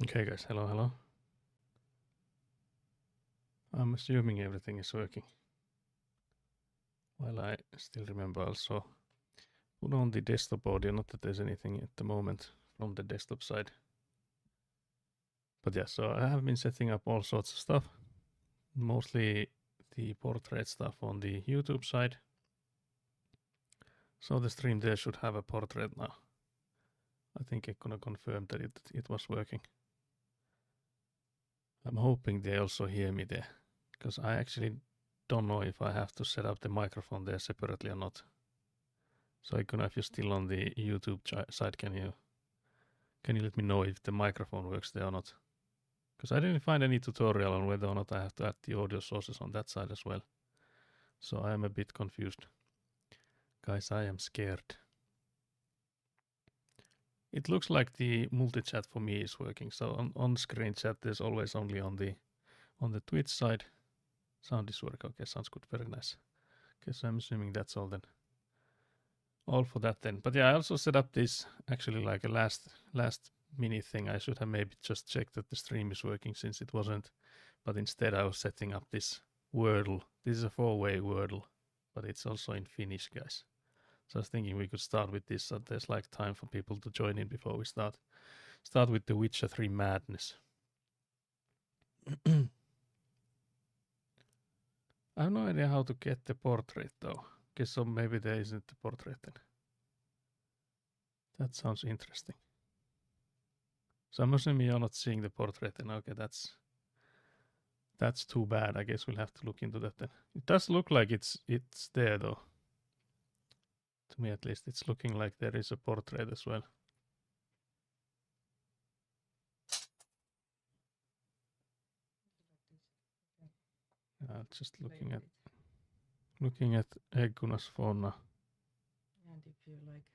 Okay, guys, hello. I'm assuming everything is working. While I still remember also put on the desktop audio, not that there's anything at the moment from the desktop side. But yeah, so I have been setting up all sorts of stuff, mostly the portrait stuff on the YouTube side. So the stream there should have a portrait now. I think I'm gonna confirm that it was working. I'm hoping they also hear me there, because I actually don't know if I have to set up the microphone there separately or not. So Ikuna, if you're still on the YouTube side, can you let me know if the microphone works there or not? Because I didn't find any tutorial on whether or not I have to add the audio sources on that side as well. So I am a bit confused. Guys, I am scared. It looks like the multi-chat for me is working. So on screen chat, there's always only on the Twitch side. Sound is working. Okay, sounds good. Very nice. Okay, so I'm assuming that's all then. All for that then. But yeah, I also set up this actually like a last mini thing. I should have maybe just checked that the stream is working since it wasn't. But instead I was setting up this Wordle. This is a 4-way Wordle, but it's also in Finnish, guys. So I was thinking we could start with this so there's like time for people to join in before we start with the Witcher 3 madness. I have no idea how to get the portrait though. Guess so maybe there isn't the portrait then. That sounds interesting. So I'm assuming you're not seeing the portrait then. Okay, that's too bad. I guess we'll have to look into that then. It does look like it's there though. To me at least, it's looking like there is a portrait as well. Just looking at Egguna's phone now. And if you like,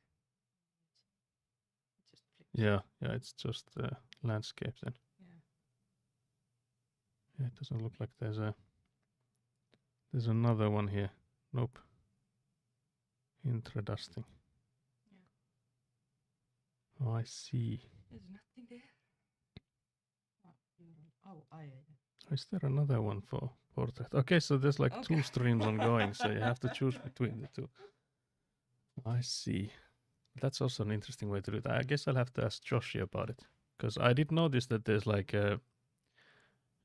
just yeah, it's just landscape then. Yeah, it doesn't look like there's another one here. Nope. Intradusting. Yeah. Oh, I see. There's nothing there. Is there another one for portrait? Okay, so there's like okay. 2 streams ongoing, so you have to choose between the 2. I see. That's also an interesting way to do it. I guess I'll have to ask Joshi about it, because I did notice that there's like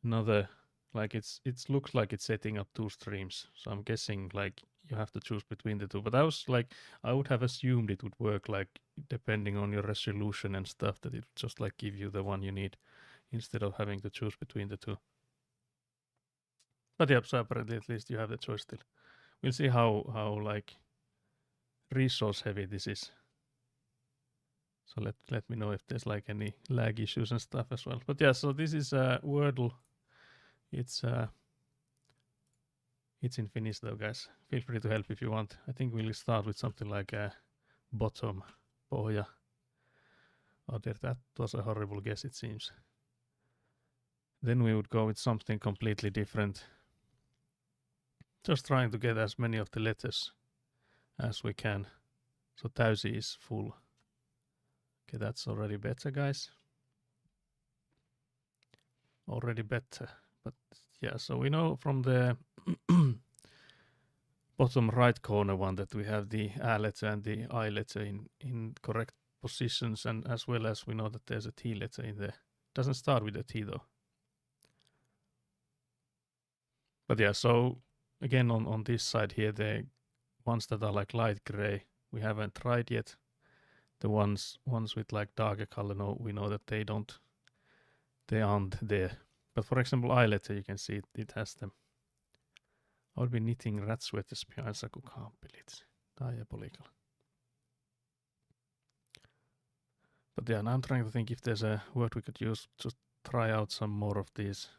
another, like it looks like it's setting up 2 streams. So I'm guessing like you have to choose between the 2. But I would have assumed it would work like depending on your resolution and stuff, that it would just like give you the one you need instead of having to choose between the 2. But yeah, so apparently at least you have the choice still. We'll see how like resource heavy this is. So let me know if there's like any lag issues and stuff as well. But yeah, so this is Wordle. It's in Finnish though, guys. Feel free to help if you want. I think we'll start with something like bottom, pohja. Oh dear, that was a horrible guess it seems. Then we would go with something completely different. Just trying to get as many of the letters as we can. So täysi is full. Okay, that's already better, guys. Already better. But yeah, so we know from the bottom right corner one that we have the A letter and the I letter in correct positions, and as well as we know that there's a T letter in there. Doesn't start with a T though. But yeah, so again on this side here, the ones that are like light gray, we haven't tried yet. The ones with like darker color, no, we know that they aren't there. But for example, I letter, you can see it has them. I would be knitting rat sweaters behind Saku Kampelit. Diabolical. But yeah, now I'm trying to think if there's a word we could use to try out some more of these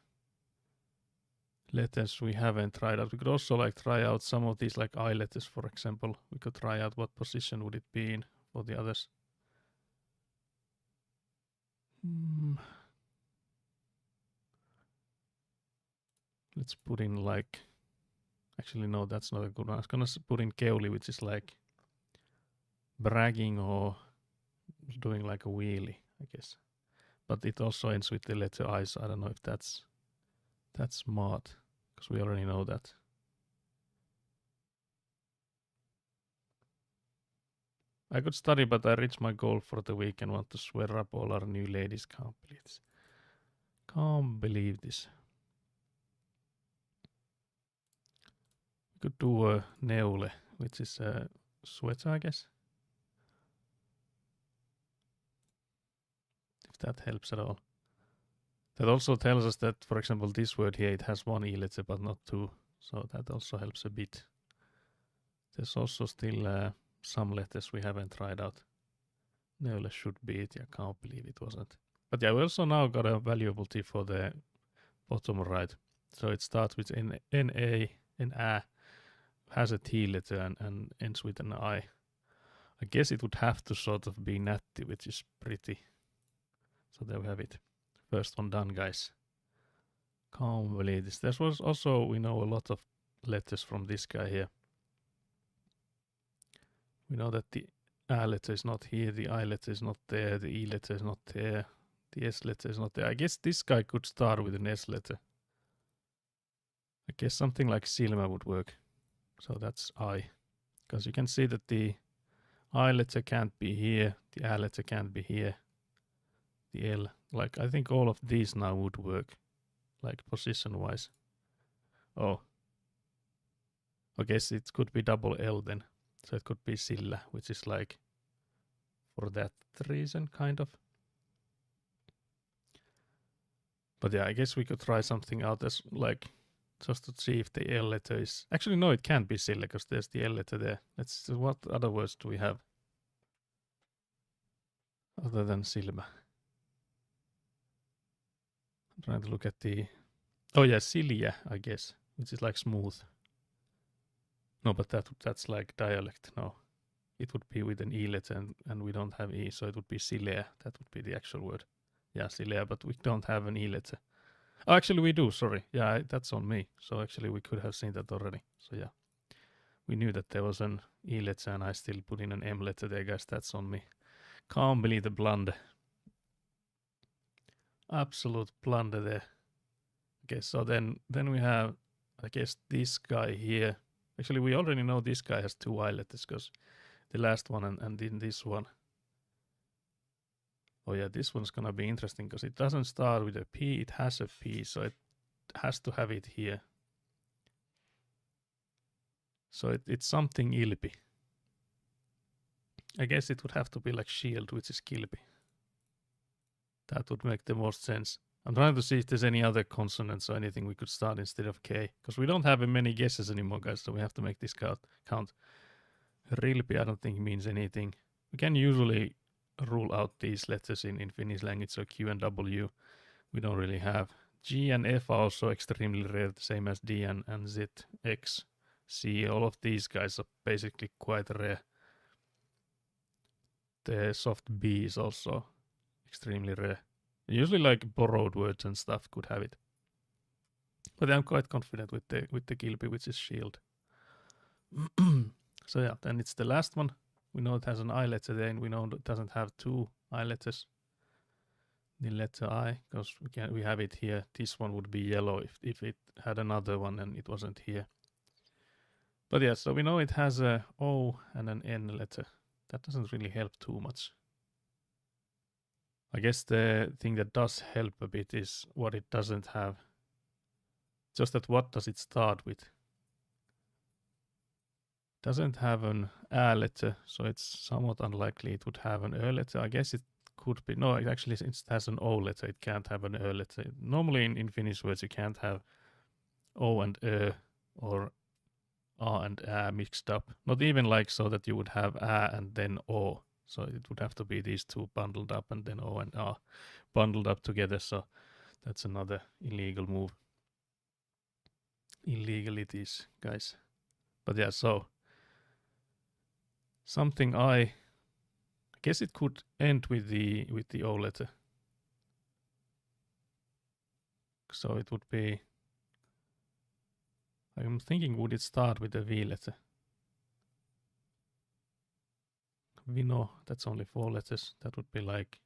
letters we haven't tried out. We could also like try out some of these like I letters, for example. We could try out what position would it be in for the others. Let's put in like, actually no, that's not a good one. I was gonna put in keuli, which is like bragging or doing like a wheelie, I guess. but it also ends with the letter I, so I don't know if that's smart, because we already know that. I could study, but I reached my goal for the week and want to swear up all our new ladies. Can't believe this. Can't believe this. We could do a neule, which is a sweater, I guess. If that helps at all. That also tells us that, for example, this word here, it has one E letter, but not two. So that also helps a bit. There's also still some letters we haven't tried out. Neule should be it. I can't believe it wasn't. But yeah, we also now got a valuable tip for the bottom right. So it starts with N-A, N-A, has a T letter and ends with an I. I guess it would have to sort of be natty, which is pretty. So there we have it. First one done, guys. Can't believe this. There was also, we know a lot of letters from this guy here. We know that the A letter is not here, the I letter is not there, the E letter is not there, the S letter is not there. I guess this guy could start with an S letter. I guess something like Silmä would work. So that's I. Because you can see that the I letter can't be here, the A letter can't be here, the L. Like, I think all of these now would work, like position-wise. Oh. I guess it could be double L then. So it could be Sillä, which is like for that reason, kind of. But yeah, I guess we could try something out as like just to see if the L letter is... Actually, no, it can't be Sillä because there's the L letter there. Let's see, what other words do we have other than Silmä? I'm trying to look at the... Oh yeah, Silja, I guess, which is like smooth. No, but that's like dialect. No, it would be with an E letter and we don't have E, so it would be Silea. That would be the actual word. Yeah, Silea, but we don't have an E letter. Oh, actually we do, sorry. Yeah, that's on me. So actually we could have seen that already. So yeah, we knew that there was an E letter and I still put in an M letter there, guys. That's on me. Can't believe the blunder. Absolute blunder there. Okay, so then we have, I guess, this guy here. Actually, we already know this guy has two I letters because the last one and then this one. Oh yeah, this one's gonna be interesting because it doesn't start with a P, it has a P, so it has to have it here. So it's something Ilpi. I guess it would have to be like shield, which is Kilpi. That would make the most sense. I'm trying to see if there's any other consonants or anything we could start instead of K. Because we don't have many guesses anymore, guys, so we have to make this count. Rilpi, I don't think means anything. We can usually rule out these letters in Finnish language, so Q and W we don't really have. G and F are also extremely rare, the same as D and Z, X, C. All of these guys are basically quite rare. The soft B is also extremely rare. Usually like borrowed words and stuff could have it. But I'm quite confident with the Kilpi, which is shield. So yeah, then it's the last one. We know it has an I letter there, and we know it doesn't have two I letters. The letter I, because we have it here. This one would be yellow if it had another one and it wasn't here. But yeah, so we know it has a O and an N letter. That doesn't really help too much. I guess the thing that does help a bit is what it doesn't have. Just that what does it start with? Doesn't have an A letter, so it's somewhat unlikely it would have an Ö letter. I guess it could be. No, it actually, since it has an O letter, it can't have an Ö letter. Normally in Finnish words you can't have O and Ö or A and A mixed up. Not even like so that you would have A and then O. So it would have to be these two bundled up and then O and A bundled up together. So that's another illegal move. Illegalities, guys. But yeah, so something I guess it could end with the O letter. So it would be, I'm thinking, would it start with the V letter? Vino, that's only 4 letters. That would be like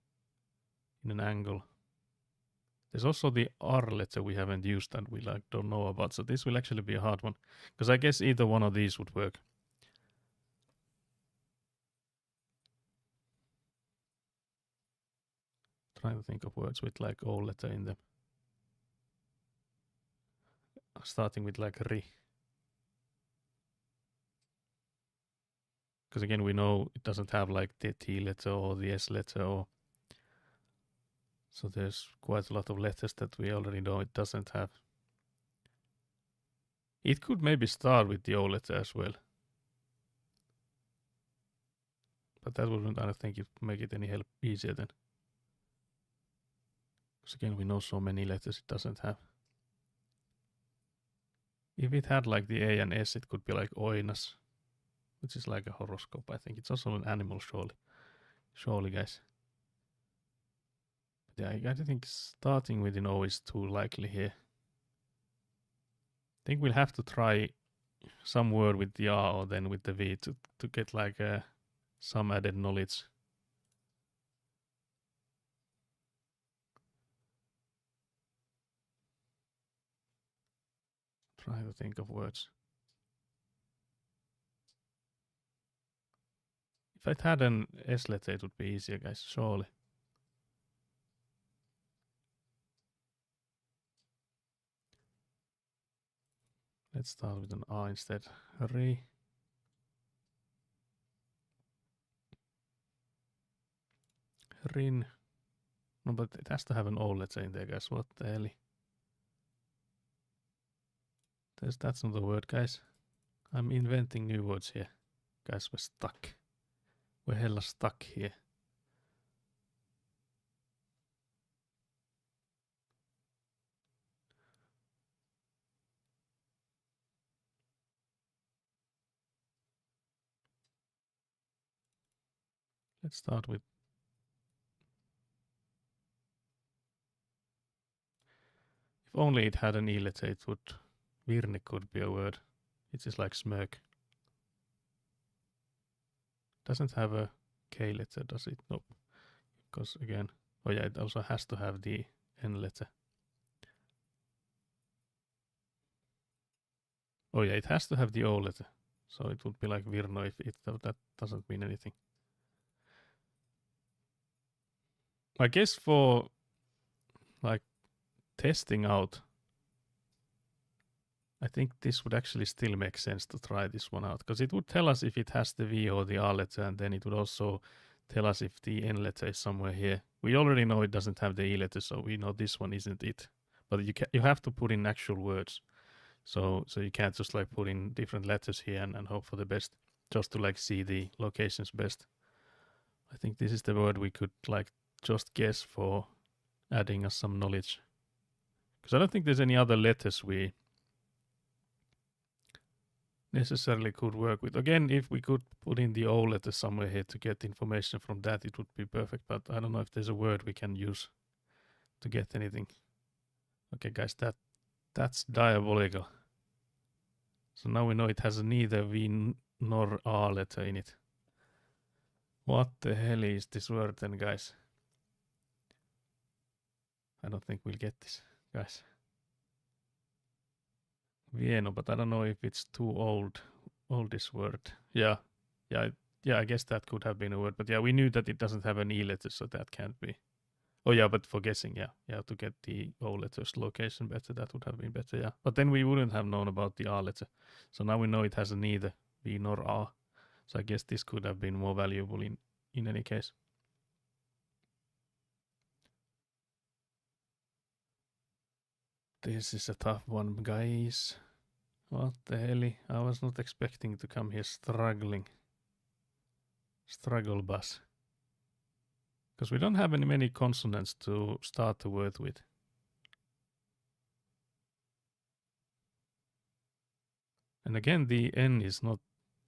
in an angle. There's also the R letter we haven't used and we like don't know about. So this will actually be a hard one. Because I guess either one of these would work. Trying to think of words with like O letter in them. Starting with like ri. Because again, we know it doesn't have like the T letter or the S letter or... So there's quite a lot of letters that we already know it doesn't have. It could maybe start with the O letter as well. But that wouldn't, I don't think, it make it any help easier then. Because again, we know so many letters it doesn't have. If it had like the A and S, it could be like Oinas, which is like a horoscope. I think it's also an animal, surely. Surely, guys. But yeah, I think starting with an O is too likely here. I think we'll have to try some word with the R or then with the V to get like some added knowledge. Try to think of words. If it had an S letter, it would be easier, guys, surely. Let's start with an R instead. Ri. Rin. No, but it has to have an O letter in there, guys. What the hell? That's not the word, guys. I'm inventing new words here. Guys, we're stuck. We're hella stuck here. Let's start with... If only it had an E letter, it would... Virne could be a word. It's just like smirk. Doesn't have a K letter, does it? Nope. Because again... Oh yeah, it also has to have the N letter. Oh yeah, it has to have the O letter. So it would be like Virno if that doesn't mean anything. I guess for like testing out, I think this would actually still make sense to try this one out, because it would tell us if it has the V or the R letter, and then it would also tell us if the N letter is somewhere here. We already know it doesn't have the E letter, so we know this one isn't it. But you have to put in actual words. So you can't just like put in different letters here and hope for the best, just to like see the locations best. I think this is the word we could like just guess for adding us some knowledge. Because I don't think there's any other letters we necessarily could work with. Again, if we could put in the O letter somewhere here to get information from that, it would be perfect. But I don't know if there's a word we can use to get anything. Okay, guys, that's diabolical. So now we know it has neither V nor R letter in it. What the hell is this word then, guys? I don't think we'll get this, guys. Vieno, but I don't know if it's too old. Oldest word. Yeah, I guess that could have been a word. But yeah, we knew that it doesn't have an E letter, so that can't be. Oh yeah, but for guessing, yeah, to get the O letters location better, that would have been better, yeah. But then we wouldn't have known about the R letter. So now we know it has neither V nor R. So I guess this could have been more valuable in any case. This is a tough one, guys. What the hell? I was not expecting to come here struggling. Struggle bus. Because we don't have many consonants to start the word with. And again, the N is not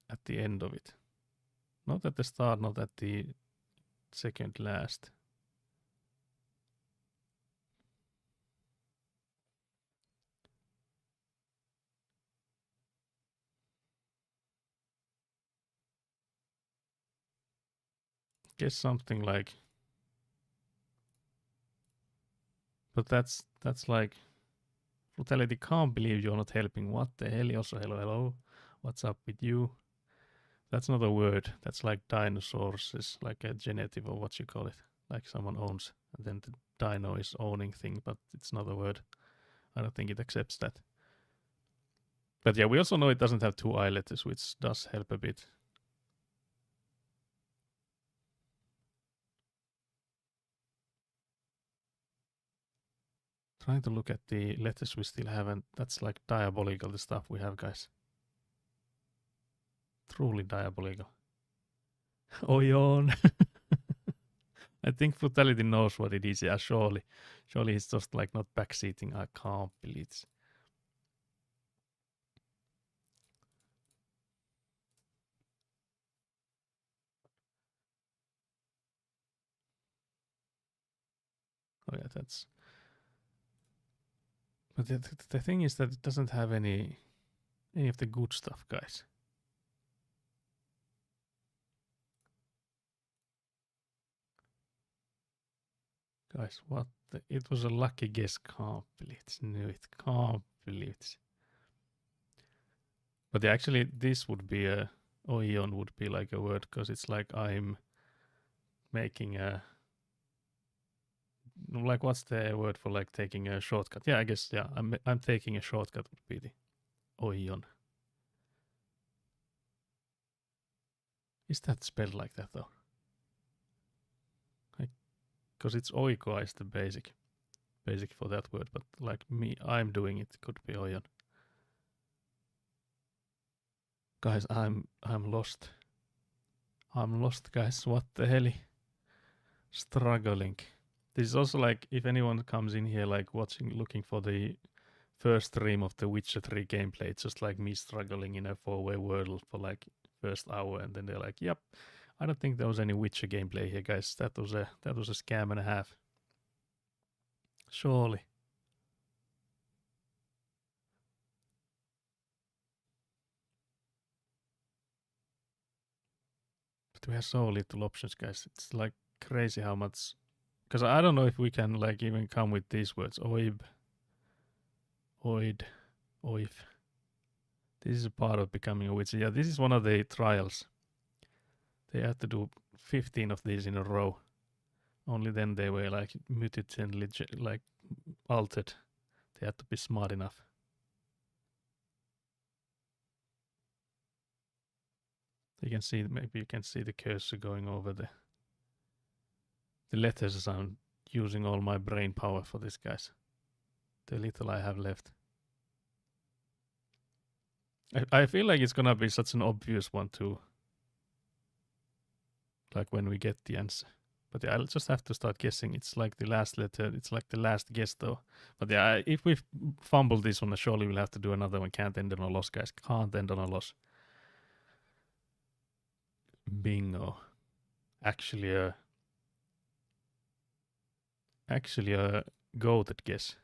at the end of it. Not at the start, not at the second last. Guess something like But that's like Brutality can't believe you're not helping. What the hell? Also, hello. What's up with you? That's not a word. That's like dinosaurs is like a genitive or what you call it. Like someone owns, and then the dino is owning thing, but it's not a word. I don't think it accepts that. But yeah, we also know it doesn't have two I letters, which does help a bit. Trying to look at the letters we still haven't. That's like diabolical, the stuff we have, guys. Truly diabolical. Oyon. I think Brutality knows what it is. Yeah, surely. Surely he's just like not backseating. I can't believe it. Oh yeah, that's... But the thing is that it doesn't have any of the good stuff, guys. Guys, what? It was a lucky guess. Can't believe it. Knew it. Can't believe it. But actually, this would be a... Oion would be like a word, because it's like I'm making a... Like, what's the word for like taking a shortcut? Yeah, I guess, yeah, I'm taking a shortcut would be the Oion. Is that spelled like that, though? Because it's oikoa is the basic for that word, but like me, I'm doing it, could be Oion. Guys, I'm lost. I'm lost, guys. What the hell? Struggling. This is also like, if anyone comes in here like looking for the first stream of the Witcher 3 gameplay, it's just like me struggling in a 4-way world for like first hour, and then they're like, yep, I don't think there was any Witcher gameplay here, guys. That was a scam and a half. Surely. But we have so little options, guys. It's like crazy how much, because I don't know if we can like even come with these words. Oib, oid, oif. This is a part of becoming a witcher. Yeah, this is one of the trials. They had to do 15 of these in a row. Only then they were like mutagenly like altered. They had to be smart enough. You can see, maybe you can see the cursor going over the letters as I'm using all my brain power for this, guys. The little I have left. I feel like it's gonna be such an obvious one too. Like when we get the answer. But yeah, I'll just have to start guessing. It's like the last letter. It's like the last guess though. But yeah, if we fumble this one, surely we'll have to do another one. Can't end on a loss, guys. Can't end on a loss. Bingo. Actually a goated guess.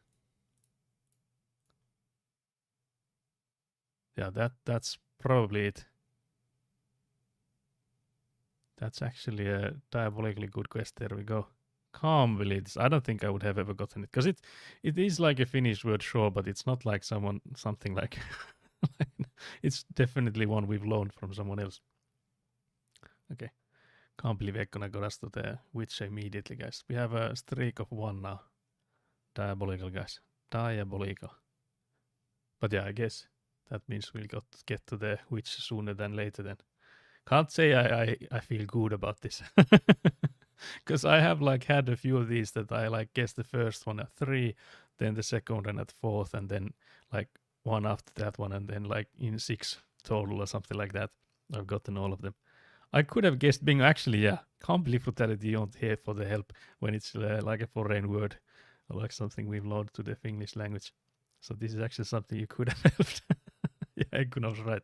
Yeah, that's probably it. That's actually a diabolically good quest. There we go. Can't believe this. I don't think I would have ever gotten it, because it is like a Finnish word, sure, but it's not like something like it's definitely one we've loaned from someone else. Okay. Can't believe Ekkona got us to the Witcher immediately, guys. We have a streak of 1 now. Diabolical, guys. Diabolical. But yeah, I guess that means we'll get to the Witcher sooner than later then. Can't say I feel good about this. Because I have like had a few of these that I like guessed the first one at 3, then the second one at 4th, and then like one after that one, and then like in 6 total or something like that. I've gotten all of them. I could have guessed bingo. Actually, yeah. Can't believe Brutality you don't hear for the help when it's like a foreign word or like something we've loaned to the English language. So this is actually something you could have helped. Yeah, Ekkuna was right.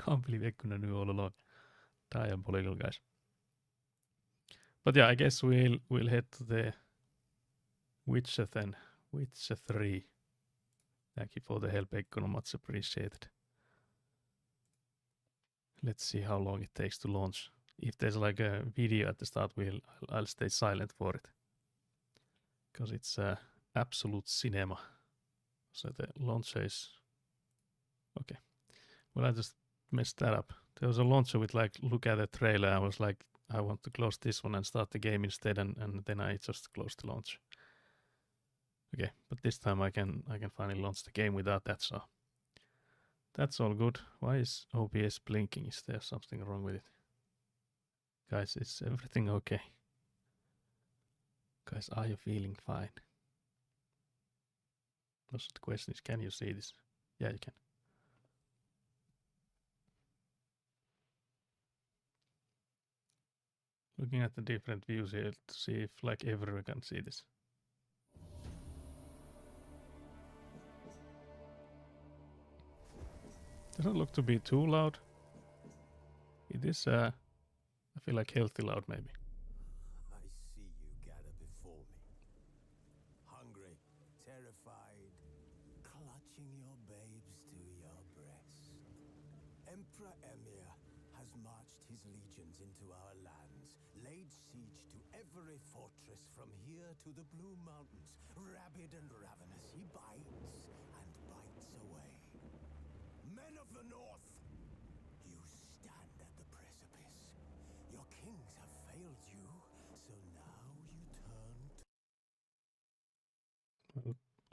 Can't believe Ekkuna knew all along. Diabolical, guys. But yeah, I guess we'll head to the Witcher then. Witcher 3. Thank you for the help, Ekkuna. Much appreciated. Let's see how long it takes to launch. If there's like a video at the start, I'll stay silent for it. Because it's Absolute Cinema. So the launcher is okay. Well, I just messed that up. There was a launcher with like, look at the trailer. I was like, I want to close this one and start the game instead, and then I just closed the launcher. Okay, but this time I can finally launch the game without that, so that's all good. Why is OBS blinking? Is there something wrong with it? Guys, is everything okay? Guys, are you feeling fine? Also, the question is, can you see this? Yeah, you can. Looking at the different views here to see if like everyone can see this. Doesn't look to be too loud. It is, I feel like healthy loud maybe. I see you gather before me. Hungry, terrified, clutching your babes to your breast. Emperor Emir has marched his legions into our lands, laid siege to every fortress from here to the Blue Mountains. Rabid and ravenous, he bites and bites away. Men of the North, you stand at the precipice. Your kings have failed you, so now you turn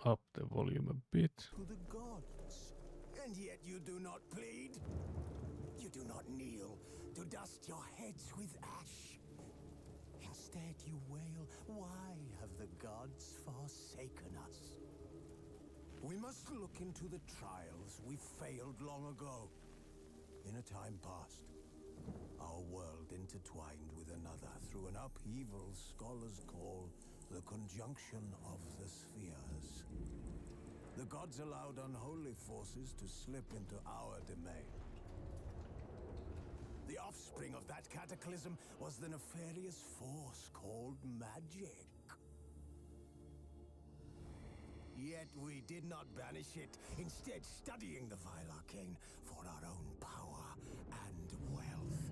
Up the volume a bit. to the gods. And yet you do not plead. You do not kneel to dust your heads with ash. Instead you wail, why have the gods forsaken us? We must look into the trials we failed long ago. In a time past, our world intertwined with another through an upheaval scholars call the conjunction of the spheres. The gods allowed unholy forces to slip into our domain. The offspring of that cataclysm was the nefarious force called magic. Yet we did not banish it, instead studying the vile arcane for our own power and wealth.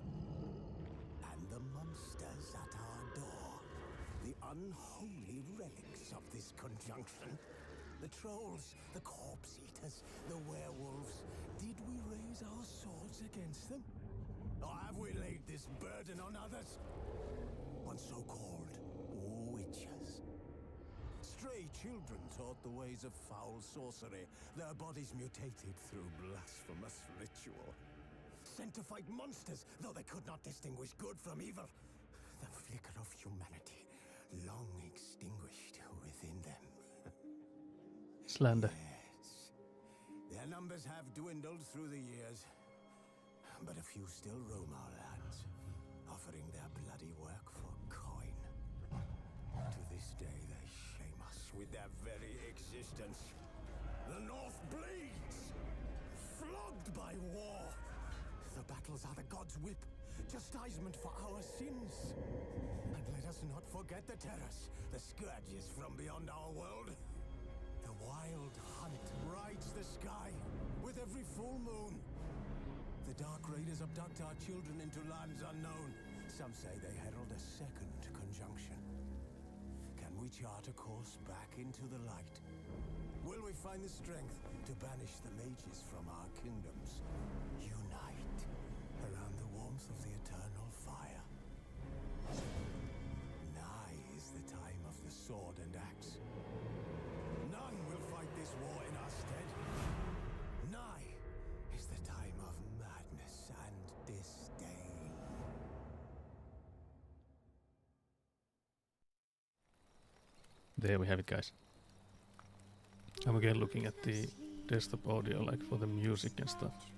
And the monsters at our door, the unholy relics of this conjunction. The trolls, the corpse eaters, the werewolves. Did we raise our swords against them? Or have we laid this burden on others? On so-called witches. Stray children taught the ways of foul sorcery, their bodies mutated through blasphemous ritual. Sent to fight monsters, though they could not distinguish good from evil. The flicker of humanity, long extinguished within them. Slander. Yes. Their numbers have dwindled through the years, but a few still roam our lands, offering their bloody work for coin. To this day, they shame us with their very existence. The North bleeds, flogged by war. The battles are the gods' whip, chastisement for our sins. And let us not forget the terrors, the scourges from beyond our world. The wild hunt rides the sky with every full moon. The Dark Raiders abduct our children into lands unknown. Some say they herald a second conjunction. Can we chart a course back into the light? Will we find the strength to banish the mages from our kingdoms? Unite around the warmth of the eternal fire. Nigh is the time of the sword and axe. None will fight this war in our stead. Nigh is the time of madness and disdain. There we have it, guys. I'm again looking at the desktop audio, like for the music and stuff.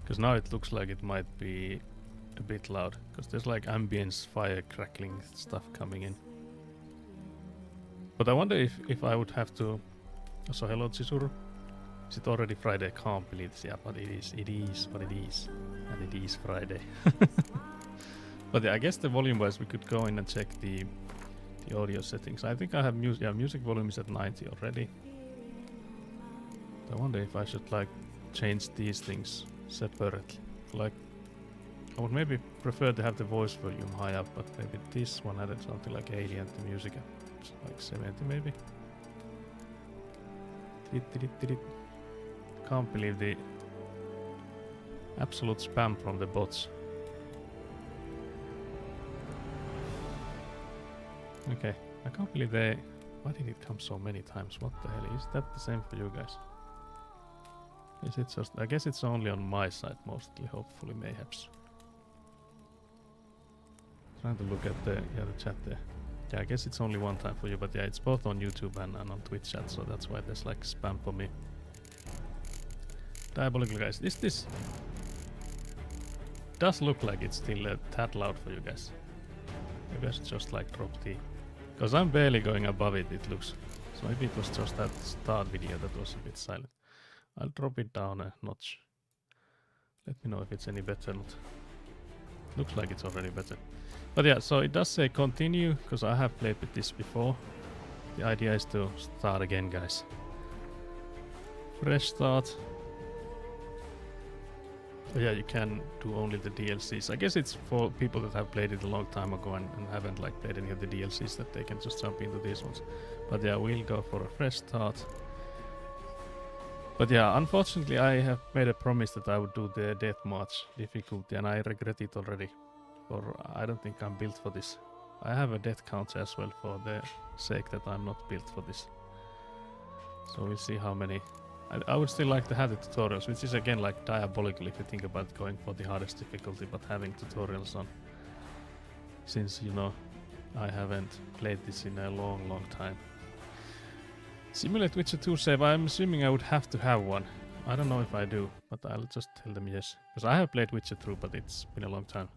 Because now it looks like it might be a bit loud, because there's like ambience, fire crackling stuff coming in. But I wonder if I would have to... So hello Chizuru. Is it already Friday? I can't believe this. Yeah, but it is what it is. And it is Friday. But yeah, I guess the volume wise we could go in and check the audio settings. I think I have music volume is at 90 already. I wonder if I should like change these things separately. Like I would maybe prefer to have the voice volume high up, but maybe this one had something like 80 and the music at like 70 maybe. Can't believe the absolute spam from the bots. Okay, I can't believe they... Why did it come so many times? What the hell? Is that the same for you guys? Is it just... I guess it's only on my side mostly, hopefully, mayhaps. Trying to look at the chat there. Yeah, I guess it's only one time for you, but yeah, it's both on YouTube and on Twitch chat, so that's why there's like spam for me. Diabolical guys, this does look like it's still a tad loud for you guys. Maybe I should just like drop the... Because I'm barely going above it, it looks. So maybe it was just that start video that was a bit silent. I'll drop it down a notch. Let me know if it's any better or not. Looks like it's already better. But yeah, so it does say continue, because I have played with this before. The idea is to start again, guys. Fresh start. But yeah, you can do only the DLCs. I guess it's for people that have played it a long time ago and haven't like played any of the DLCs, that they can just jump into these ones. But yeah, we'll go for a fresh start. But yeah, unfortunately I have made a promise that I would do the deathmatch difficulty, and I regret it already. Or I don't think I'm built for this. I have a death counter as well for the sake that I'm not built for this. So we'll see how many. I would still like to have the tutorials, which is again like diabolical if you think about going for the hardest difficulty, but having tutorials on. Since, you know, I haven't played this in a long time. Simulate Witcher 2 save, I'm assuming I would have to have one. I don't know if I do, but I'll just tell them yes. Because I have played Witcher 2, but it's been a long time.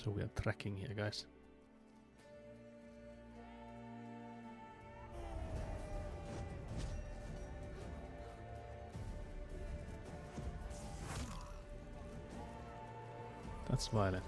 So we are tracking here, guys. That's violent.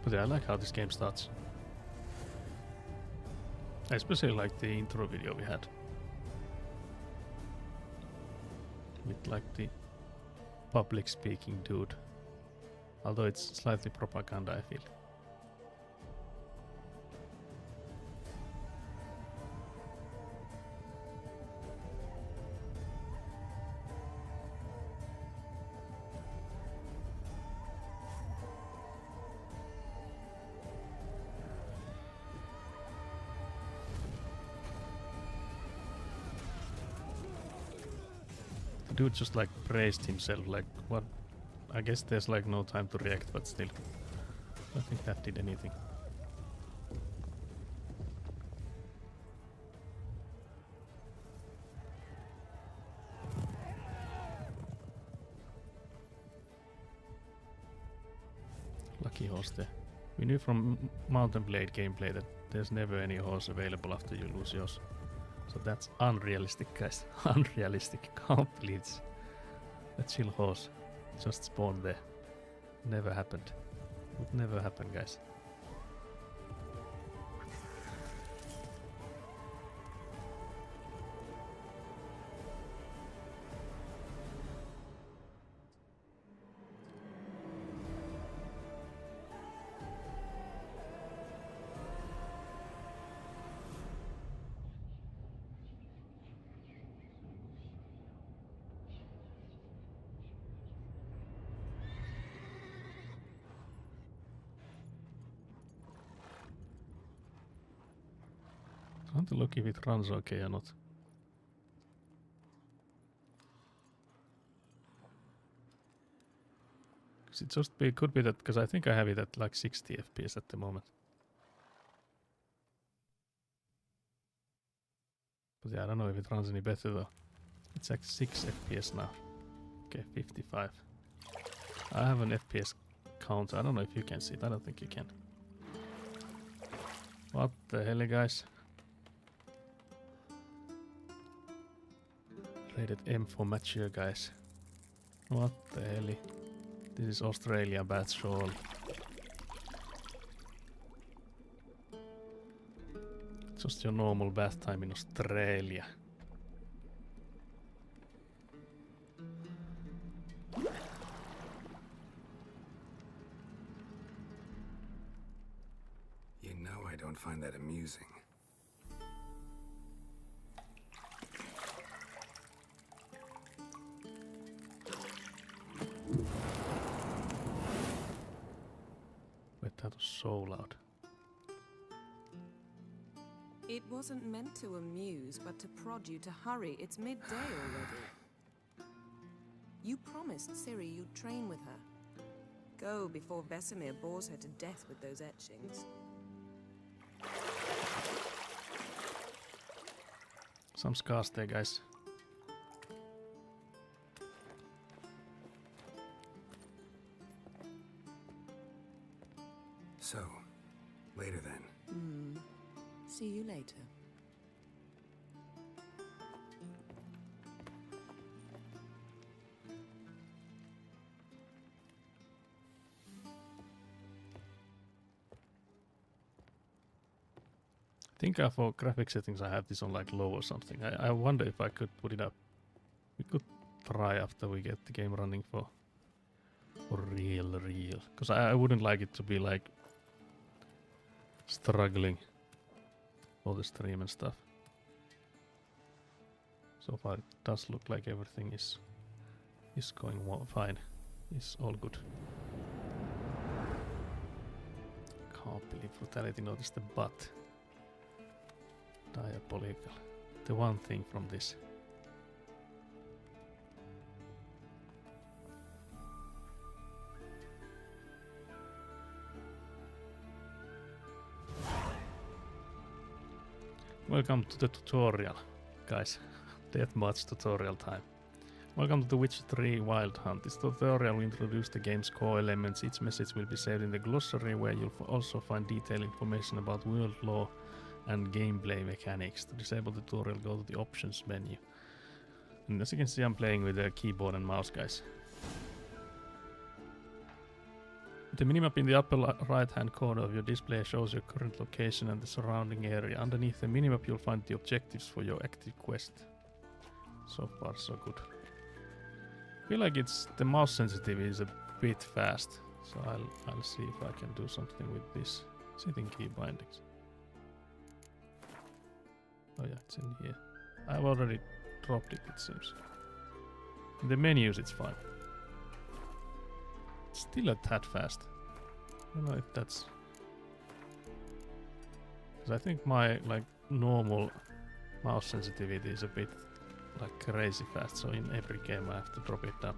But yeah, I like how this game starts. I especially like the intro video we had. With like the public speaking dude. Although it's slightly propaganda, I feel. Dude just like praised himself, like what? I guess there's like no time to react, but still. I think that did anything. Lucky horse there. We knew from Mountain Blade gameplay that there's never any horse available after you lose yours. So that's unrealistic, guys. Unrealistic. Can't believe it's a chill horse just spawned there. Never happened. Would never happen, guys. I want to look if it runs okay or not. It just be could be that because I think I have it at like 60 FPS at the moment. But yeah, I don't know if it runs any better though. It's like 6 FPS now. Okay, 55. I have an FPS count. I don't know if you can see it. I don't think you can. What the hell, guys? Rated M for mature, guys. What the hell? This is Australian bath shawl. Just your normal bath time in Australia. You know I don't find that amusing. Wait, that was so loud. It wasn't meant to amuse, but to prod you to hurry. It's midday already. You promised Ciri you'd train with her. Go before Vesemir bores her to death with those etchings. Some scars there, guys. So, later then. See you later. I think for graphic settings I have this on like low or something. I wonder if I could put it up. We could try after we get the game running for real. Because I wouldn't like it to be like struggling for the stream and stuff. So far it does look like everything is going fine. It's all good. Can't believe Brutality noticed the butt. Diabolical. The one thing from this. Welcome to the tutorial, guys. Deathmatch tutorial time. Welcome to The Witcher 3 Wild Hunt. This tutorial will introduce the game's core elements. Each message will be saved in the glossary, where you'll also find detailed information about world lore and gameplay mechanics. To disable the tutorial, go to the options menu. And as you can see, I'm playing with a keyboard and mouse, guys. The minimap in the upper right hand corner of your display shows your current location and the surrounding area. Underneath the minimap you'll find the objectives for your active quest. So far so good. I feel like the mouse sensitivity is a bit fast, so I'll see if I can do something with this setting key bindings. Oh yeah, it's in here. I've already dropped it seems. In the menus it's fine. Still a tad fast. I don't know if that's... Because I think my like normal mouse sensitivity is a bit like crazy fast, so in every game I have to drop it down.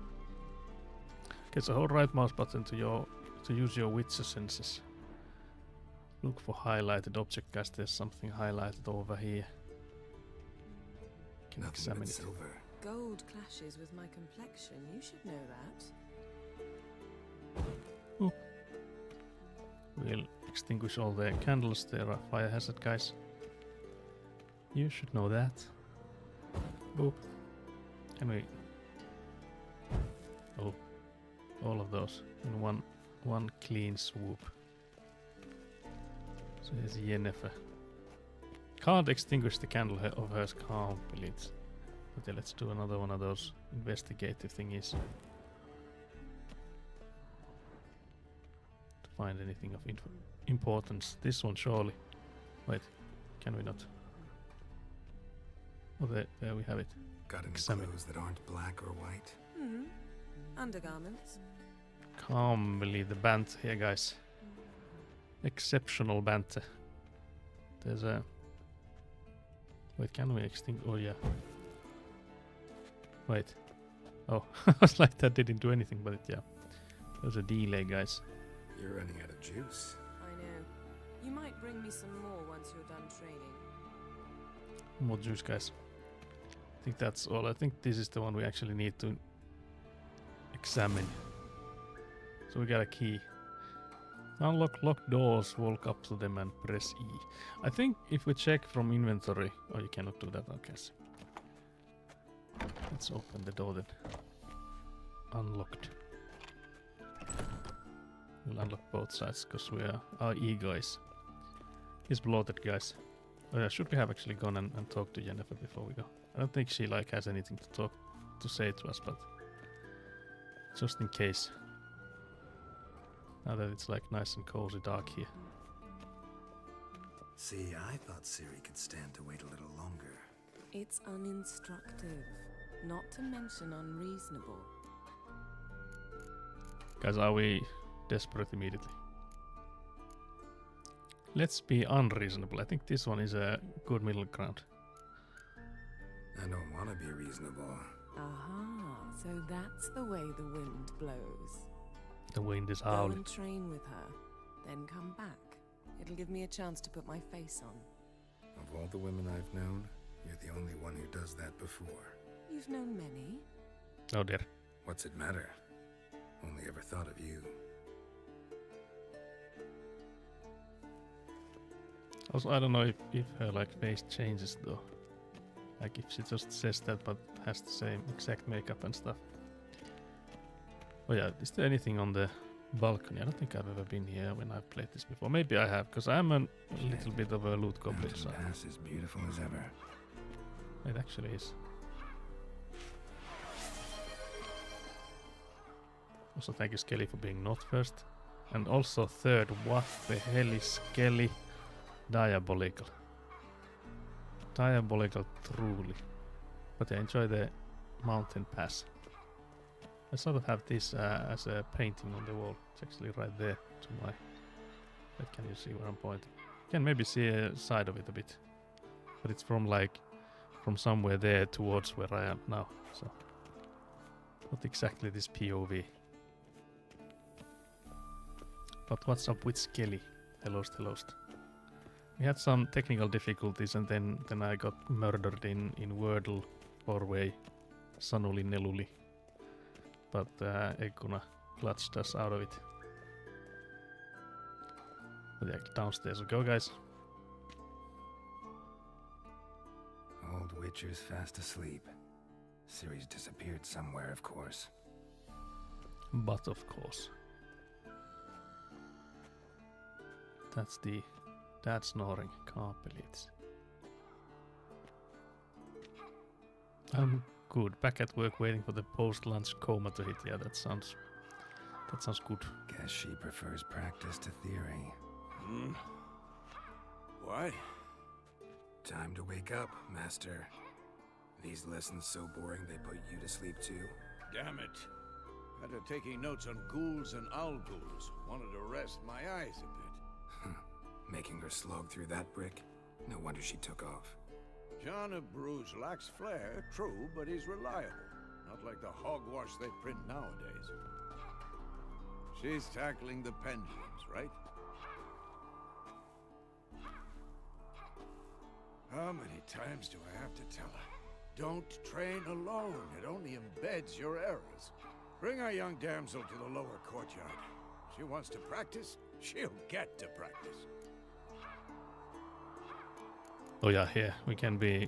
Okay, so hold right mouse button to use your Witcher senses. Look for highlighted object, guys. There's something highlighted over here. Can Nothing examine but it. silver. Gold clashes with my complexion. You should know that. We'll extinguish all the candles. There are fire hazard, guys. You should know that. Boop. Can we... Oh. All of those in one clean swoop. So here's Yennefer. Can't extinguish the candle of hers. Can't believe it. Okay, let's do another one of those investigative thingies. To find anything of importance. This one surely. Wait, can we not? Oh, there we have it. Got any Examine. clothes that aren't black or white? Undergarments. Can't believe the banter here, guys. Exceptional banter. There's a... Wait, can we extinguish? Oh, yeah. Wait. Oh, I was like, that didn't do anything, but it, yeah. There's a delay, guys. You're running out of juice. I know. You might bring me some more once you're done training. More juice, guys. I think that's all. I think this is the one we actually need to examine. So we got a key. Unlock locked doors, walk up to them and press E. I think if we check from inventory... Oh, you cannot do that, okay. Let's open the door then. Unlocked. We'll unlock both sides because our ego is bloated, guys. Oh yeah, should we have actually gone and talked to Jennifer before we go? I don't think she like has anything to say to us, but just in case. Now that it's like nice and cozy dark here. See, I thought Ciri could stand to wait a little longer. It's uninstructive, not to mention unreasonable. Guys, are we desperate immediately? Let's be unreasonable. I think this one is a good middle ground. I don't want to be reasonable. Aha, so that's the way the wind blows. The wind is Go howling. and train with her, then come back. It'll give me a chance to put my face on. Of all the women I've known, you're the only one who does that before. You've known many. Oh dear. What's it matter? Only ever thought of you. Also, I don't know if her like face changes though. Like if she just says that but has the same exact makeup and stuff. Oh yeah, is there anything on the balcony? I don't think I've ever been here when I've played this before. Maybe I have, because I'm a little bit of a loot goblin. So Mountain Pass is beautiful as ever. it actually is. Also, thank you, Skelly, for being not first. And also third, what the hell is Skelly? Diabolical. Diabolical, truly. But I enjoy the mountain pass. I sort of have this as a painting on the wall. It's actually right there to my... But can you see where I'm pointing? You can maybe see a side of it a bit. But it's from somewhere there towards where I am now. So not exactly this POV. But what's up with Skelly? Hellost. We had some technical difficulties and then I got murdered in Wordle, Orway, Sanuli Neluli. But Ekuna clutched us out of it. But yeah, downstairs we go, guys. Old Witcher's fast asleep. Ciri's disappeared somewhere, of course. But of course. That's the dad snoring. Can't believe it. I'm good. Back at work waiting for the post-lunch coma to hit. Yeah, that sounds good. Guess she prefers practice to theory. What? Time to wake up, Master. These lessons so boring they put you to sleep too. Damn it. After taking notes on ghouls and owl ghouls, wanted to rest my eyes a bit. Making her slog through that brick? No wonder she took off. John of Bruges lacks flair, true, but he's reliable. Not like the hogwash they print nowadays. She's tackling the pendulums, right? How many times do I have to tell her? Don't train alone. It only embeds your errors. Bring our young damsel to the lower courtyard. She wants to practice, she'll get to practice. Oh yeah, here we can be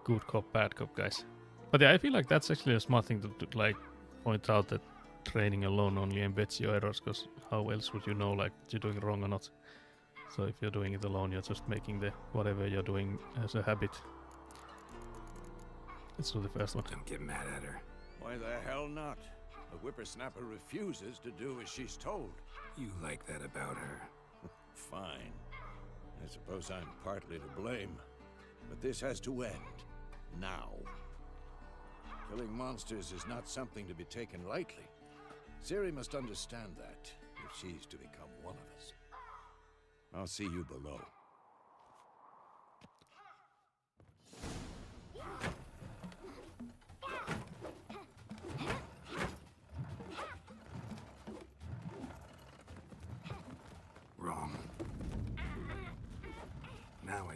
good cop, bad cop, guys. But yeah, I feel like that's actually a smart thing to like point out that training alone only embeds your errors, because how else would you know like you're doing it wrong or not? So if you're doing it alone, you're just making the whatever you're doing as a habit. Let's do the first one. Don't get mad at her. Why the hell not? The whippersnapper refuses to do as she's told. You like that about her. Fine. I suppose I'm partly to blame. But this has to end. Now. Killing monsters is not something to be taken lightly. Ciri must understand that, if she's to become one of us. I'll see you below.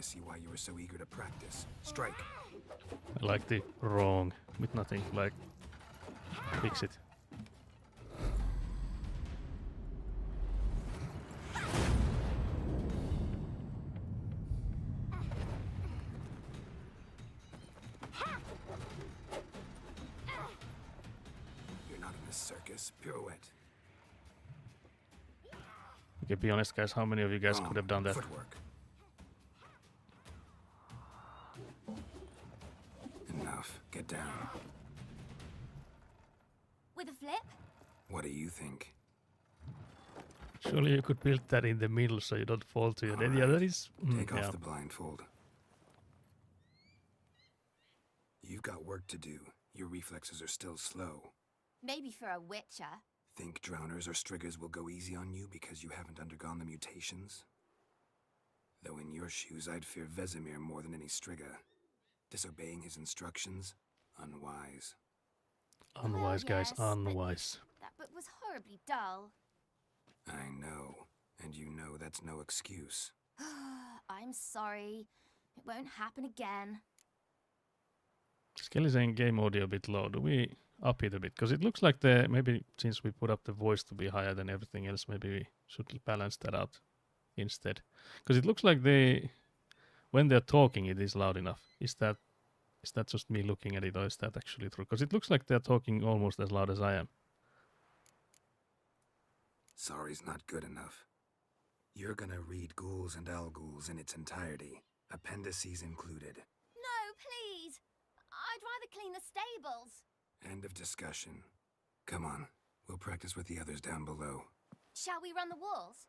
see why you were so eager to practice. Strike. I like the wrong with nothing, like fix it. You're not in a circus. Pirouette. Okay, be honest, guys. How many of you guys Wrong. could have done that? Footwork. Enough. Get down. With a flip? What do you think? Surely you could build that in the middle so you don't fall to your death. Yeah, Alright. that is. Take Yeah. off the blindfold. You've got work to do. Your reflexes are still slow. Maybe for a witcher. Think drowners or striggers will go easy on you because you haven't undergone the mutations? Though in your shoes, I'd fear Vesemir more than any strigger. Disobeying his instructions? Unwise. Unwise, guys. yes, but- Unwise. That book was horribly dull. I know. And you know that's no excuse. I'm sorry. It won't happen again. Skelly saying game audio a bit low. Do we up it a bit? Because it looks like the maybe since we put up the voice to be higher than everything else, maybe we should balance that out instead. Because it looks like when they're talking, it is loud enough. Is that just me looking at it, or is that actually true? Because it looks like they're talking almost as loud as I am. Sorry's not good enough. You're gonna read Ghouls and Al-Ghouls in its entirety, appendices included. No, please. I'd rather clean the stables. End of discussion. Come on, we'll practice with the others down below. Shall we run the walls?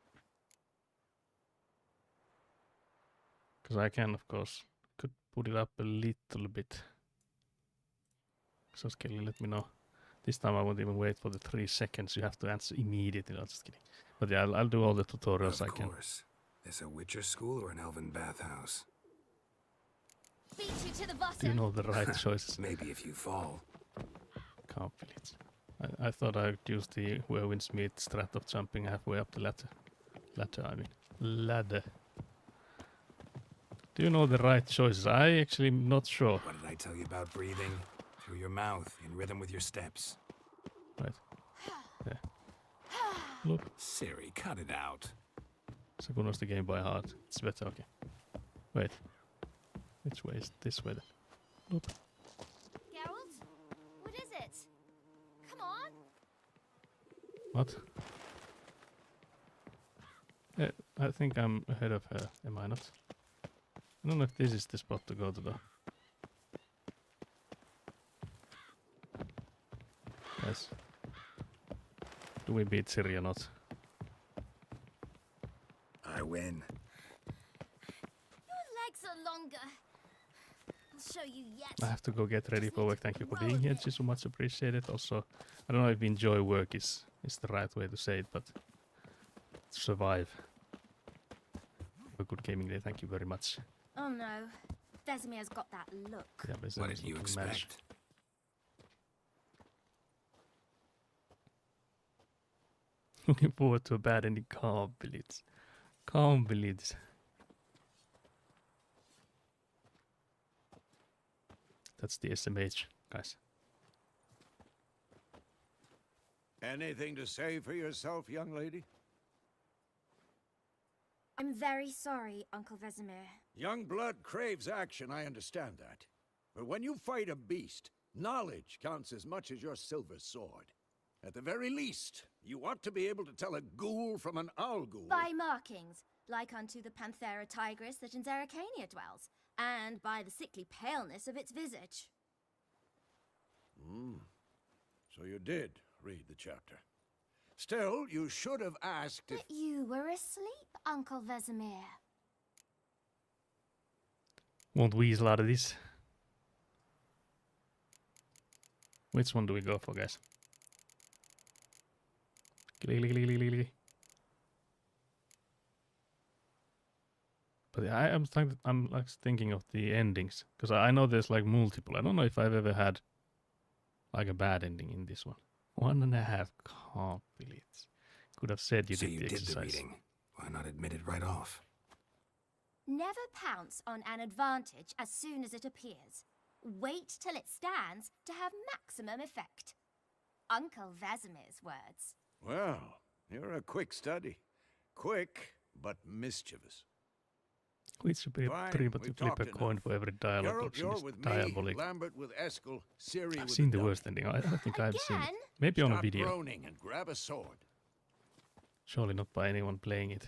Because I can, of course, could put it up a little bit. So Skelly, let me know. This time I won't even wait for the 3 seconds. You have to answer immediately. No, just kidding. But yeah, I'll do all the tutorials I Of can. course. This a Witcher school or an elven bathhouse? Beat you to the bottom. Do you know the right choices? Maybe if you fall. Can't believe it. I thought I'd use the Werwin Smith strat of jumping halfway up the ladder. Ladder. Do you know the right choices? I actually am not sure. What did I tell you about breathing? Through your mouth, in rhythm with your steps. Right. Yeah. Look. Siri, cut it out. So knows the game by heart. It's better, okay. Wait. Which way is this way then? Look. Geralt? What is it? Come on. What? I think I'm ahead of her, am I not? I don't know if this is the spot to go to though. Yes. Do we beat Ciri or not? I win. Your legs are longer. I'll show you yet. I have to go get ready for work. Thank you for being here. It's so much appreciated. Also, I don't know if enjoy work is the right way to say it, but survive. Have a good gaming day. Thank you very much. Oh no. Vesemir's got that look. Yeah, What did you expect? Looking forward to a bad ending. Can't believe it. Can't believe this. That's the SMH, guys. Anything to say for yourself, young lady? I'm very sorry, Uncle Vesemir. Young blood craves action, I understand that. But when you fight a beast, knowledge counts as much as your silver sword. At the very least, you ought to be able to tell a ghoul from an owl-ghoul. By markings, like unto the Panthera tigris that in Zerrikania dwells, and by the sickly paleness of its visage. So you did read the chapter. Still, you should have asked if... But you were asleep, Uncle Vesemir. Won't weasel out of this. Which one do we go for, guys? But I'm like thinking of the endings because I know there's like multiple. I don't know if I've ever had like a bad ending in this one. 1.5. Can't believe it. Could have said you So did you the did exercise. the reading. Why not admit it right off? Never pounce on an advantage as soon as it appears. Wait till it stands to have maximum effect. Uncle Vesemir's words. Well, you're a quick study. Quick, but mischievous. Which would be Fine, three, but you we've flip a talked coin enough. for every dialogue Geralt, option you're is with diabolic. me, Lambert with Eskel, Ciri I've with seen the Duck. worst ending. I don't think I've seen it. Again? Maybe on a Stop video. groaning and grab a sword. Surely not by anyone playing it.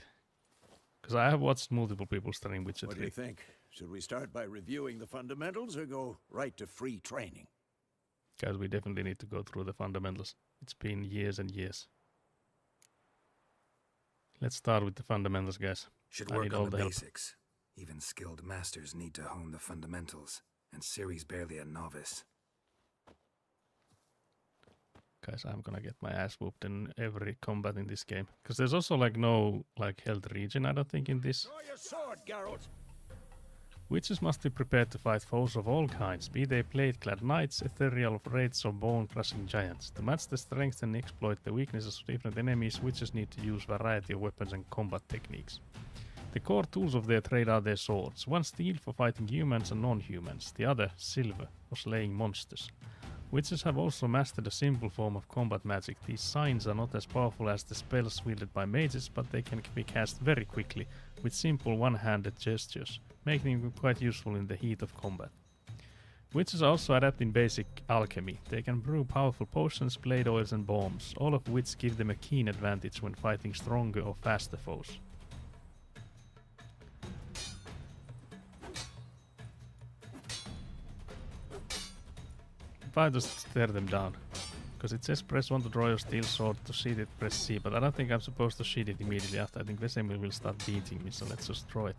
Because I have watched multiple people stream Witcher What do you 3. think? Should we start by reviewing the fundamentals or go right to free training? Guys, we definitely need to go through the fundamentals. It's been years and years. Let's start with the fundamentals, guys. Should I work need on all the the help. basics. Even skilled masters need to hone the fundamentals, and Ciri's barely a novice. Guys, I'm gonna get my ass whooped in every combat in this game. Because there's also like no like health regen, I don't think, in this. Draw your sword, Geralt! Witches must be prepared to fight foes of all kinds, be they blade-clad knights, ethereal wraiths or bone-crushing giants. To match the strength and exploit the weaknesses of different enemies, witches need to use variety of weapons and combat techniques. The core tools of their trade are their swords, one steel for fighting humans and non-humans, the other silver for slaying monsters. Witches have also mastered a simple form of combat magic. These signs are not as powerful as the spells wielded by mages, but they can be cast very quickly with simple one-handed gestures, making them quite useful in the heat of combat. Witches are also adept in basic alchemy. They can brew powerful potions, blade oils and bombs, all of which give them a keen advantage when fighting stronger or faster foes. If I just tear them down, because it says press 1 to draw your steel sword, to sheath it press C, but I don't think I'm supposed to sheath it immediately after. I think Vesemir will start beating me, so let's just draw it.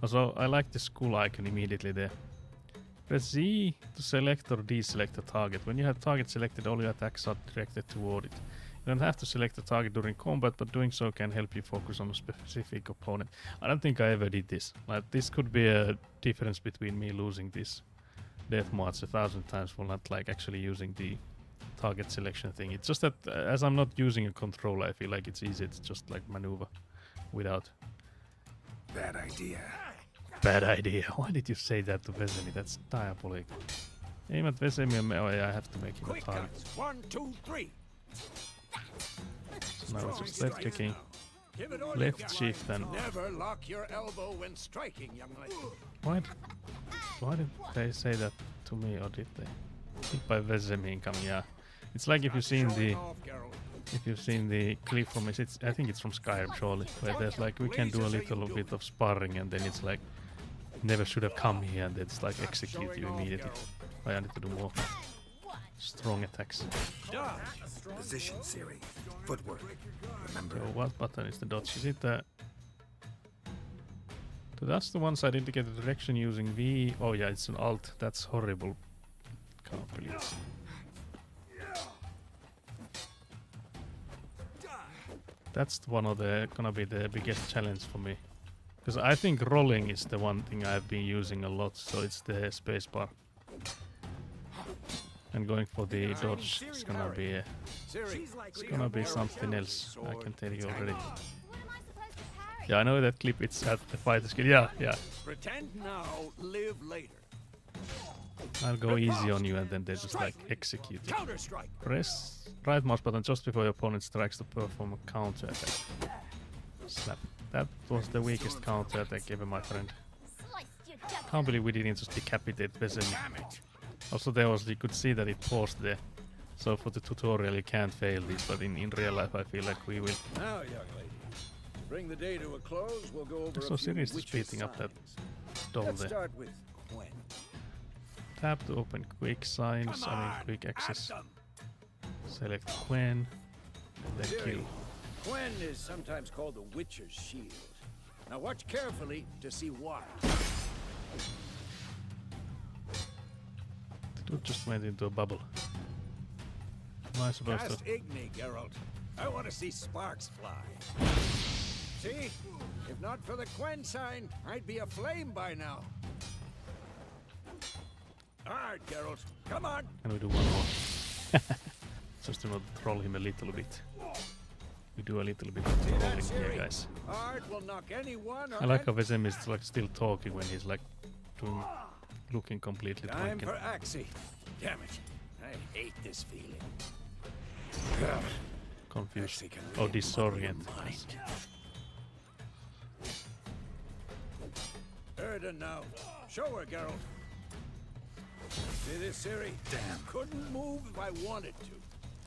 Also, I like the skull icon immediately there. Press Z to select or deselect a target. When you have target selected, all your attacks are directed toward it. You don't have to select a target during combat, but doing so can help you focus on a specific opponent. I don't think I ever did this. Like, this could be a difference between me losing this death march 1,000 times for not like actually using the target selection thing. It's just that as I'm not using a controller, I feel like it's easy to just like maneuver without. Bad idea. Bad idea. Why did you say that to Vesemir? That's diabolical. Aim at Vesemir. Oh yeah, I have to make him a Quick target. cuts! 1, 2, 3! So now it's just left clicking, Give it all left you got. shift, and Never lock your elbow when striking, young lady. why did they say that to me, or did they? I think by Vesemir coming. Yeah, it's like if you've seen the Showing off, Geralt. if you've seen the clip from it. I think it's from Skyrim, surely, where there's like we can do a little bit of sparring, and then it's like never should have come here, and it's like execute you Showing off, immediately. Geralt. I need to do more strong attacks. Dodge. Position, Ciri. Footwork. Remember, So what button is the dodge? Is it the... So that's the one side indicate the direction using V. Oh yeah, it's an alt. That's horrible. Can't believe it. That's one of the gonna be the biggest challenge for me. Because I think rolling is the one thing I've been using a lot, so it's the spacebar. And going for the dodge is gonna be Ciri, it's gonna be something else. I can tell you already. What am I supposed to parry? Yeah, I know that clip. It's at the fighter skill. Yeah, yeah. pretend now, live later. I'll go easy on you, and then they just like execute you. Counter strike. Press right mouse button just before your opponent strikes to perform a counter attack. Slap. That was the weakest counter attack ever, my friend. Sliced your jugular. Can't believe we didn't just decapitate Vesemir. Damn it. Also, there was you could see that it paused there. So for the tutorial, you can't fail this, but in real life, I feel like we will. Now, young lady, to bring the day to a close, we'll go over So a few Ciri is witches' beating up that signs. doll Let's there. start with Quen. Tap to open quick signs. Come I mean on, quick at access. them. Select Quen, and then Ciri, kill. Quen is sometimes called the Witcher's Shield. Now watch carefully to see why. The dude just went into a bubble. Am I supposed to? Cast Igni, Geralt. I want to see sparks fly. See? If not for the Quen sign, I'd be aflame by now. Alright, Geralt. Come on. Can we do one more? Just to not troll him a little bit. we do a little bit of See that, rolling here, Siri? guys. Art will knock anyone I like how Vesemir is like still talking when he's like doing, looking completely Time drunken. for Axie. Damn it. I hate this feeling. Confused. Axie can Oh, really muddle your disoriented. mind. Erden now. Show her, Geralt. See this, Siri? Damn. Couldn't move if I wanted to.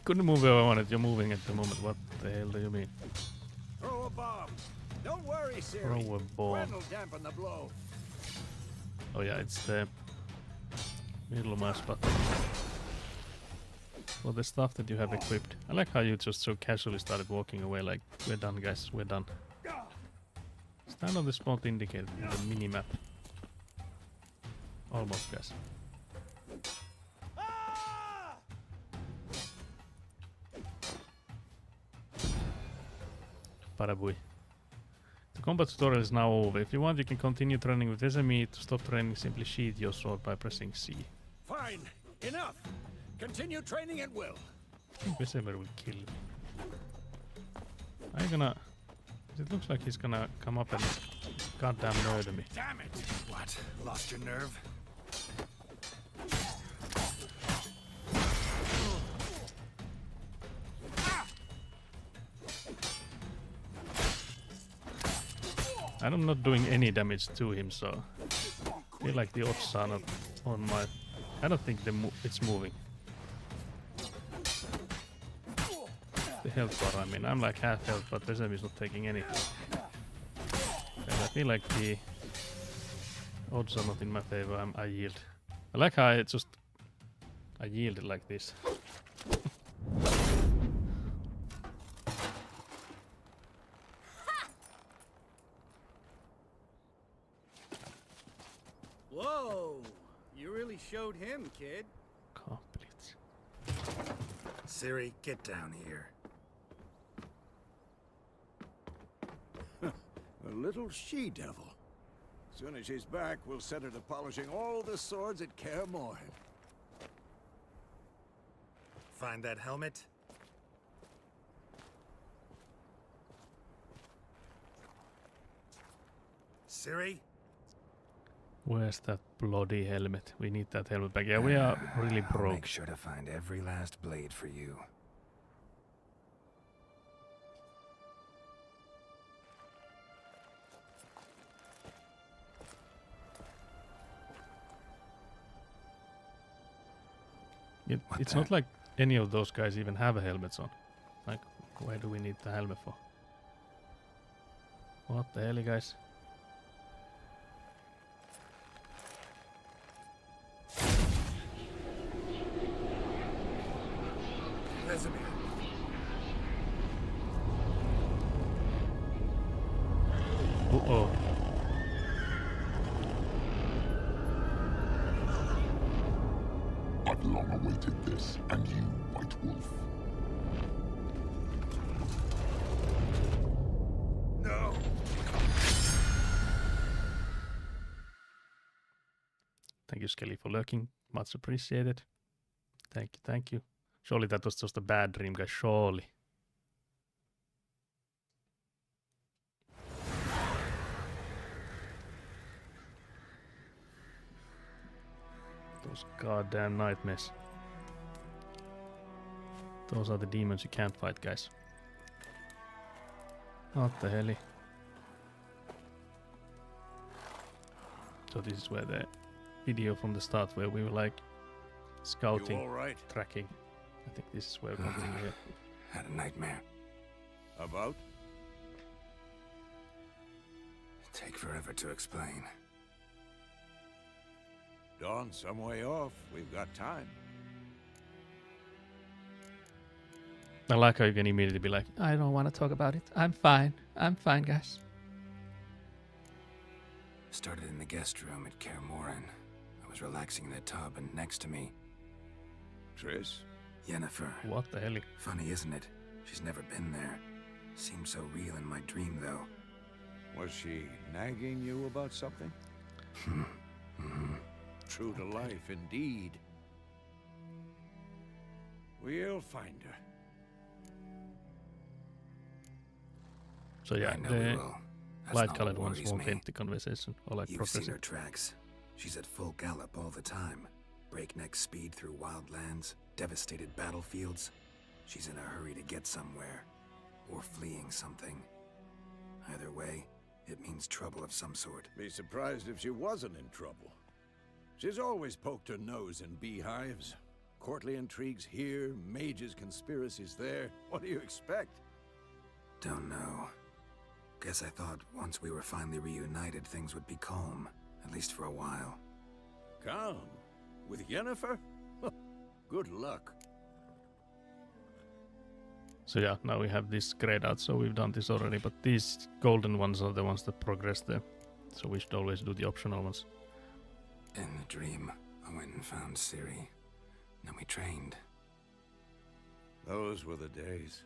Couldn't move where I wanted. You're moving at the moment. What the hell do you mean? Throw a bomb. Don't worry, Siri. Throw a bomb. Gwen'll dampen the blow. Oh yeah, it's the middle mouse button. For the stuff that you have equipped. I like how you just so casually started walking away like, we're done guys, we're done. Stand on the spot indicated in the mini-map. Almost guys. Parabui. The combat tutorial is now over. If you want, you can continue training with Vesemir. To stop training, simply sheath your sword by pressing C. Fine. Enough. Continue training at will. I think Vesemir will kill me. Are you gonna... It looks like he's gonna come up and goddamn murder me. Damn it. What? Lost your nerve? I'm not doing any damage to him, so I feel like the odds are not on my... I don't think it's moving. The health bar, I mean, I'm like half health, but Vesemir is not taking any. And I feel like the odds are not in my favor. I yield. I like how I yielded like this. Whoa! You really showed him, kid. Complete. Siri, get down here. A little she-devil. Soon as she's back, we'll set her to polishing all the swords at Kaer Morhen. Find that helmet? Siri? Where's that bloody helmet? We need that helmet back. Yeah, we are really I'll broke. make sure to find every last blade for you. It's not like any of those guys even have a helmet on. Like, why do we need the helmet for? What the hell, guys? Vesemir. Uh-oh. I've long awaited this, and you, White Wolf. No! Thank you, Skelly, for lurking. Much appreciated. Thank you, thank you. Surely that was just a bad dream, guys. Surely. Those goddamn nightmares. Those are the demons you can't fight, guys. What the hell? So this is where the video from the start where we were like scouting, You all right? tracking. I think this is where we continue here. Had a nightmare. About? Take forever to explain. Dawn's some way off. We've got time. I like how you can immediately be like, I don't want to talk about it. I'm fine, guys. Started in the guest room at Kaer Morhen. I was relaxing in the tub, and next to me, Triss? Yennefer. What the hell? Funny, isn't it? She's never been there. Seemed so real in my dream, though. Was she nagging you about something? True to life, indeed. We'll find her. So yeah, I know we the will. That's not light-colored what ones worries won't me. end the conversation or like You've seen progress her it. tracks. She's at full gallop all the time. Breakneck speed through wild lands, devastated battlefields. She's in a hurry to get somewhere. Or fleeing something. Either way, it means trouble of some sort. Be surprised if she wasn't in trouble. She's always poked her nose in beehives. Courtly intrigues here, mages' conspiracies there. What do you expect? Don't know. Guess I thought once we were finally reunited, things would be calm. At least for a while. Calm? With Yennefer? Good luck. So yeah, now we have this grayed out, so we've done this already, but these golden ones are the ones that progress there. So we should always do the optional ones. In the dream, I went and found Ciri. Then we trained. Those were the days.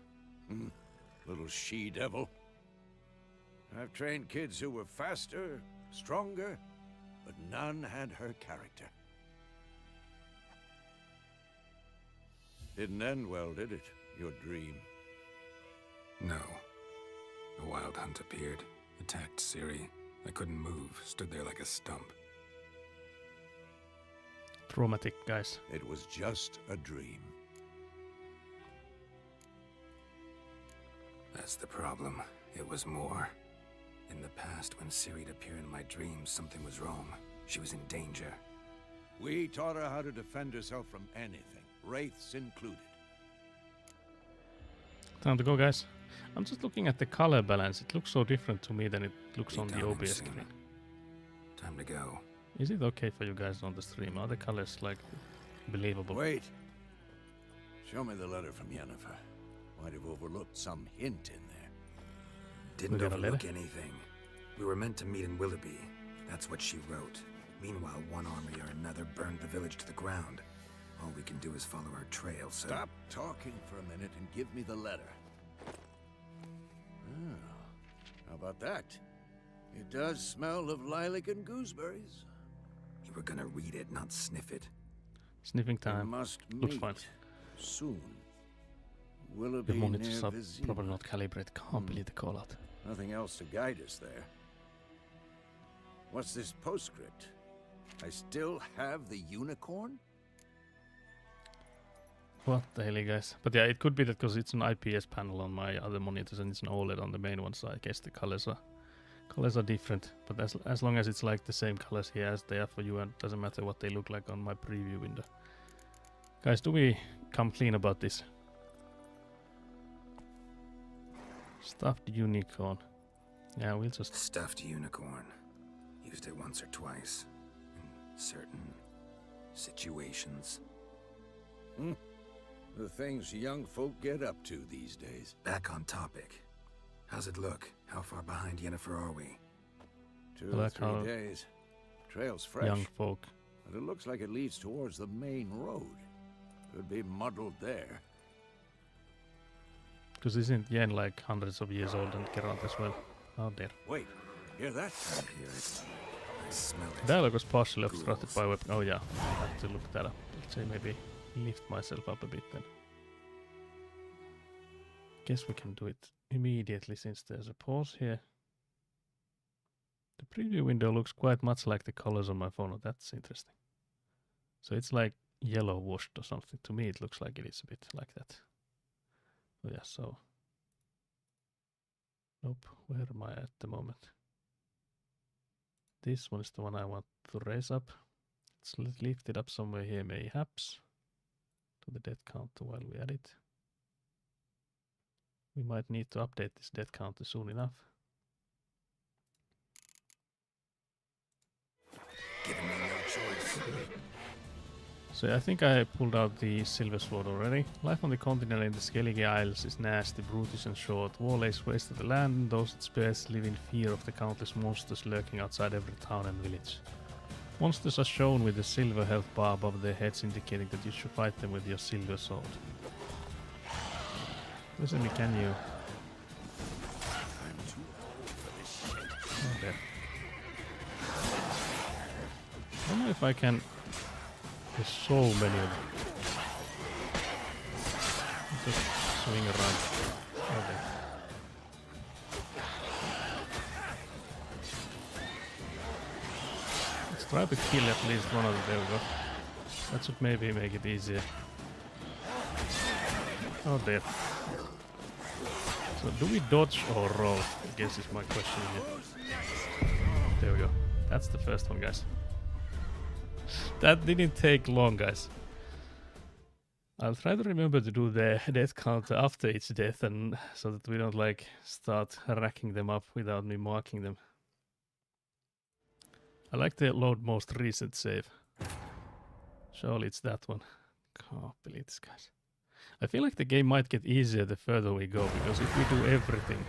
Little she-devil. I've trained kids who were faster, stronger, but none had her character. Didn't end well, did it? Your dream? No. A wild hunt appeared, attacked Ciri. I couldn't move, stood there like a stump. Traumatic, guys. It was just a dream. That's the problem. It was more. In the past, when Ciri'd appear in my dreams, something was wrong. She was in danger. We taught her how to defend herself from anything, wraiths included. Time to go, guys. I'm just looking at the color balance. It looks so different to me than it looks Be on the done OBS soon. screen. Time to go. Is it okay for you guys on the stream? Are the colors like believable? Wait. Show me the letter from Yennefer. Might have overlooked some hint in there. Didn't got a letter? overlook anything. We were meant to meet in Willoughby. That's what she wrote. Meanwhile, one army or another burned the village to the ground. All we can do is follow her trail, so... Stop talking for a minute and give me the letter. Ah, how about that? It does smell of lilac and gooseberries. You were gonna read it, not sniff it. Sniffing We time. must Looks meet fine. soon. The Willoughby monitors near are Vizima. probably not calibrated. Can't believe the call out. Nothing else to guide us there. What's this postscript? I still have the unicorn? What the hell, guys? But yeah, it could be that because it's an IPS panel on my other monitors and it's an OLED on the main one, so I guess the colors are different. But as long as it's like the same colors here as they are for you, and it doesn't matter what they look like on my preview window. Guys, do we come clean about this? Stuffed unicorn. Yeah, we'll just... Stuffed unicorn. Used it once or twice. In certain situations. The things young folk get up to these days. Back on topic. How's it look? How far behind Yennefer are we? 2 I or like 3 how days. Trail's fresh, young folk. but it looks like it leads towards the main road. Could be muddled there. Because isn't Yen like hundreds of years old and Geralt as well? Oh dear. Wait, hear that? I hear it. I smell it. Dialogue was partially obstructed by web. Oh yeah, I have to look that up. Let's say maybe lift myself up a bit then. Guess we can do it immediately since there's a pause here. The preview window looks quite much like the colors on my phone. Oh, that's interesting. So it's like yellow washed or something. To me it looks like it is a bit like that. Oh yeah, so... Nope, where am I at the moment? This one is the one I want to raise up. Let's lift it up somewhere here, mayhaps. To the death counter while we add it. We might need to update this death counter soon enough. Giving me no choice. So I think I pulled out the silver sword already. Life on the continent in the Skellige Isles is nasty, brutish and short. War lays waste to the land, and those it spares live in fear of the countless monsters lurking outside every town and village. Monsters are shown with a silver health bar above their heads, indicating that you should fight them with your silver sword. Listen, can you... Okay. I don't know if I can... There's so many of them. Just swing around. Okay. Try to kill at least one of them. There we go. That should maybe make it easier. Oh, dead. So do we dodge or roll? I guess is my question here. There we go. That's the first one, guys. That didn't take long, guys. I'll try to remember to do the death counter after each death, and so that we don't like start racking them up without me marking them. I like the load most recent save. Surely it's that one. Can't believe this, guys. I feel like the game might get easier the further we go, because if we do everything...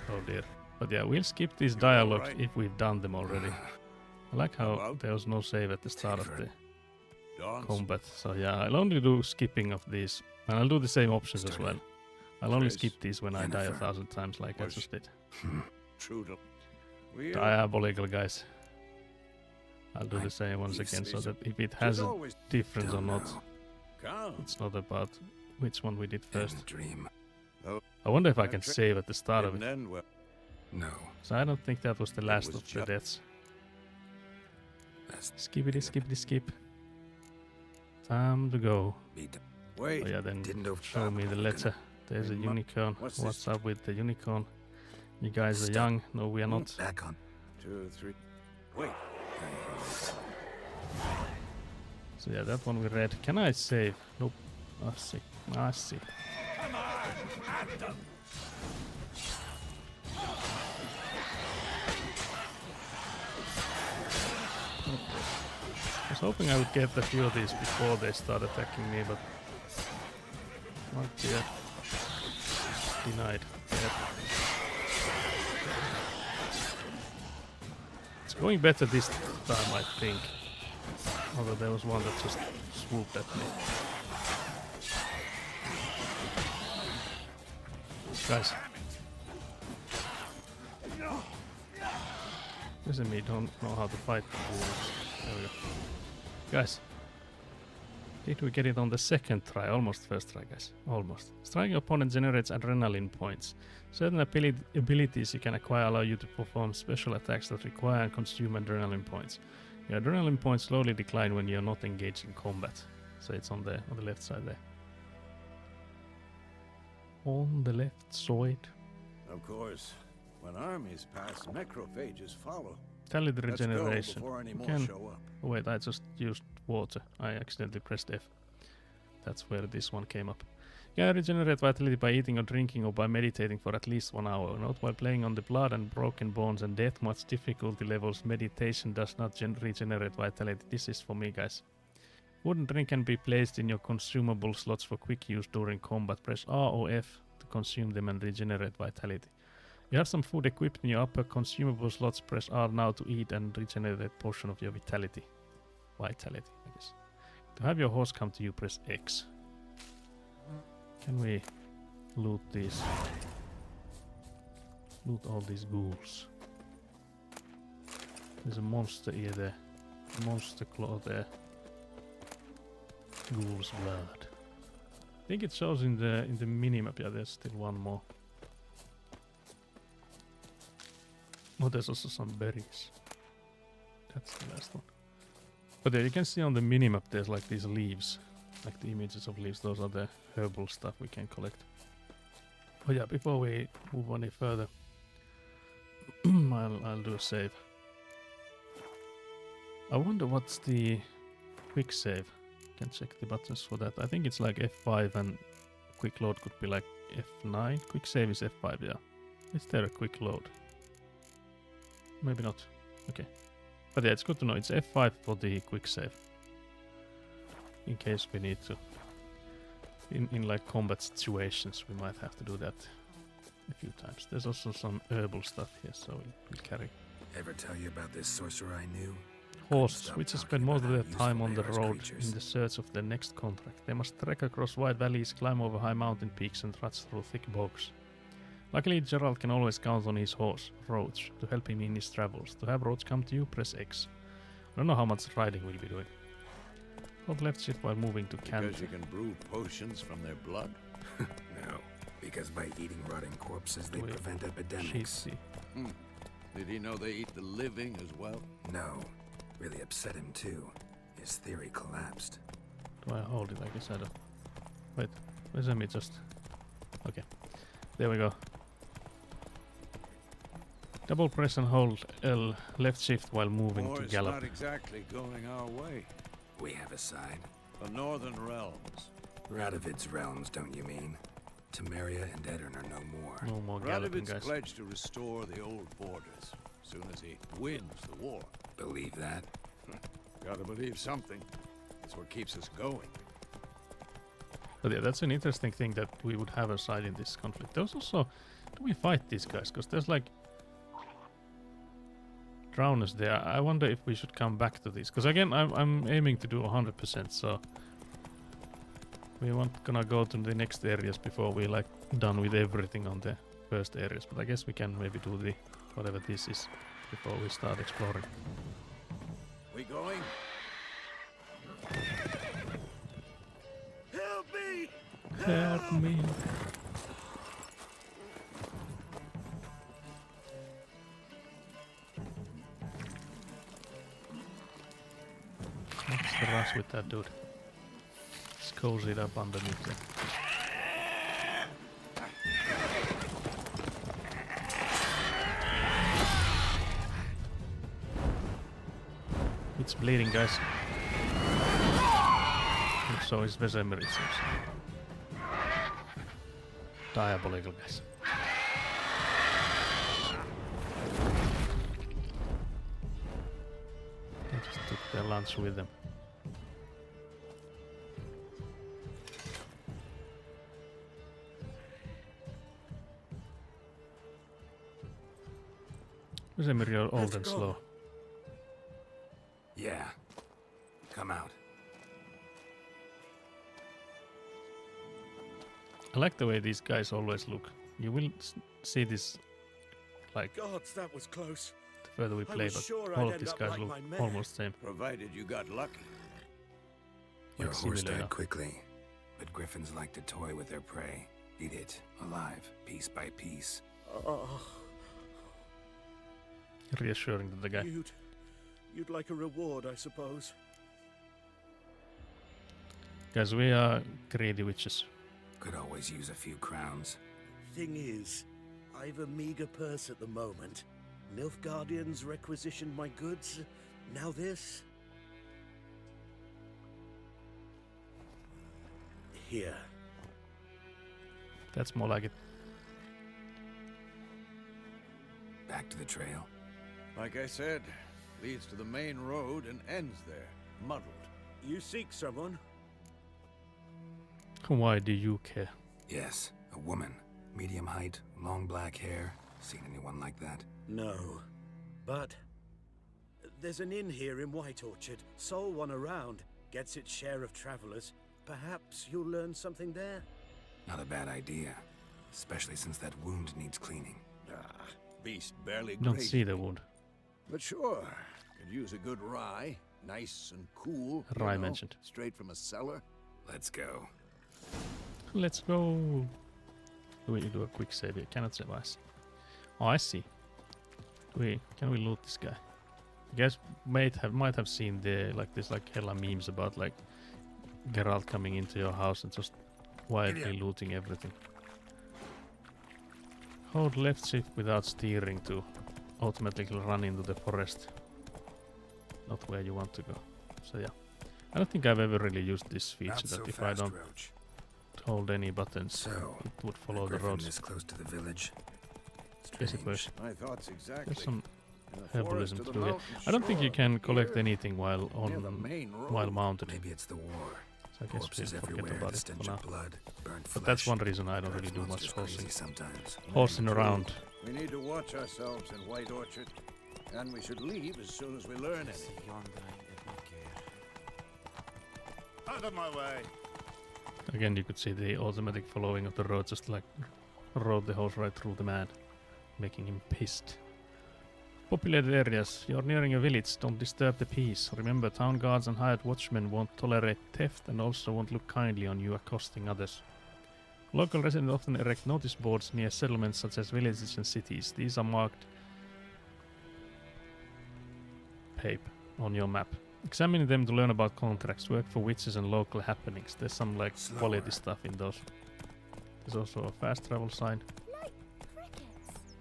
Oh dear. But yeah, we'll skip these dialogues if we've done them already. I like how there was no save at the start of the combat. So yeah, I'll only do skipping of these. And I'll do the same options as well. I'll only skip these when I die 1,000 times like I just did. Diabolical, guys. I'll do the same once again, so that if it has a difference or not, it's not about which one we did first. I wonder if I can save at the start of it. No. So I don't think that was the last of the deaths. Skippity, skippity, skip. Time to go. Oh yeah, then show me the letter. There's a unicorn. What's up with the unicorn? You guys are young. No, we are not. Back on. 2, 3. Wait. So yeah, that one we read. Can I save? Nope. I see. I see. I was hoping I would get a few of these before they start attacking me, but not yet. Denied. Yet. It's going better this time, I think. Although there was one that just swooped at me. Guys. Listen, me don't know how to fight the wolves. There we go. Guys. Did we get it on the second try? Almost first try, guys. Almost. Striking opponent generates adrenaline points. Certain abilities you can acquire allow you to perform special attacks that require and consume adrenaline points. Your adrenaline points slowly decline when you're not engaged in combat. So it's on the left side there. On the left side. Of course, when armies pass, necrophages follow. Vitality regeneration. Before any more Can... show up. Oh, wait, I just used water. I accidentally pressed F. That's where this one came up. You can regenerate vitality by eating or drinking or by meditating for at least 1 hour. Note while playing on the blood and broken bones and death much difficulty levels, meditation does not regenerate vitality. This is for me, guys. Food and drink can be placed in your consumable slots for quick use during combat. Press R or F to consume them and regenerate vitality. You have some food equipped in your upper consumable slots. Press R now to eat and regenerate that portion of your vitality. Vitality, I guess. To have your horse come to you, press X. Can we loot these? Loot all these ghouls. There's a monster ear there. Monster claw there. Ghoul's blood. I think it shows in the minimap. Yeah, there's still one more. Oh, there's also some berries. That's the last one. But there you can see on the minimap there's like these leaves. Like the images of leaves. Those are the herbal stuff we can collect. Oh yeah, before we move any further, I'll do a save. I wonder what's the quick save. Can check the buttons for that. I think it's like F5 and quick load could be like F9. Quick save is F5, yeah. Is there a quick load? Maybe not. Okay. But yeah, it's good to know. It's F5 for the quick save. In case we need to. In like combat situations, we might have to do that a few times. There's also some herbal stuff here, so we'll carry. Ever tell you about this sorcerer I knew? Horses, which spend most of their time on the road in the search of their next contract. They must trek across wide valleys, climb over high mountain peaks, and trudge through thick bogs. Luckily, Gerald can always count on his horse, Roach, to help him in his travels. To have Roach come to you, press X. I don't know how much riding we'll be doing. Hold left shift while moving to camp. Because you can brew potions from their blood? No, because by eating rotting corpses, they prevent epidemics. Did he know they eat the living as well? No, Really upset him too. His theory collapsed. Do I hold it? I guess I don't. Wait, Vesemir just... Okay, there we go. Double press and hold L, left shift while moving to War's gallop. not exactly going our way. We have a side. The Northern Realms. Radovid's realms, don't you mean? Temeria and Edirn are no more. No more galloping, Radovid's guys. pledged to restore the old borders as soon as he wins the war. Believe that? Gotta believe something. That's what keeps us going. But yeah, that's an interesting thing that we would have a side in this conflict. There's also... Do we fight these guys? Because there's like... Drowners there. I wonder if we should come back to these. Because again, I'm aiming to do 100%, so... We weren't gonna go to the next areas before we like done with everything on the first areas. But I guess we can maybe do the... whatever this is before we start exploring. We going? Help me! Help me! What's the rush with that dude? It's cozied up underneath there. It's bleeding, guys. And so is Vesemir, it seems. Diabolical, guys. They just took their lunch with them. Vesemir, you're old and slow. Yeah. Come out. I like the way these guys always look. You will see this, like, Gods, that was close. the further we I play, was but sure all I'd of these end up guys like look my mare. almost same. Provided you got lucky. Your Like horse similar. died quickly, but griffins like to toy with their prey. Eat it, alive, piece by piece. Oh, Reassuring to the guy. you'd like a reward, I suppose. Guys, we are greedy witches. Could always use a few crowns. Thing is, I've a meager purse at the moment. Nilfgaardians requisitioned my goods. Now this. Here. That's more like it. Back to the trail. Like I said, leads to the main road and ends there, muddled. You seek someone? Why do you care? Yes, a woman. Medium height, long black hair. Seen anyone like that? No. But there's an inn here in White Orchard. Sole one around. Gets its share of travelers. Perhaps you'll learn something there? Not a bad idea. Especially since that wound needs cleaning. Ah, beast barely Don't grazed see the me. wound. But sure, could use a good rye. Nice and cool. you Rye know, mentioned. Straight from a cellar. Let's go. Let's go. We do a quick save here. Cannot save us. Oh, I see. Can we loot this guy? You guys might have seen the there's hella memes about like Geralt coming into your house and just wildly looting everything. Hold left shift without steering to automatically run into the forest. Not where you want to go. So yeah. I don't think I've ever really used this feature Not that so if fast, I don't Roach. hold any buttons, So, it would a follow the griffin roads. this close to the village. Yes, it Strange. was. My thoughts exactly. There's some In the forest herbalism or to the do here. mountains, I don't think you sure. can collect Here, anything while near the main road. while mounted. Maybe it's the war. So I guess Corpses we'll forget everywhere, about the it stench for now. of blood, burnt But that's flesh. one reason I don't really Drives do much monsters crazy horsing. sometimes. Horsing around. We need to watch ourselves in White Orchard. And we should leave as soon as we learn anything. Out of my way! Again, you could see the automatic following of the road, just like rode the horse right through the man, making him pissed. Populated areas. You're nearing a village. Don't disturb the peace. Remember, town guards and hired watchmen won't tolerate theft and also won't look kindly on you accosting others. Local residents often erect notice boards near settlements such as villages and cities. These are marked Pape. on your map. Examining them to learn about contracts, work for witches and local happenings. There's some like quality stuff in those. There's also a fast travel sign. Like crickets.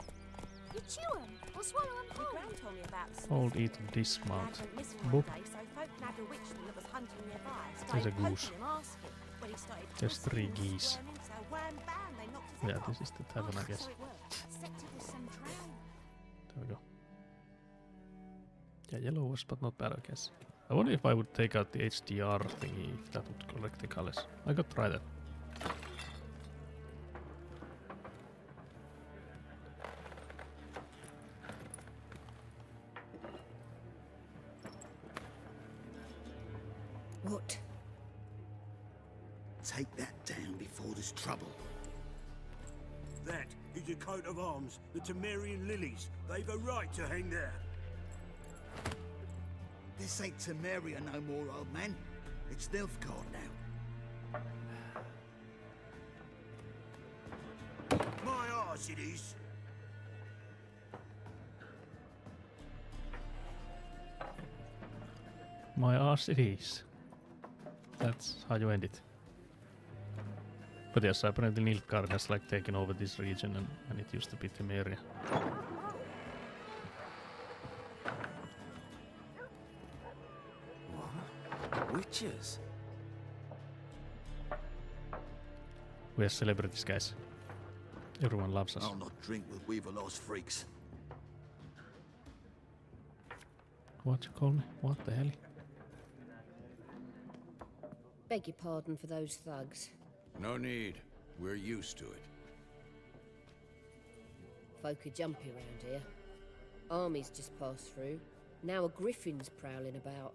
You chew 'em or swallow 'em My whole. gran told me about the Hold E to dismount. Advent missed Boop. one day, so folk nabbed a witchman that was hunting nearby. There's a Started goose. poking him, asking. When he started There's twisting 3 and geese. squirming, so wham bam, they knocked his head Yeah, off. this is the tavern, I guess. So it worked. Set to the central. There we go. Yeah, yellow was, but not bad, I guess. I wonder if I would take out the HDR thingy, if that would correct the colors. I could try that. What? Take that down before there's trouble. That is a coat of arms, the Temerian lilies. They've a right to hang there. This ain't Temeria no more, old man. It's Nilfgaard now. My arse it is. My arse it is. That's how you end it. But yes, apparently Nilfgaard has like taken over this region and it used to be Temeria. What? Witches? We're celebrities, guys. Everyone loves us. I'll not drink with Weaverlaw's freaks. What you call me? What the hell? Beg your pardon for those thugs. No need. We're used to it. Folk are jumpy around here. Armies just passed through. Now a griffin's prowling about.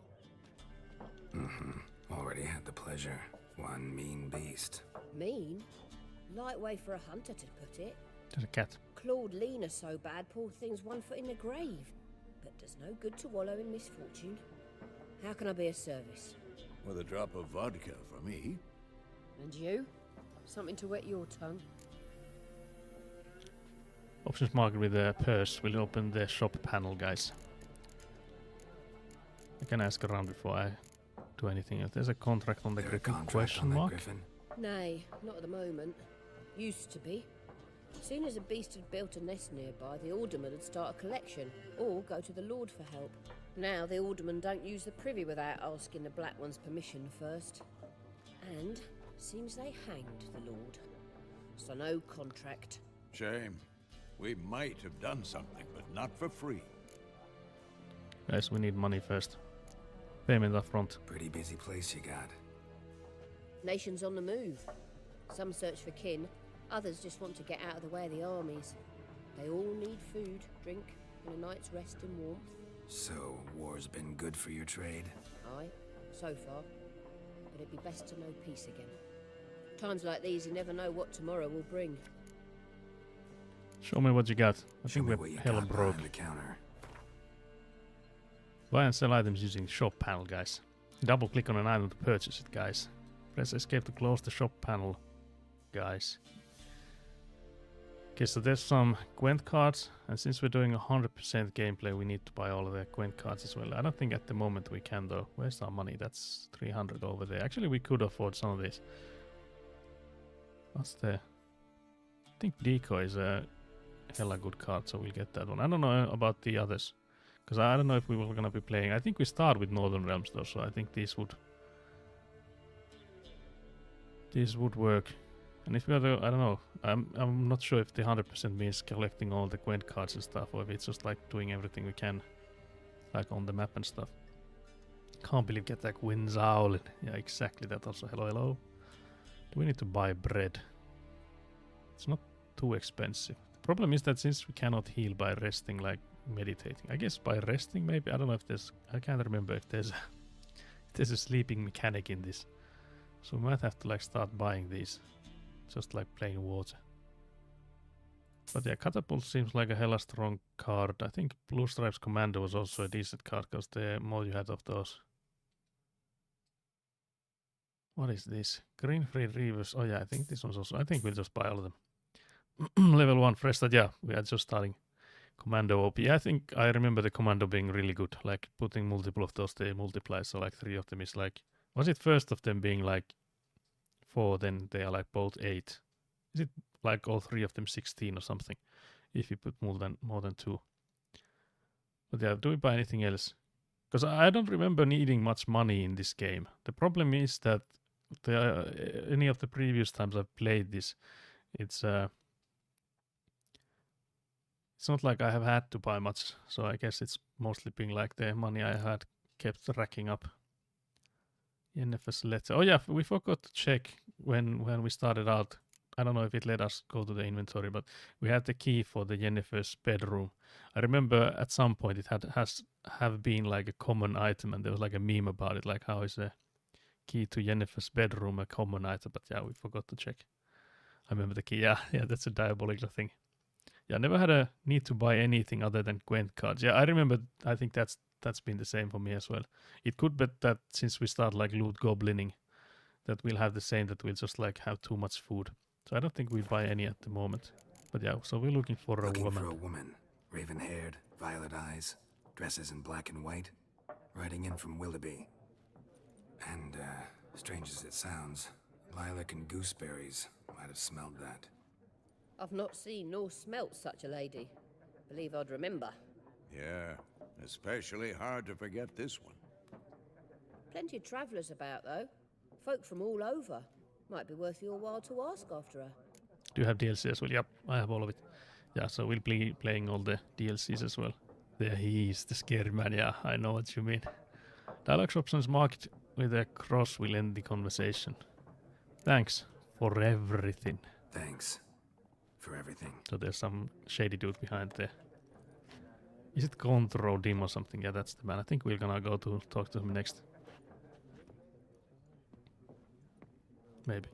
Already had the pleasure. One mean beast. Mean? Light way for a hunter to put it. There's a cat. Clawed Lena so bad, poor thing's 1 foot in the grave. But does no good to wallow in misfortune. How can I be of service? With a drop of vodka for me. And you? Something to wet your tongue? Options marked with a purse will open the shop panel, guys. I can ask around before I do anything. If there's a contract on the There a Griffin contract question on that mark. Griffin? Nay, not at the moment. Used to be. Soon as a beast had built a nest nearby, the alderman would start a collection, or go to the Lord for help. Now the alderman don't use the privy without asking the Black One's permission first. And seems they hanged the Lord. So no contract. Shame. We might have done something, but not for free. Guys, we need money first. Payment up front. Pretty busy place you got. Nations on the move. Some search for kin, others just want to get out of the way of the armies. They all need food, drink, and a night's rest and warmth. So, war's been good for your trade? Aye, so far. But it'd be best to know peace again. Times like these, you never know what tomorrow will bring. Show me what you got. I Show think me we're what you hella got broke. behind the counter. Buy and sell items using shop panel, guys. Double click on an item to purchase it, guys. Press escape to close the shop panel, guys. Okay, so there's some Gwent cards, and since we're doing 100% gameplay, we need to buy all of the Gwent cards as well. I don't think at the moment we can, though. Where's our money? That's 300 over there. Actually, we could afford some of this. What's the... I think Decoy is a hella good card, so we'll get that one. I don't know about the others, because I don't know if we were gonna be playing. I think we start with Northern Realms, though, so I think these would work. And if we are, I don't know. I'm not sure if the 100% means collecting all the Gwent cards and stuff, or if it's just like doing everything we can, like on the map and stuff. Can't believe get like Winzowl. Yeah, exactly that also. Hello, hello. Do we need to buy bread? It's not too expensive. The problem is that since we cannot heal by resting, like meditating, I guess by resting maybe. I don't know if there's. I can't remember if there's a sleeping mechanic in this. So we might have to like start buying these. Just like plain water. But yeah, Catapult seems like a hella strong card. I think Blue Stripes Commando was also a decent card because the more you had of those. What is this? Green Free Reavers. Oh yeah, I think this one's also. I think we'll just buy all of them. Level 1 fresh start. Yeah, we are just starting. Commando OP. I think I remember the Commando being really good. Like putting multiple of those, they multiply. So like 3 of them is like, was it first of them being like 4? Then they are like both 8. Is it like all 3 of them 16 or something? If you put more than 2. But yeah, do we buy anything else? Because I don't remember needing much money in this game. The problem is that any of the previous times I've played this, it's not like I have had to buy much. So I guess it's mostly been like the money I had kept racking up. Yennefer's letter. Oh yeah, we forgot to check when we started out. I don't know if it let us go to the inventory, but we had the key for the Yennefer's bedroom. I remember at some point it have been like a common item, and there was like a meme about it, like how is the key to Yennefer's bedroom a common item? But yeah, we forgot to check. I remember the key. Yeah, that's a diabolical thing. Yeah, I never had a need to buy anything other than Gwent cards. Yeah, I remember. I think that's been the same for me as well. It could be that since we start like loot goblining, that we'll have the same, that we'll just like have too much food. So I don't think we buy any at the moment. But yeah, so we're looking for a woman. Looking for a woman. Raven-haired, violet eyes, dresses in black and white, riding in from Willoughby. And, strange as it sounds, lilac and gooseberries might have smelled that. I've not seen nor smelt such a lady. Believe I'd remember. Yeah, especially hard to forget this one. Plenty of travellers about, though. Folk from all over. Might be worth your while to ask after her. Do you have DLC as well? Yep, I have all of it. Yeah, so we'll be playing all the DLCs as well. There he is, the scary man. Yeah, I know what you mean. Dialogue options marked with a cross will end the conversation. Thanks for everything. Thanks for everything. So there's some shady dude behind there. Is it Control Dim or something? Yeah, that's the man. I think we're gonna go to talk to him next. Maybe.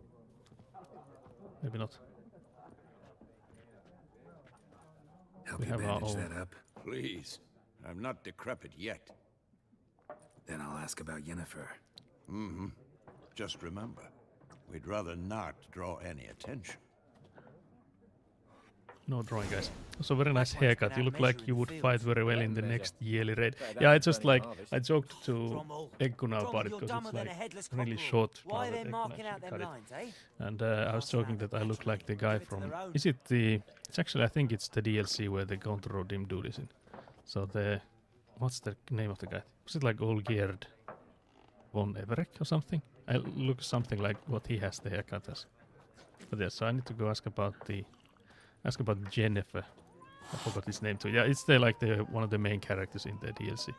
Maybe not. Help you bandage that up? Please. I'm not decrepit yet. Then I'll ask about Yennefer. Mm-hmm. Just remember, we'd rather not draw any attention. No drawing, guys. So very nice haircut. You look like you would fight very well in the next yearly raid. Yeah, I just like, I joked to Egguna about it because it's like really short. Why are they marking out them lines, eh? And I was joking that I look like the guy from, is it it's actually, I think it's the DLC where the Control Dim dude is in. So what's the name of the guy? Was it like Olgierd von Everec or something? I look something like what he has the haircut as. But yeah, so I need to go ask about Yennefer. I forgot his name too. Yeah, it's one of the main characters in the DLC.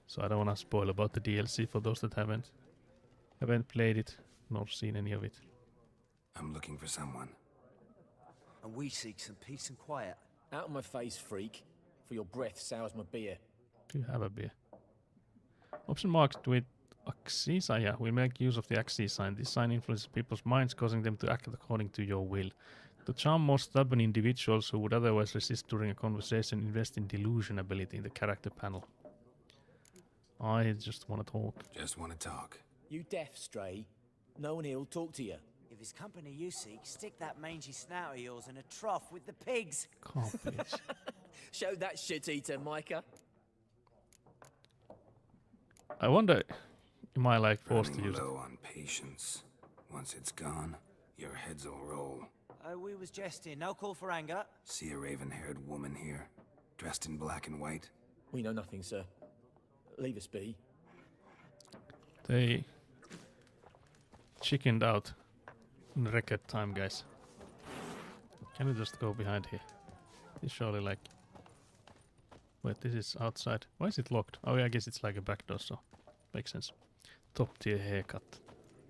So I don't want to spoil about the DLC for those that haven't played it nor seen any of it. I'm looking for someone. And we seek some peace and quiet. Out of my face, freak. For your breath sours my beer. Do you have a beer? Option marked with Axis. Yeah, we make use of the Axis sign. This sign influences people's minds, causing them to act according to your will. To charm more stubborn individuals who would otherwise resist during a conversation, invest in delusion ability in the character panel. I just want to talk. Just want to talk. You deaf, Stray? No one here will talk to you. If it's company you seek, stick that mangy snout of yours in a trough with the pigs. Can't please. Show that shit-eater, Micah. I wonder, am I like forced Running to use it? low on patience. Once it's gone, your heads will roll. We was jesting. No call for anger. See a raven-haired woman here, dressed in black and white? We know nothing, sir. Leave us be. They chickened out in record time, guys. Can we just go behind here? It's surely like... Wait, this is outside. Why is it locked? Oh yeah, I guess it's like a back door, so makes sense. Top tier haircut.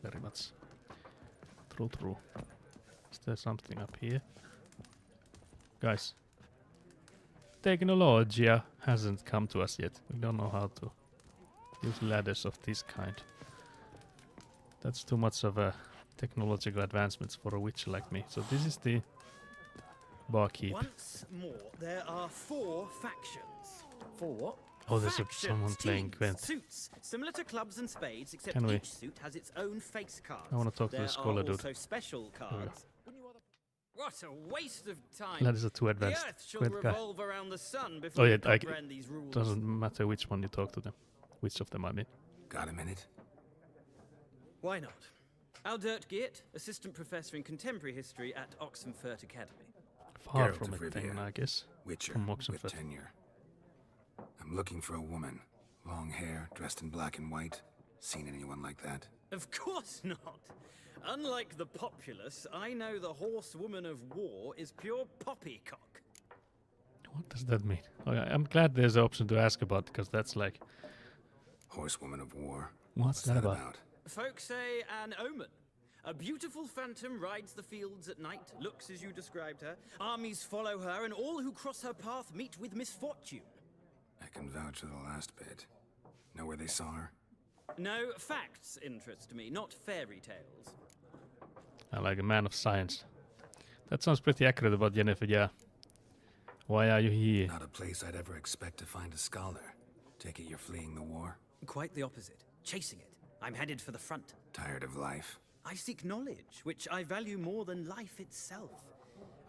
Very much. True. Is there something up here? Guys. Technologia hasn't come to us yet. We don't know how to use ladders of this kind. That's too much of a technological advancements for a witch like me. So this is the barkeep. Once more, there are 4 factions. 4 what? Oh, there's someone playing Gwent. Suits, similar to clubs and spades, except Can we? each suit has its own face card. I want to talk to the scholar dude. There are also special cards. What a waste of time. That is a too The advanced Earth shall Gwent guy. revolve around the sun Oh before yeah, we comprehend these rules. doesn't matter which one you talk to them. Which of them I mean. Got a minute? Why not? Aldert Geert, assistant professor in contemporary history at Oxenfurt Academy. Far Geralt from of it Rivia, then, I guess. Witcher From with Oxenfurt. tenure. I'm looking for a woman. Long hair, dressed in black and white. Seen anyone like that? Of course not. Unlike the populace, I know the horsewoman of war is pure poppycock. What does that mean? Oh, yeah, I'm glad there's an option to ask about, because that's like... Horsewoman of war. What's that about? Folks say an omen. A beautiful phantom rides the fields at night, looks as you described her. Armies follow her, and all who cross her path meet with misfortune. I can vouch for the last bit. Know where they saw her? No, facts interest me, not fairy tales. I like a man of science. That sounds pretty accurate about Yennefer, yeah. Why are you here? Not a place I'd ever expect to find a scholar. Take it you're fleeing the war? Quite the opposite. Chasing it. I'm headed for the front. Tired of life? I seek knowledge, which I value more than life itself.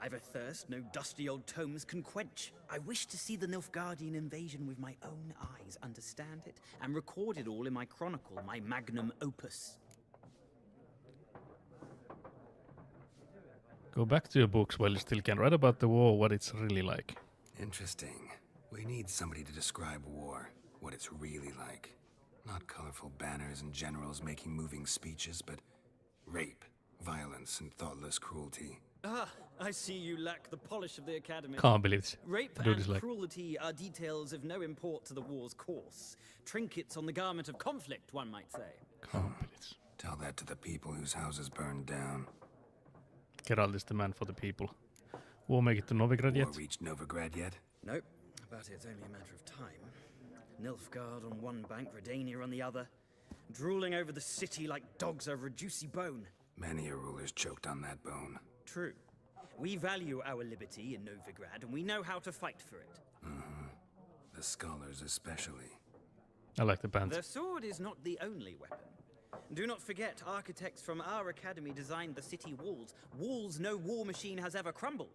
I've a thirst no dusty old tomes can quench. I wish to see the Nilfgaardian invasion with my own eyes, understand it, and record it all in my chronicle, my magnum opus. Go back to your books while you still can. Write about the war, what it's really like. Interesting. We need somebody to describe war, what it's really like. Not colorful banners and generals making moving speeches, but rape, violence, and thoughtless cruelty. Ah, I see you lack the polish of the Academy. Can't believe it. Rape Dude and is like... cruelty are details of no import to the war's course. Trinkets on the garment of conflict, one might say. Can't believe it. Tell that to the people whose houses burned down. Geralt is the man for the people. War make it to Novigrad yet? War reached Novigrad yet? Nope, but it's only a matter of time. Nilfgaard on one bank, Redania on the other. Drooling over the city like dogs over a juicy bone. Many a ruler's choked on that bone. True. We value our liberty in Novigrad, and we know how to fight for it. Mm-hmm. The scholars especially. I like the band. The sword is not the only weapon. Do not forget, architects from our academy designed the city walls. Walls no war machine has ever crumbled.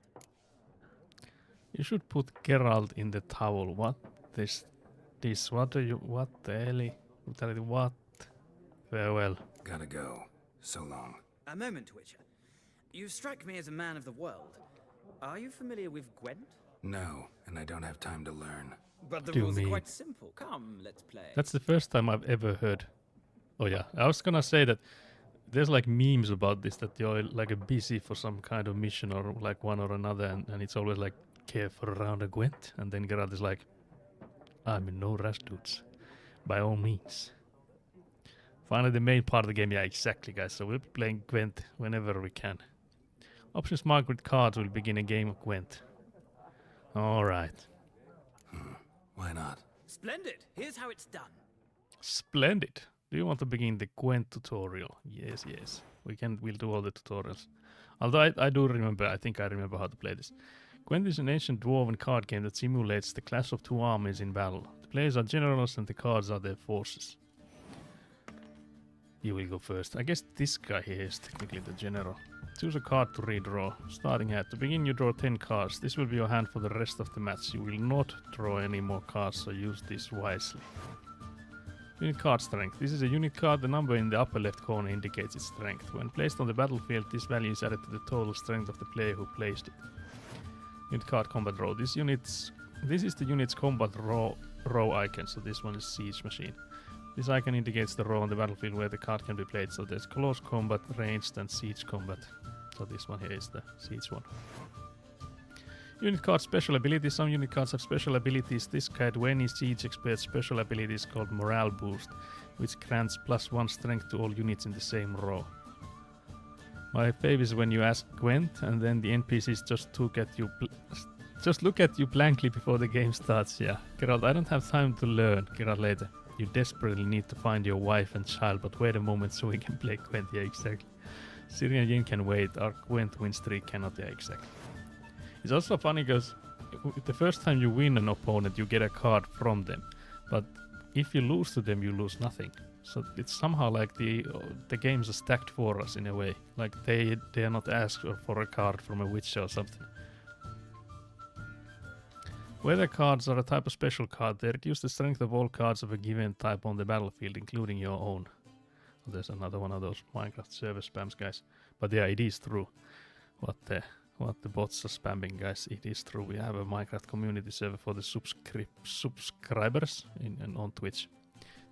You should put Geralt in the towel. What? This, what do you, what the hell? What? Farewell. Gotta go. So long. A moment, Witcher. You strike me as a man of the world. Are you familiar with Gwent? No, and I don't have time to learn. But the Do rules me. are quite simple. Come, let's play. That's the first time I've ever heard. Oh yeah, I was gonna say that there's like memes about this, that you're like busy for some kind of mission or like one or another, and it's always like care for a round of Gwent, and then Geralt is like, I'm in no rush, dudes. By all means. Finally the main part of the game, yeah, exactly guys, so we'll be playing Gwent whenever we can. Options marked with cards will begin a game of Gwent. Alright. Why not? Splendid. Here's how it's done. Splendid. Do you want to begin the Gwent tutorial? Yes, yes. We'll do all the tutorials. Although I do remember, I think I remember how to play this. Gwent is an ancient dwarven card game that simulates the clash of two armies in battle. The players are generals and the cards are their forces. You will go first. I guess this guy here is technically the general. Choose a card to redraw. Starting hand. To begin you draw 10 cards. This will be your hand for the rest of the match. You will not draw any more cards, so use this wisely. Unit card strength. This is a unit card. The number in the upper left corner indicates its strength. When placed on the battlefield, this value is added to the total strength of the player who placed it. Unit card combat row. This is the unit's combat row icon, so this one is siege machine. This icon indicates the row on the battlefield where the card can be played, so there's close combat, ranged and siege combat. So this one here is the siege one. Unit card special abilities. Some unit cards have special abilities. This guide when any siege expert's special ability is called Morale Boost, which grants +1 strength to all units in the same row. My fave is when you ask Gwent and then the NPCs just look at you blankly before the game starts. Yeah, Geralt, I don't have time to learn. Geralt later. You desperately need to find your wife and child, but wait a moment so we can play Gwent. Yeah, exactly. Ciri and Yin can wait. Our Gwent win streak cannot. Yeah, exactly. It's also funny because the first time you win an opponent, you get a card from them. But if you lose to them, you lose nothing. So it's somehow like the games are stacked for us in a way. Like they are not asked for a card from a witch or something. Weather cards are a type of special card. They reduce the strength of all cards of a given type on the battlefield, including your own. There's another one of those Minecraft server spams, guys. But yeah, it is true. What the bots are spamming, guys. It is true. We have a Minecraft community server for the subscribers on Twitch.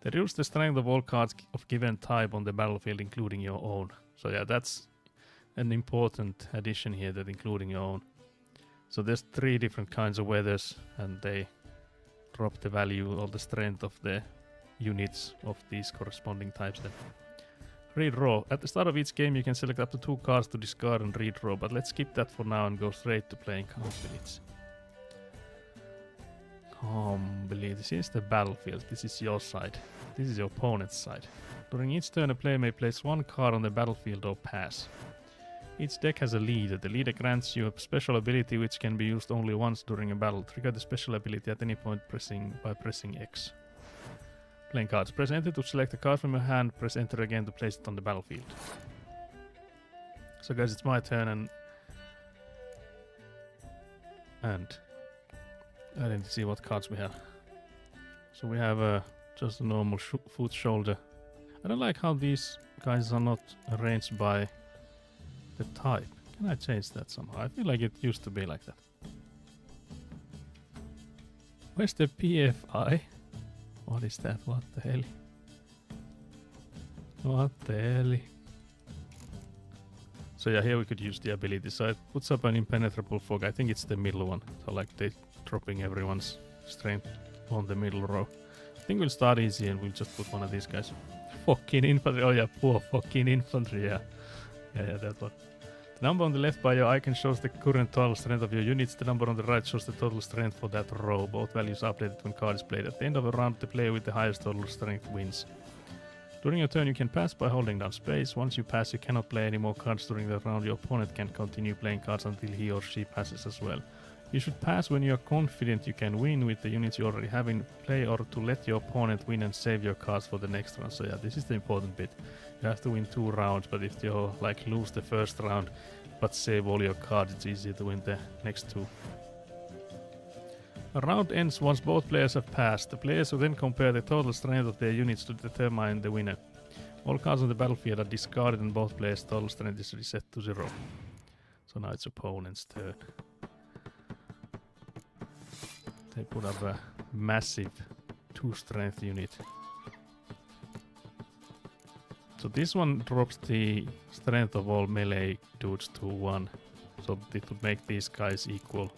They reduce the strength of all cards of given type on the battlefield, including your own. So yeah, that's an important addition here, that including your own. So there's 3 different kinds of weathers, and they drop the value or the strength of the units of these corresponding types then. Redraw. At the start of each game you can select up to 2 cards to discard and redraw, but let's skip that for now and go straight to playing confidence. This is the battlefield. This is your side. This is your opponent's side. During each turn a player may place 1 card on the battlefield or pass. Each deck has a leader. The leader grants you a special ability which can be used only once during a battle. Trigger the special ability at any point by pressing X. Playing cards. Press enter to select a card from your hand. Press enter again to place it on the battlefield. So guys, it's my turn and I didn't see what cards we have. So we have just a normal foot shoulder. I don't like how these guys are not arranged by the type. Can I change that somehow? I feel like it used to be like that. Where's the PFI? What is that? What the hell? What the hell? So yeah, here we could use the ability. So it puts up an impenetrable fog. I think it's the middle one. So like they dropping everyone's strength on the middle row. I think we'll start easy and we'll just put one of these guys. Fucking infantry. Oh yeah, poor fucking infantry. Yeah, that one. The number on the left by your icon shows the current total strength of your units. The number on the right shows the total strength for that row. Both values are updated when card is played. At the end of a round, the player with the highest total strength wins. During your turn, you can pass by holding down space. Once you pass, you cannot play any more cards during the round. Your opponent can continue playing cards until he or she passes as well. You should pass when you are confident you can win with the units you already have in play, or to let your opponent win and save your cards for the next round. So yeah, this is the important bit. You have to win 2 rounds, but if you like lose the first round but save all your cards, it's easier to win the next 2. A round ends once both players have passed. The players will then compare the total strength of their units to determine the winner. All cards on the battlefield are discarded and both players' total strength is reset to 0. So now it's opponent's turn. They put up a massive 2 strength unit. So this one drops the strength of all melee dudes to 1. So it would make these guys equal.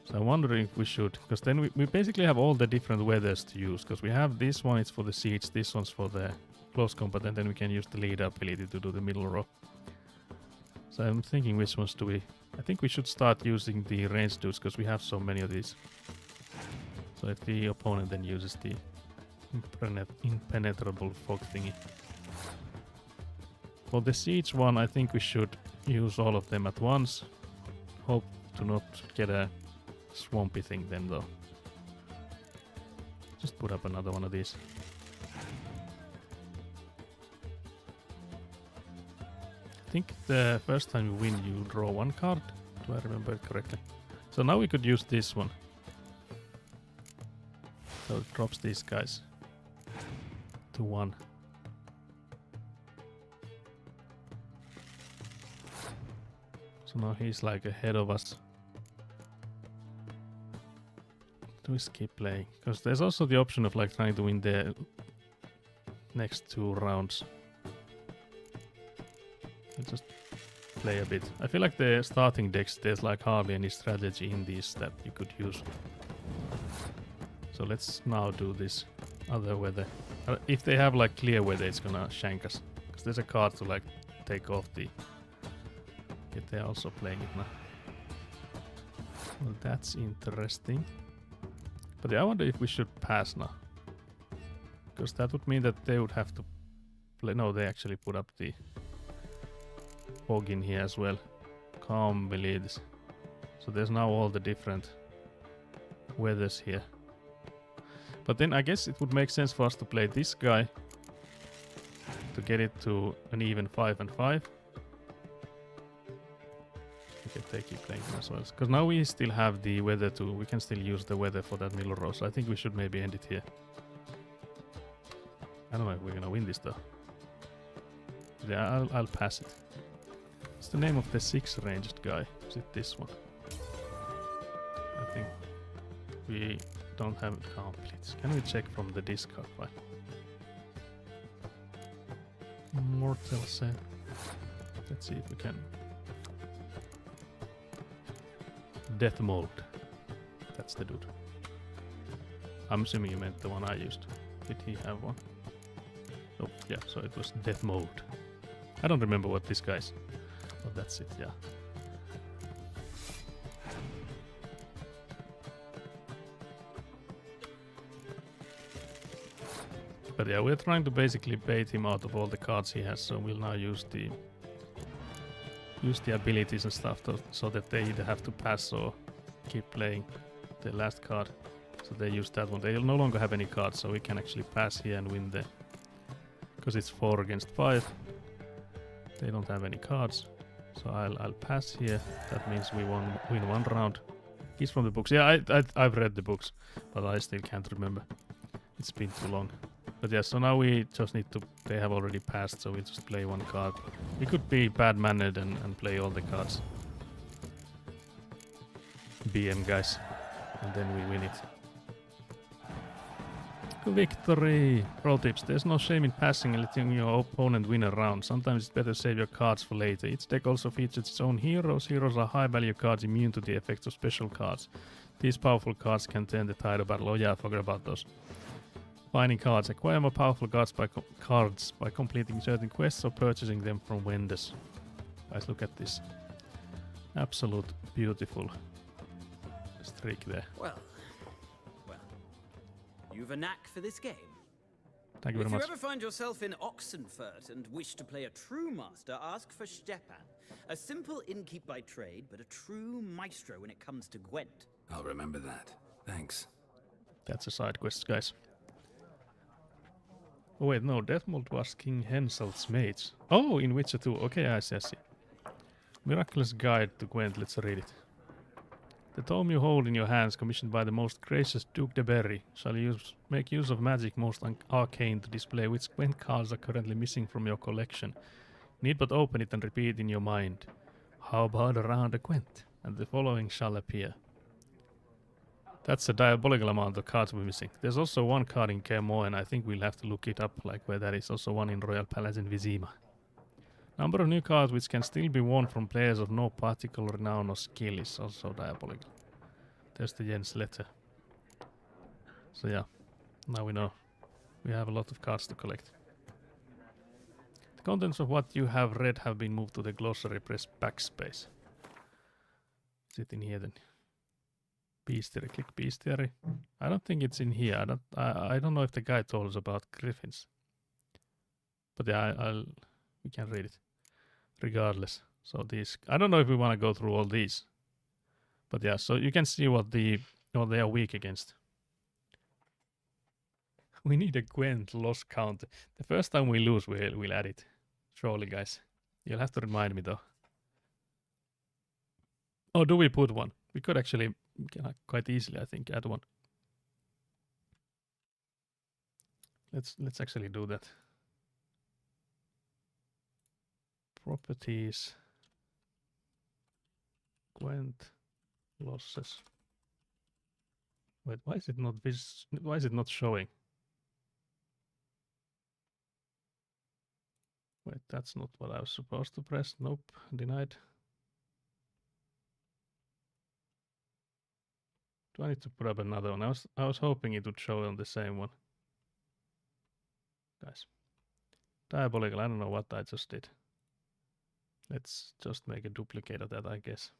So I'm wondering if we should, because then we basically have all the different weathers to use. Because we have this one, it's for the siege, this one's for the close combat, and then we can use the leader ability to do the middle row. So I'm thinking which ones do we... I think we should start using the ranged dudes because we have so many of these. So if the opponent then uses the impenetrable fog thingy. For the siege one, I think we should use all of them at once. Hope to not get a swampy thing then though. Just put up another one of these. I think the first time you win you draw 1 card. Do I remember it correctly? So now we could use this one. So it drops these guys to 1. So now he's like ahead of us. Do we skip playing? Because there's also the option of like trying to win the next 2 rounds. Let's just play a bit. I feel like the starting decks, there's like hardly any strategy in these that you could use. So let's now do this other weather. If they have like clear weather, it's gonna shank us. Because there's a card to like take off the... Okay, they're also playing it now. Well, that's interesting. But yeah, I wonder if we should pass now. Because that would mean that they would have to play... No, they actually put up the fog in here as well. Can't believe this. So there's now all the different weathers here. But then I guess it would make sense for us to play this guy to get it to an even 5 and 5. Okay, they keep playing as well. Because now we still have the weather too. We can still use the weather for that middle row. So I think we should maybe end it here. I don't know if we're gonna win this though. Yeah, I'll pass it. What's the name of the 6 ranged guy? Is it this one? I think we don't have it complete. Can we check from the discard file? Mortal Sen. Let's see if we can. Death Mold. That's the dude. I'm assuming you meant the one I used. Did he have one? Oh, yeah, so it was Death Mold. I don't remember what this guy's. But that's it, yeah. But yeah, we're trying to basically bait him out of all the cards he has, so we'll now use the abilities and stuff so that they either have to pass or keep playing the last card. So they use that one. They'll no longer have any cards, so we can actually pass here and win the... Because it's 4 against 5. They don't have any cards. So I'll pass here. That means we win 1 round. He's from the books. Yeah, I've read the books, but I still can't remember. It's been too long. But yeah, so now we just need to... They have already passed, so we just play 1 card. We could be bad-mannered and play all the cards. BM, guys. And then we win it. Victory! Pro tips. There's no shame in passing and letting your opponent win a round. Sometimes it's better to save your cards for later. Each deck also features its own heroes. Heroes are high-value cards immune to the effects of special cards. These powerful cards can turn the tide of battle. Oh yeah, I forgot about those. Finding cards. Acquire more powerful cards by completing certain quests or purchasing them from vendors. Guys, look at this. Absolute beautiful streak there. Well, you've a knack for this game. Thank you very much. If you ever find yourself in Oxenfurt and wish to play a true master, ask for Stepan. A simple innkeep by trade, but a true maestro when it comes to Gwent. I'll remember that. Thanks. That's a side quest, guys. Oh wait, no, Deathmold was King Henselt's mage. Oh, in Witcher 2. Okay, I see. Miraculous Guide to Gwent, let's read it. The tome you hold in your hands, commissioned by the most gracious Duke de Berry, shall make use of magic most arcane to display which Gwent cards are currently missing from your collection. Need but open it and repeat in your mind. How about a round of Gwent? And the following shall appear. That's a diabolical amount of cards we're missing. There's also 1 card in Kermoren, and I think we'll have to look it up, like where that is. Also 1 in Royal Palace in Vizima. Number of new cards which can still be won from players of no particular renown or skill is also diabolical. There's the Jens letter. So yeah, now we know. We have a lot of cards to collect. The contents of what you have read have been moved to the glossary. Press backspace. Is it in here then? Bestiary, click Bestiary. I don't think it's in here. I don't know if the guy told us about griffins. But yeah, we can read it. Regardless. So these, I don't know if we want to go through all these. But yeah, so you can see what they are weak against. We need a Gwent loss count. The first time we lose, we'll add it. Surely, guys. You'll have to remind me though. Oh, do we put 1? We could actually quite easily, I think, add 1. Let's actually do that. Properties. Gwent losses. Wait, why is it not showing? Wait, that's not what I was supposed to press. Nope, denied. Do I need to put up another one? I was hoping it would show on the same one. Guys. Diabolical, I don't know what I just did. Let's just make a duplicate of that, I guess.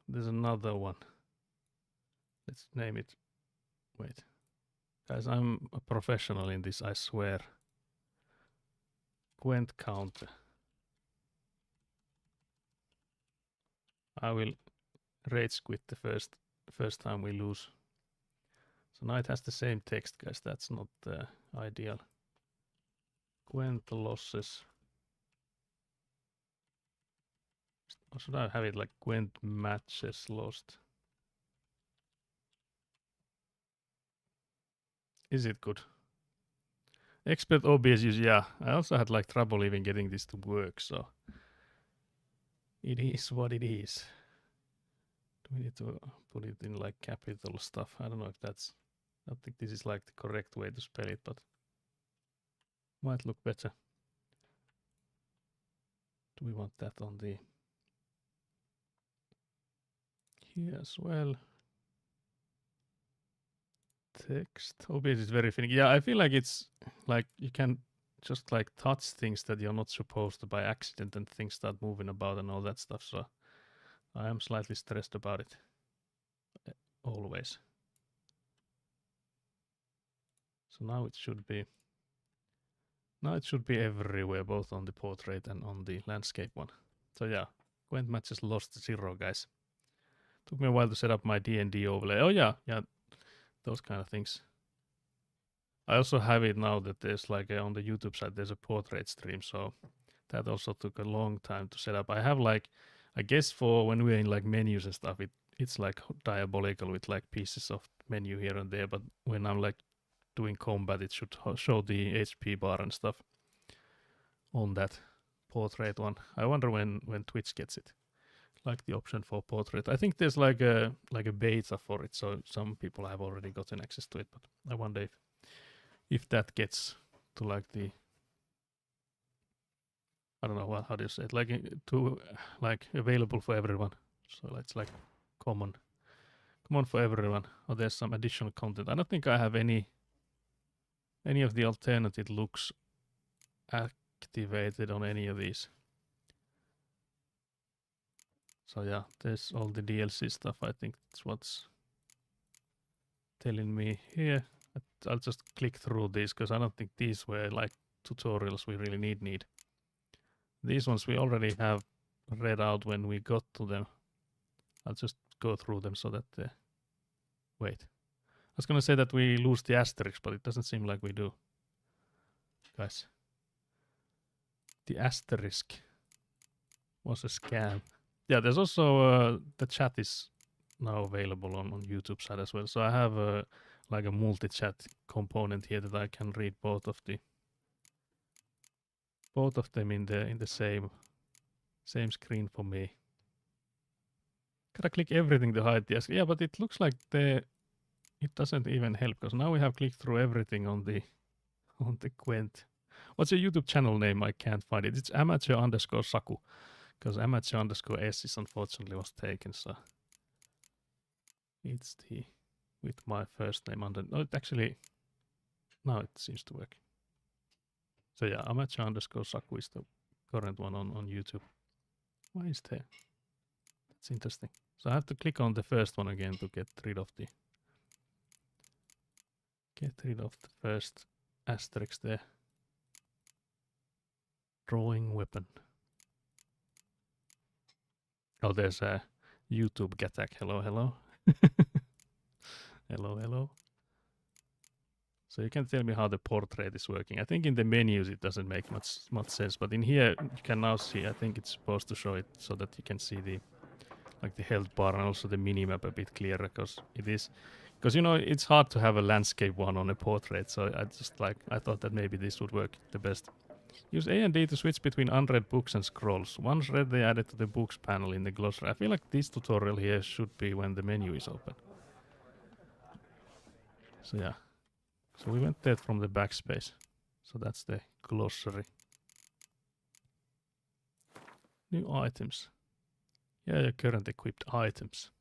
There's another one. Let's name it. Wait. Guys, I'm a professional in this, I swear. Gwent counter. I will rage quit the first first time we lose. So now it has the same text, guys. That's not ideal. Gwent losses. Or should I have it like Gwent matches lost? Is it good? Expert OBS use, yeah. I also had like trouble even getting this to work, so it is what it is. Do we need to put it in like capital stuff? I don't know if that's, I don't think this is like the correct way to spell it, but might look better. Do we want that on the here as well? Text. OBS is very finicky. Yeah, I feel like it's like you can just like touch things that you're not supposed to by accident and things start moving about and all that stuff. So I am slightly stressed about it. Always. So now it should be everywhere, both on the portrait and on the landscape one. So yeah, Gwent matches lost 0, guys. Took me a while to set up my D&D overlay. Oh yeah, those kind of things. I also have it now that there's like on the YouTube side, there's a portrait stream. So that also took a long time to set up. I have like, I guess for when we're in like menus and stuff, it's like diabolical with like pieces of menu here and there. But when I'm like doing combat, it should show the HP bar and stuff on that portrait one. I wonder when Twitch gets it, like the option for portrait. I think there's like a beta for it, so some people have already gotten access to it. But I wonder if that gets to like the, I don't know how do you say it, like to like available for everyone. So it's like common for everyone. Or there's some additional content. I don't think I have any of the alternative looks activated on any of these. So yeah, there's all the DLC stuff. I think that's what's telling me here. I'll just click through these because I don't think these were like tutorials we really need. These ones we already have read out when we got to them. I'll just go through them so that wait. I was gonna say that we lose the asterisk, but it doesn't seem like we do. Guys. The asterisk was a scam. Yeah, there's also the chat is now available on YouTube side as well. So I have like a multi-chat component here that I can read both of them in the same screen for me. Gotta click everything to hide the asterisk. Yeah, but it looks like it doesn't even help because now we have clicked through everything on the Gwent. What's your YouTube channel name? I can't find it. It's amateur_Saku. Because amateur_S is unfortunately was taken, so it's the with my first name under. No, it actually now it seems to work. So yeah, amateur_Saku is the current one on YouTube. Why is there? That's interesting. So I have to click on the first one again to get rid of the first asterisk there. Drawing weapon. Oh, there's a YouTube Gattack. Hello. hello. So you can tell me how the portrait is working. I think in the menus it doesn't make much sense, but in here you can now see. I think it's supposed to show it so that you can see the health bar and also the minimap a bit clearer because it's hard to have a landscape one on a portrait. So I thought that maybe this would work the best. Use A and D to switch between unread books and scrolls. Once read, they added to the books panel in the glossary. I feel like this tutorial here should be when the menu is open. So yeah. So we went there from the backspace. So that's the glossary. New items. Yeah, your current equipped items.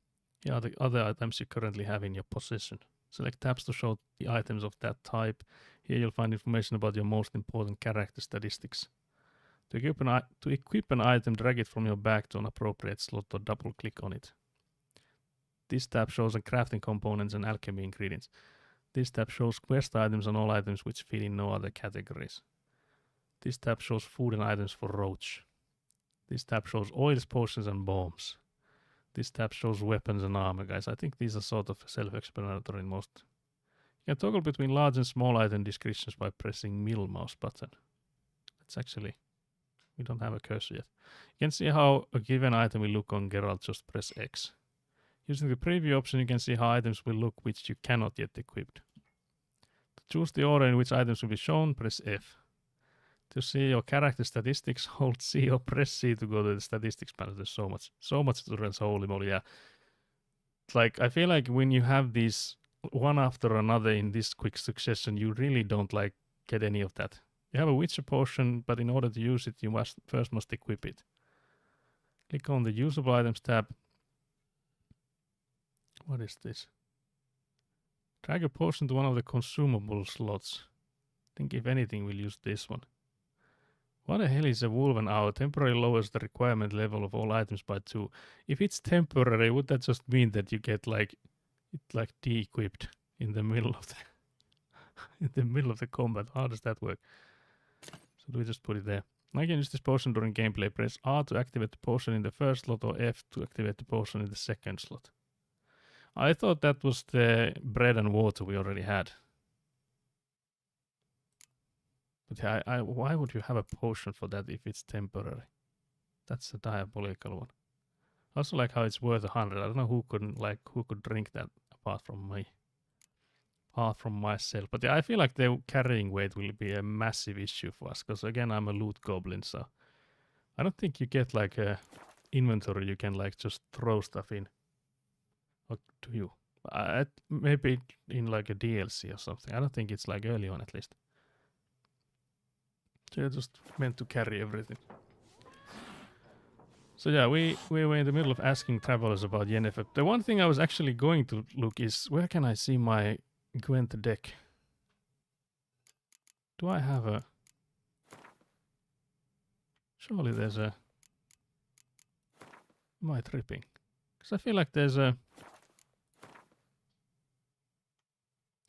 Yeah, the other items you currently have in your possession. Select tabs to show the items of that type. Here you'll find information about your most important character statistics. To equip an item, drag it from your bag to an appropriate slot or double click on it. This tab shows the crafting components and alchemy ingredients. This tab shows quest items and all items which fit in no other categories. This tab shows food and items for Roach. This tab shows oils, potions and bombs. This tab shows weapons and armor, guys. I think these are sort of self-explanatory in most. You can toggle between large and small item descriptions by pressing middle mouse button. That's actually... We don't have a cursor yet. You can see how a given item will look on Geralt, just press X. Using the preview option, you can see how items will look which you cannot yet equip. To choose the order in which items will be shown, press F. To see your character statistics, hold C or press C to go to the statistics panel. There's so much tutorials, holy moly, yeah. It's like, I feel like when you have these one after another in this quick succession, you really don't like get any of that. You have a Witcher potion, but in order to use it, you must equip it. Click on the usable items tab. What is this? Drag a potion to one of the consumable slots. I think if anything, we'll use this one. What the hell is a Wolven Hour? Temporary lowers the requirement level of all items by 2. If it's temporary, would that just mean that you get like de-equipped in the middle of the combat? How does that work? So do we just put it there? I can use this potion during gameplay. Press R to activate the potion in the first slot or F to activate the potion in the second slot. I thought that was the bread and water we already had. But yeah, why would you have a potion for that if it's temporary? That's a diabolical one. Also like how it's worth 100. I don't know who could drink that apart from me. Apart from myself. But yeah, I feel like the carrying weight will be a massive issue for us. Because again, I'm a loot goblin, so I don't think you get like a inventory you can like just throw stuff in. Or do you? Maybe in like a DLC or something. I don't think it's like early on at least. So you're just meant to carry everything. So yeah, we were in the middle of asking travelers about Yennefer. The one thing I was actually going to look is where can I see my Gwent deck? Do I have a... Surely there's a... Am I tripping? Because I feel like there's a...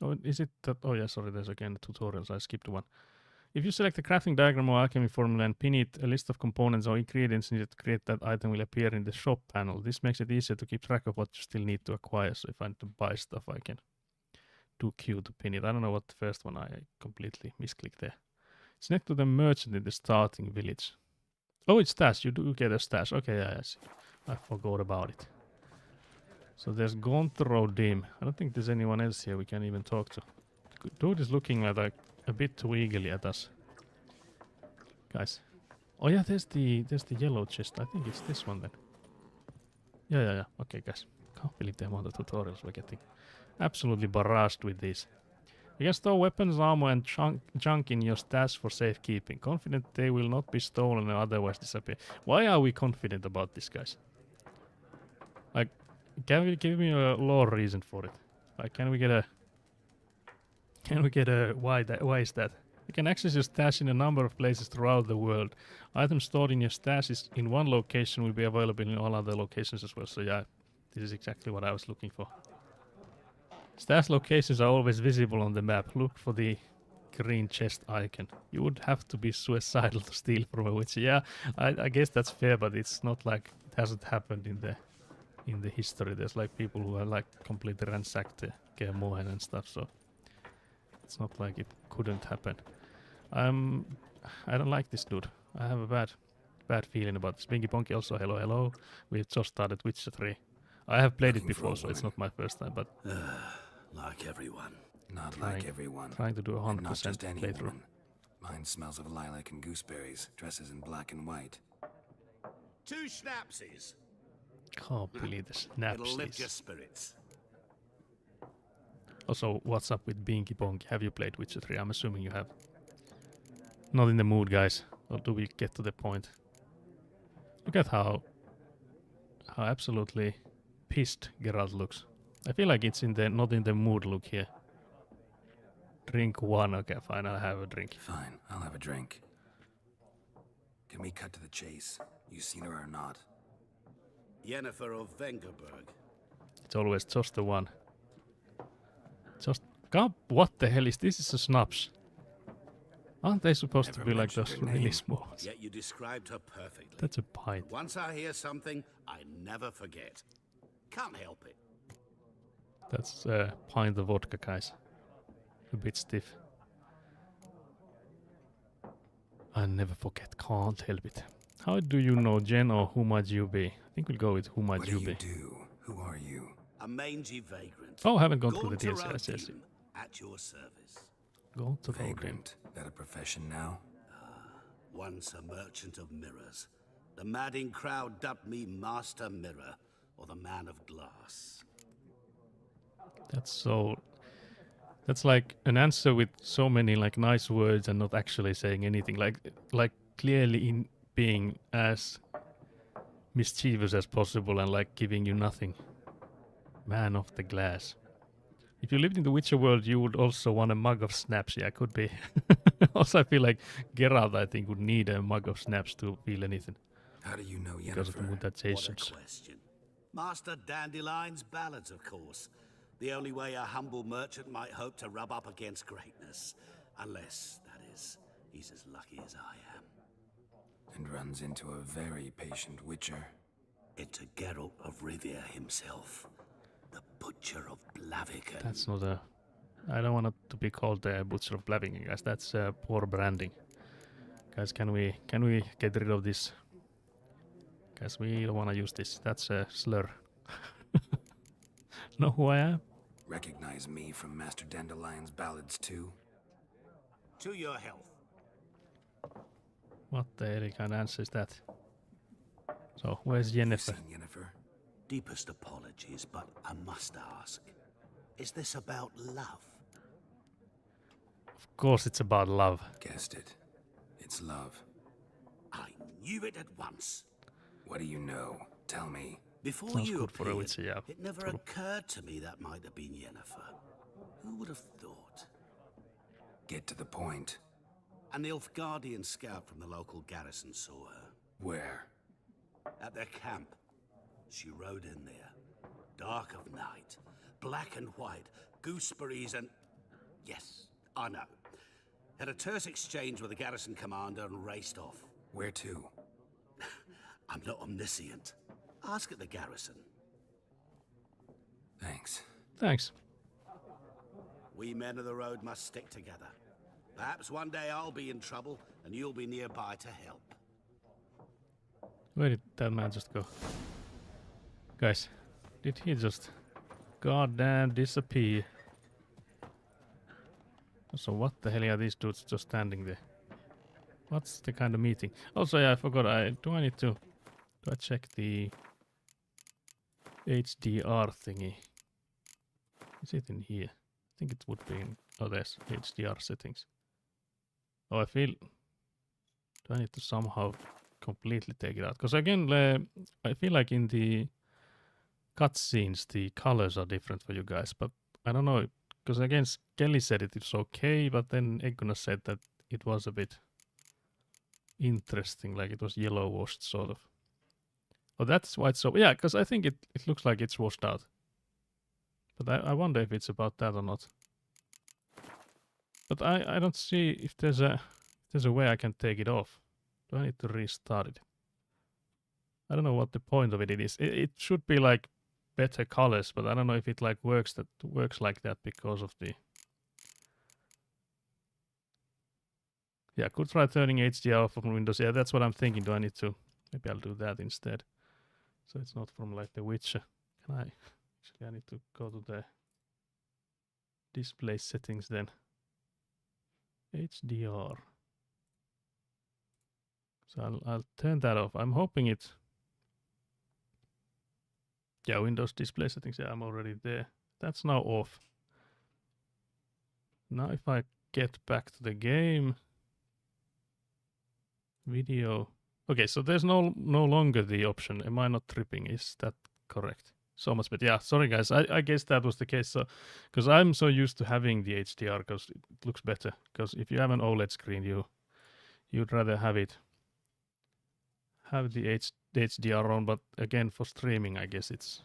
Oh, is it that... Oh yeah, sorry, there's again the tutorials. I skipped one. If you select the crafting diagram or alchemy formula and pin it, a list of components or ingredients needed to create that item will appear in the shop panel. This makes it easier to keep track of what you still need to acquire. So if I need to buy stuff, I can do Q to pin it. I don't know what the first one, I completely misclicked there. It's next to the merchant in the starting village. Oh, it's stash. You do get a stash. Okay, yeah, I see. I forgot about it. So there's Gonthro Dim. I don't think there's anyone else here we can even talk to. Dude is looking like a bit too eagerly at us. Guys. Oh yeah, there's the yellow chest. I think it's this one then. Yeah. Okay, guys. Can't believe the amount of tutorials we're getting. Absolutely barraged with these. You can store weapons, armor and junk in your stash for safekeeping. Confident they will not be stolen or otherwise disappear. Why are we confident about this, guys? Like, can we give me a lore reason for it? Like, can we get a why is that? You can access your stash in a number of places throughout the world. Items stored in your stash in one location will be available in all other locations as well. So yeah, this is exactly what I was looking for. Stash locations are always visible on the map. Look for the green chest icon. You would have to be suicidal to steal from a witch. Yeah, I guess that's fair, but it's not like it hasn't happened in the history. There's like people who are like completely ransacked Kaer Morhen and stuff, so it's not like it couldn't happen. I don't like this dude. I have a bad feeling about this. Binky Bonky also, hello. We've just started Witcher 3. I have played it before, so it's not my first time, but... like everyone. Not like everyone. Trying to do a 100% not just any playthrough. woman. Mine smells of lilac and gooseberries, dresses in black and white. 2 schnapsies. Can't believe the It'll lift your snapsies. spirits. Also, what's up with Binky Bonky? Have you played Witcher 3? I'm assuming you have. Not in the mood, guys. Or do we get to the point? Look at how absolutely pissed Geralt looks. I feel like it's not in the mood look here. Drink one. Okay, fine. I'll have a drink. Fine, I'll have a drink. Can we cut to the chase? You seen her or not? Yennefer of Vengerberg. It's always just the one. Just... God, what the hell is this? Is a snaps. Aren't they supposed to Never be like mentioned those her really name. small ones? Yet you described her perfectly. That's a pint. Once I hear something, I never forget. Can't help it. That's a pint of vodka, guys. A bit stiff. I never forget, can't help it. How do you know Jen or who might you be? I think we'll go with who might What you do be. you do? Who are you? A mangy vagrant. Oh, I haven't gone through the Gaunter DLC. Yes, yes. Altim, at your service. Go to the Vagrant. That a profession now? Once a merchant of mirrors. The madding crowd dubbed me Master Mirror, or the Man of Glass. That's like an answer with so many like nice words and not actually saying anything. Like clearly in being as mischievous as possible and like giving you nothing. Man of the glass. If you lived in the Witcher world, you would also want a mug of snaps. Yeah, could be. Also, I feel like Geralt, I think, would need a mug of snaps to feel anything. How do you know Yennefer? Because of the mutations. What a question. Master Dandelion's ballads, of course. The only way a humble merchant might hope to rub up against greatness. Unless, that is, he's as lucky as I am. And runs into a very patient Witcher. Into Geralt of Rivia himself. The Butcher of Blaviken. That's not a... I don't want it to be called the Butcher of Blaviken, guys. That's poor branding. Guys, can we get rid of this? Guys, we don't want to use this. That's a slur. Know who I am? Recognize me from Master Dandelion's ballads too? To your health. What the hell kind of answer is that? So, where's Yennefer? Yennefer? Deepest apologies, but I must ask. Is this about love? Of course it's about love. Guessed it. It's love. I knew it at once. What do you know? Tell me. Before Sounds you good for a appeared, Witcher, yeah. it never occurred to me that might have been Yennefer. Who would have thought? Get to the point. A Nilfgaardian scout from the local garrison saw her. Where? At their camp. She rode in there. Dark of night. Black and white. Gooseberries and... Yes, I know. Had a terse exchange with the garrison commander and raced off. Where to? I'm not omniscient. Ask at the garrison. Thanks. Thanks. We men of the road must stick together. Perhaps one day I'll be in trouble and you'll be nearby to help. Where did that man just go? Guys, did he just goddamn disappear? So what the hell are these dudes just standing there? What's the kind of meeting? Also, yeah, I forgot. Do I need to check the HDR thingy? Is it in here? I think it would be in... Oh, there's HDR settings. Oh, I feel... Do I need to somehow completely take it out? Because again, I feel like in the cutscenes, the colors are different for you guys. But I don't know. Because again, Kelly said it's okay, but then Eguna said that it was a bit interesting, like it was yellow washed, sort of. Oh, that's why it's so... Yeah, because I think it looks like it's washed out. But I wonder if it's about that or not. But I don't see if there's a way I can take it off. Do I need to restart it? I don't know what the point of it is. It should be like better colors, but I don't know if it like works like that because of the... Yeah, I could try turning HDR off from Windows. Yeah, that's what I'm thinking. Do I need to... Maybe I'll do that instead. So it's not from like the Witcher. Can I... Actually, I need to go to the display settings then. HDR. So I'll turn that off. I'm hoping it... Yeah, Windows display settings. Yeah, I'm already there. That's now off. Now if I get back to the game... Video... Okay, so there's no longer the option. Am I not tripping? Is that correct? So much better. Yeah, sorry guys. I guess that was the case. So, because I'm so used to having the HDR because it looks better. Because if you have an OLED screen, you'd rather have the HDR on. But again, for streaming, I guess it's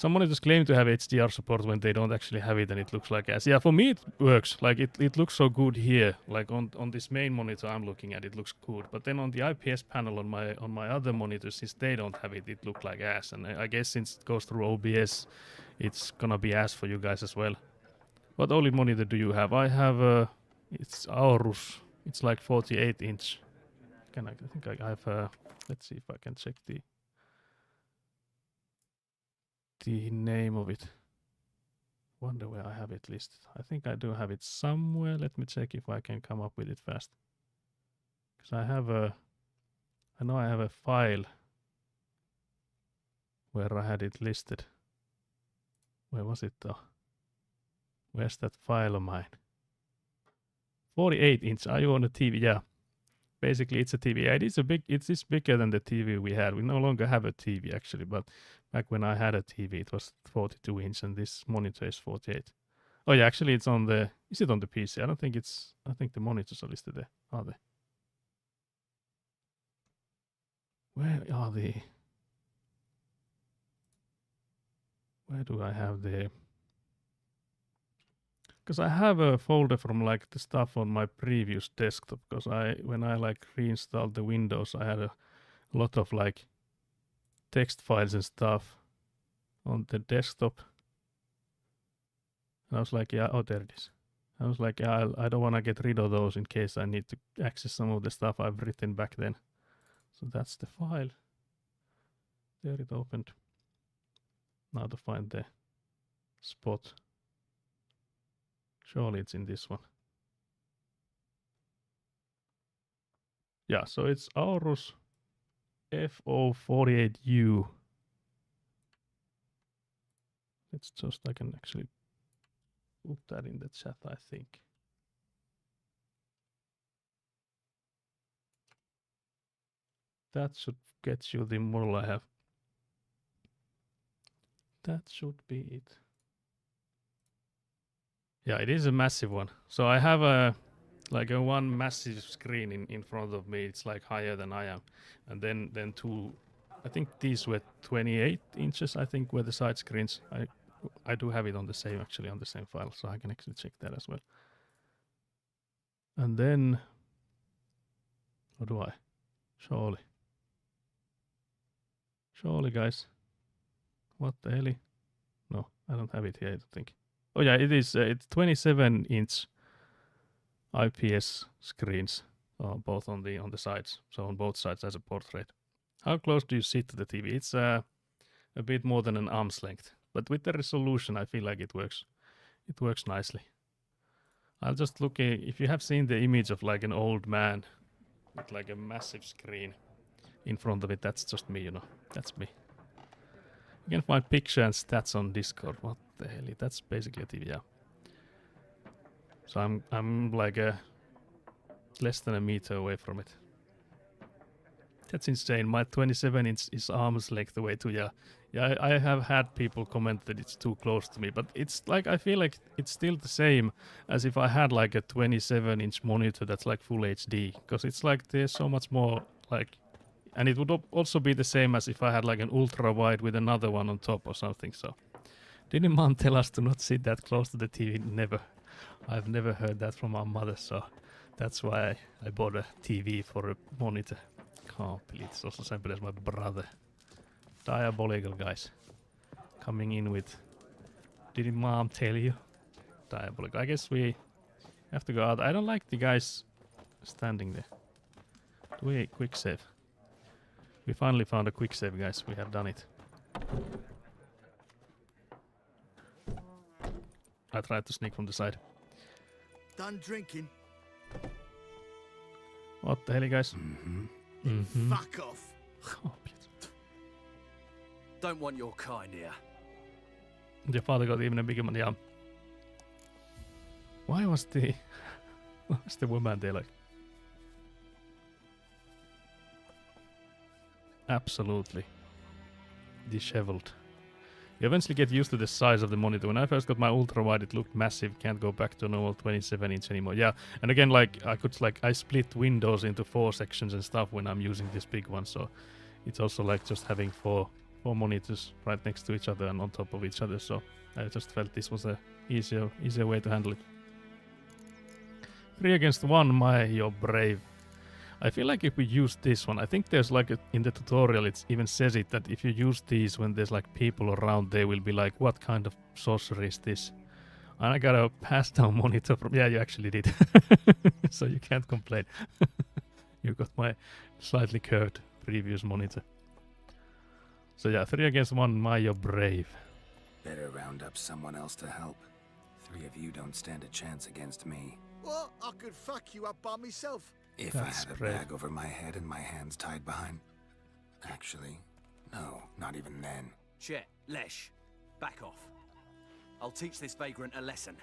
some monitors claim to have HDR support when they don't actually have it, and it looks like ass. Yeah, for me it works. Like it looks so good here. Like on this main monitor I'm looking at, it looks good. But then on the IPS panel on my other monitors, since they don't have it, it looks like ass. And I guess since it goes through OBS, it's gonna be ass for you guys as well. What OLED monitor do you have? I have it's Aorus. It's like 48 inch. I think I have. Let's see if I can check the name of it. Wonder where I have it listed. I think I do have it somewhere. Let me check if I can come up with it fast. Because I know I have a file where I had it listed. Where was it though? Where's that file of mine? 48 inch. Are you on a TV? Yeah. Basically, it's a TV. Yeah, it is bigger than the TV we had. We no longer have a TV actually, but back when I had a TV, it was 42 inch, and this monitor is 48. Oh yeah, actually, it's on the. Is it on the PC? I don't think it's. I think the monitors are listed there. Are they? Where are they? Where do I have the? Because I have a folder from like the stuff on my previous desktop. Because when I like reinstalled the Windows, I had a lot of like text files and stuff on the desktop. And I was like, yeah, oh, there it is. I was like, yeah, I don't want to get rid of those in case I need to access some of the stuff I've written back then. So that's the file. There it opened. Now to find the spot. Surely it's in this one. Yeah, so it's Aorus FO48U. It's just, I can actually put that in the chat, I think. That should get you the model I have. That should be it. Yeah, it is a massive one. So I have a one massive screen in front of me. It's like higher than I am, and then two. I think these were 28 inches. I think were the side screens. I do have it on the same on the same file, so I can actually check that as well. And then what do I? Surely, guys. What the hell? No, I don't have it here. I don't think. Oh yeah, it is. It's 27 inch IPS screens, both on the sides. So on both sides as a portrait. How close do you sit to the TV? It's a bit more than an arm's length, but with the resolution, I feel like it works. It works nicely. I'll just look. If you have seen the image of like an old man with like a massive screen in front of it, that's just me. You know, that's me. You can find picture and stats on Discord. What the hell? That's basically a TV, yeah. So I'm like less than a meter away from it. That's insane. My 27 inch is arm's length away too. Yeah, I have had people comment that it's too close to me, but it's like I feel like it's still the same as if I had like a 27 inch monitor that's like full HD, because it's like there's so much more like. And it would also be the same as if I had like an ultra wide with another one on top or something. So, didn't Mom tell us to not sit that close to the TV? Never. I've never heard that from our mother. So, that's why I bought a TV for a monitor. Can't believe it's also simple as my brother. Diabolical, guys. Coming in with. Didn't Mom tell you? Diabolical. I guess we have to go out. I don't like the guys standing there. Do we quick save? We finally found a quick save, guys. We have done it. I tried to sneak from the side. Done drinking. What the hell, guys? Fuck off. Oh, Don't want your kind here. Your father got even a bigger one, yeah. Why was the woman there like? Absolutely disheveled. You eventually get used to the size of the monitor. When I first got my ultra wide, it looked massive. Can't go back to normal 27 inch anymore. Yeah, and again, like I split windows into 4 sections and stuff when I'm using this big one. So it's also like just having four 4 monitors right next to each other and on top of each other, so I just felt this was a easier way to handle it. 3 against 1, you're brave. I feel like if we use this one, I think there's like in the tutorial it even says it that if you use these when there's like people around, they will be like, what kind of sorcery is this? And I got a pass down monitor from, yeah, you actually did. So you can't complain. You got my slightly curved previous monitor. So yeah, 3 against 1, you're brave. Better round up someone else to help. 3 of you don't stand a chance against me. Well, I could fuck you up by myself. If That's I had a brave. bag over my head and my hands tied behind... Actually, no, not even then. Chet, Lesh, back off. I'll teach this vagrant a lesson.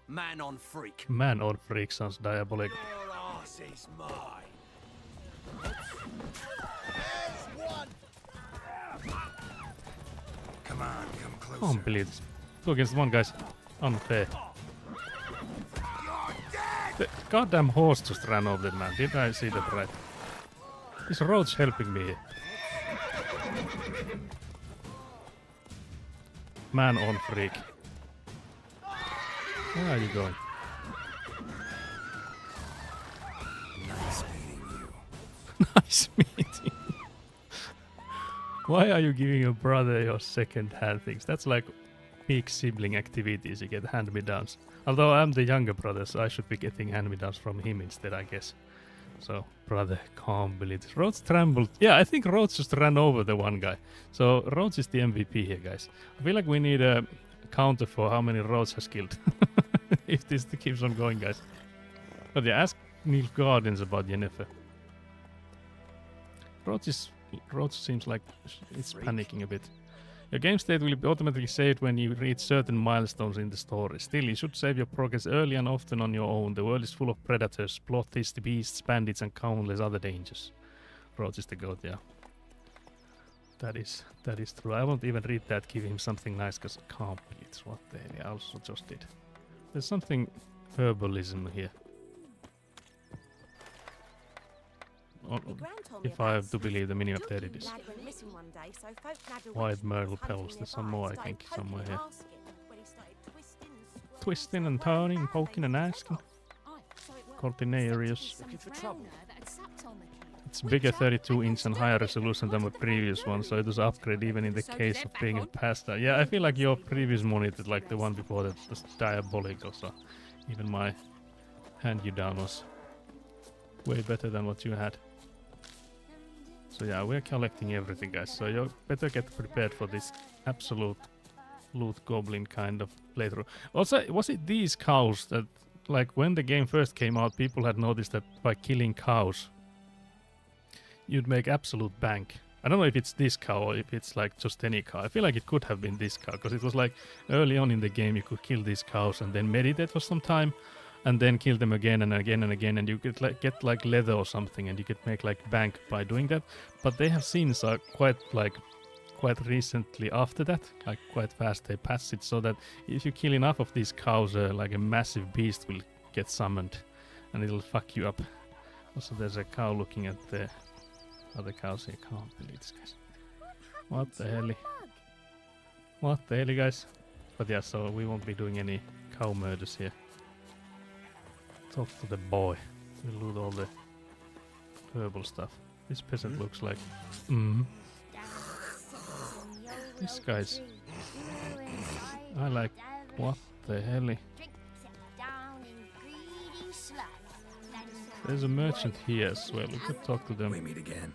Man on freak. Man on freak sounds diabolical. Your ass is mine. Come on, come closer. Can't believe this. 2 against 1, guys. Unfair. The goddamn horse just ran over the man. Did I see that right? Is Roach helping me here? Man on freak. Where are you going? Nice meeting you. Nice meeting. Why are you giving your brother your second-hand things? That's like peak sibling activities. You get hand-me-downs. Although I'm the younger brother, so I should be getting hand-me-downs from him instead, I guess. So, brother, can't believe this. Rhodes trembled. Yeah, I think Rhodes just ran over the one guy. So, Rhodes is the MVP here, guys. I feel like we need a counter for how many Rhodes has killed. If this keeps on going, guys. But yeah, ask Nilfgaardians about Yennefer. Rhodes seems like it's panicking a bit. Your game state will be automatically saved when you reach certain milestones in the story. Still, you should save your progress early and often on your own. The world is full of predators, bloodthirsty beasts, bandits, and countless other dangers. Rhodes is the goat, yeah. That is true. I won't even read that, give him something nice, because I can't believe it's what the hell I also just did. There's something herbalism here. If I have to believe the mini there it is. White myrtle petals, there's some more I think somewhere here. Twisting and turning, poking and asking. Cortinarius. It's bigger 32-inch and higher resolution than my previous one, so it was upgrade even in the case of being a pasta. Yeah, I feel like your previous monitor, like the one before that, was diabolical, so even my hand-you-down was way better than what you had. So yeah, we're collecting everything, guys, so you better get prepared for this absolute loot goblin kind of playthrough. Also, was it these cows that, like, when the game first came out, people had noticed that by killing cows, you'd make absolute bank? I don't know if it's this cow or if it's like just any cow. I feel like it could have been this cow, because it was like early on in the game you could kill these cows and then meditate for some time, and then kill them again and again and again, and you could like get like leather or something, and you could make like bank by doing that. But they have seen quite recently after that, like quite fast they passed it, so that if you kill enough of these cows, like a massive beast will get summoned and it'll fuck you up. Also, there's a cow looking at the other cows here. Can't believe this, guys. What the hell? What the hell, guys? But yeah, so we won't be doing any cow murders here. Talk to the boy. We'll loot all the herbal stuff. This peasant looks like... This guy's... I like... What the hell? There's a merchant here as well. We could talk to them. We meet again.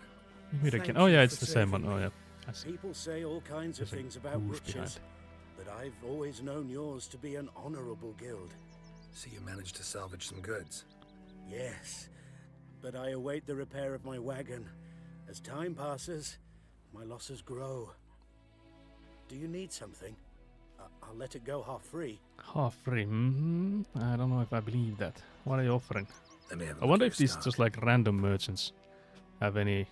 We meet again. Oh yeah, it's the same one. Oh yeah. People say all kinds of things about witches, but I've always known yours to be an honorable guild. So you managed to salvage some goods? Yes, but I await the repair of my wagon. As time passes, my losses grow. Do you need something? I'll let it go half free. Half free? I don't know if I believe that. What are you offering? I wonder if these just like random merchants have any...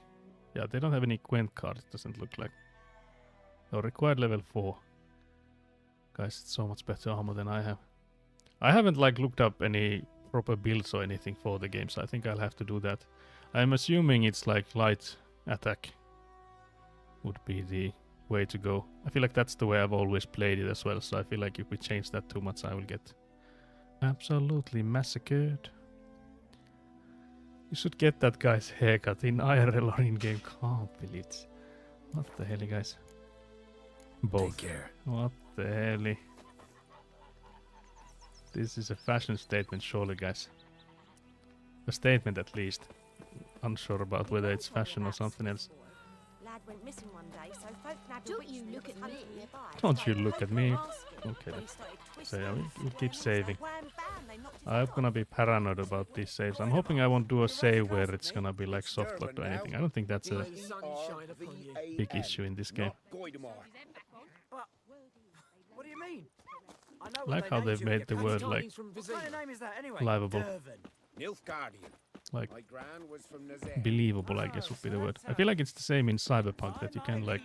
Yeah, they don't have any Gwent cards, it doesn't look like. Oh, required level 4. Guys, it's so much better armor than I have. I haven't like looked up any proper builds or anything for the game, so I think I'll have to do that. I'm assuming it's like light attack would be the way to go. I feel like that's the way I've always played it as well, so I feel like if we change that too much I will get absolutely massacred. You should get that guy's haircut in IRL or in game. Can't believe it. What the hell, guys? Both. Take care. What the hell? This is a fashion statement, surely, guys. A statement at least. Unsure about whether it's fashion or something else. Lad went missing one day, so folk nabbed Don't you look at me. Don't you look at me. Okay then. So yeah, we'll keep saving. I'm gonna be paranoid about these saves. I'm hoping I won't do a save where it's gonna be like soft locked or anything. I don't think that's a big issue in this game. What do you mean? I know I like how they've made the word like What kind of name is that anyway? livable. Nilfgaardian. Like My gran was from Nazare. believable, I guess would be the word. I feel like it's the same in Cyberpunk, that you can like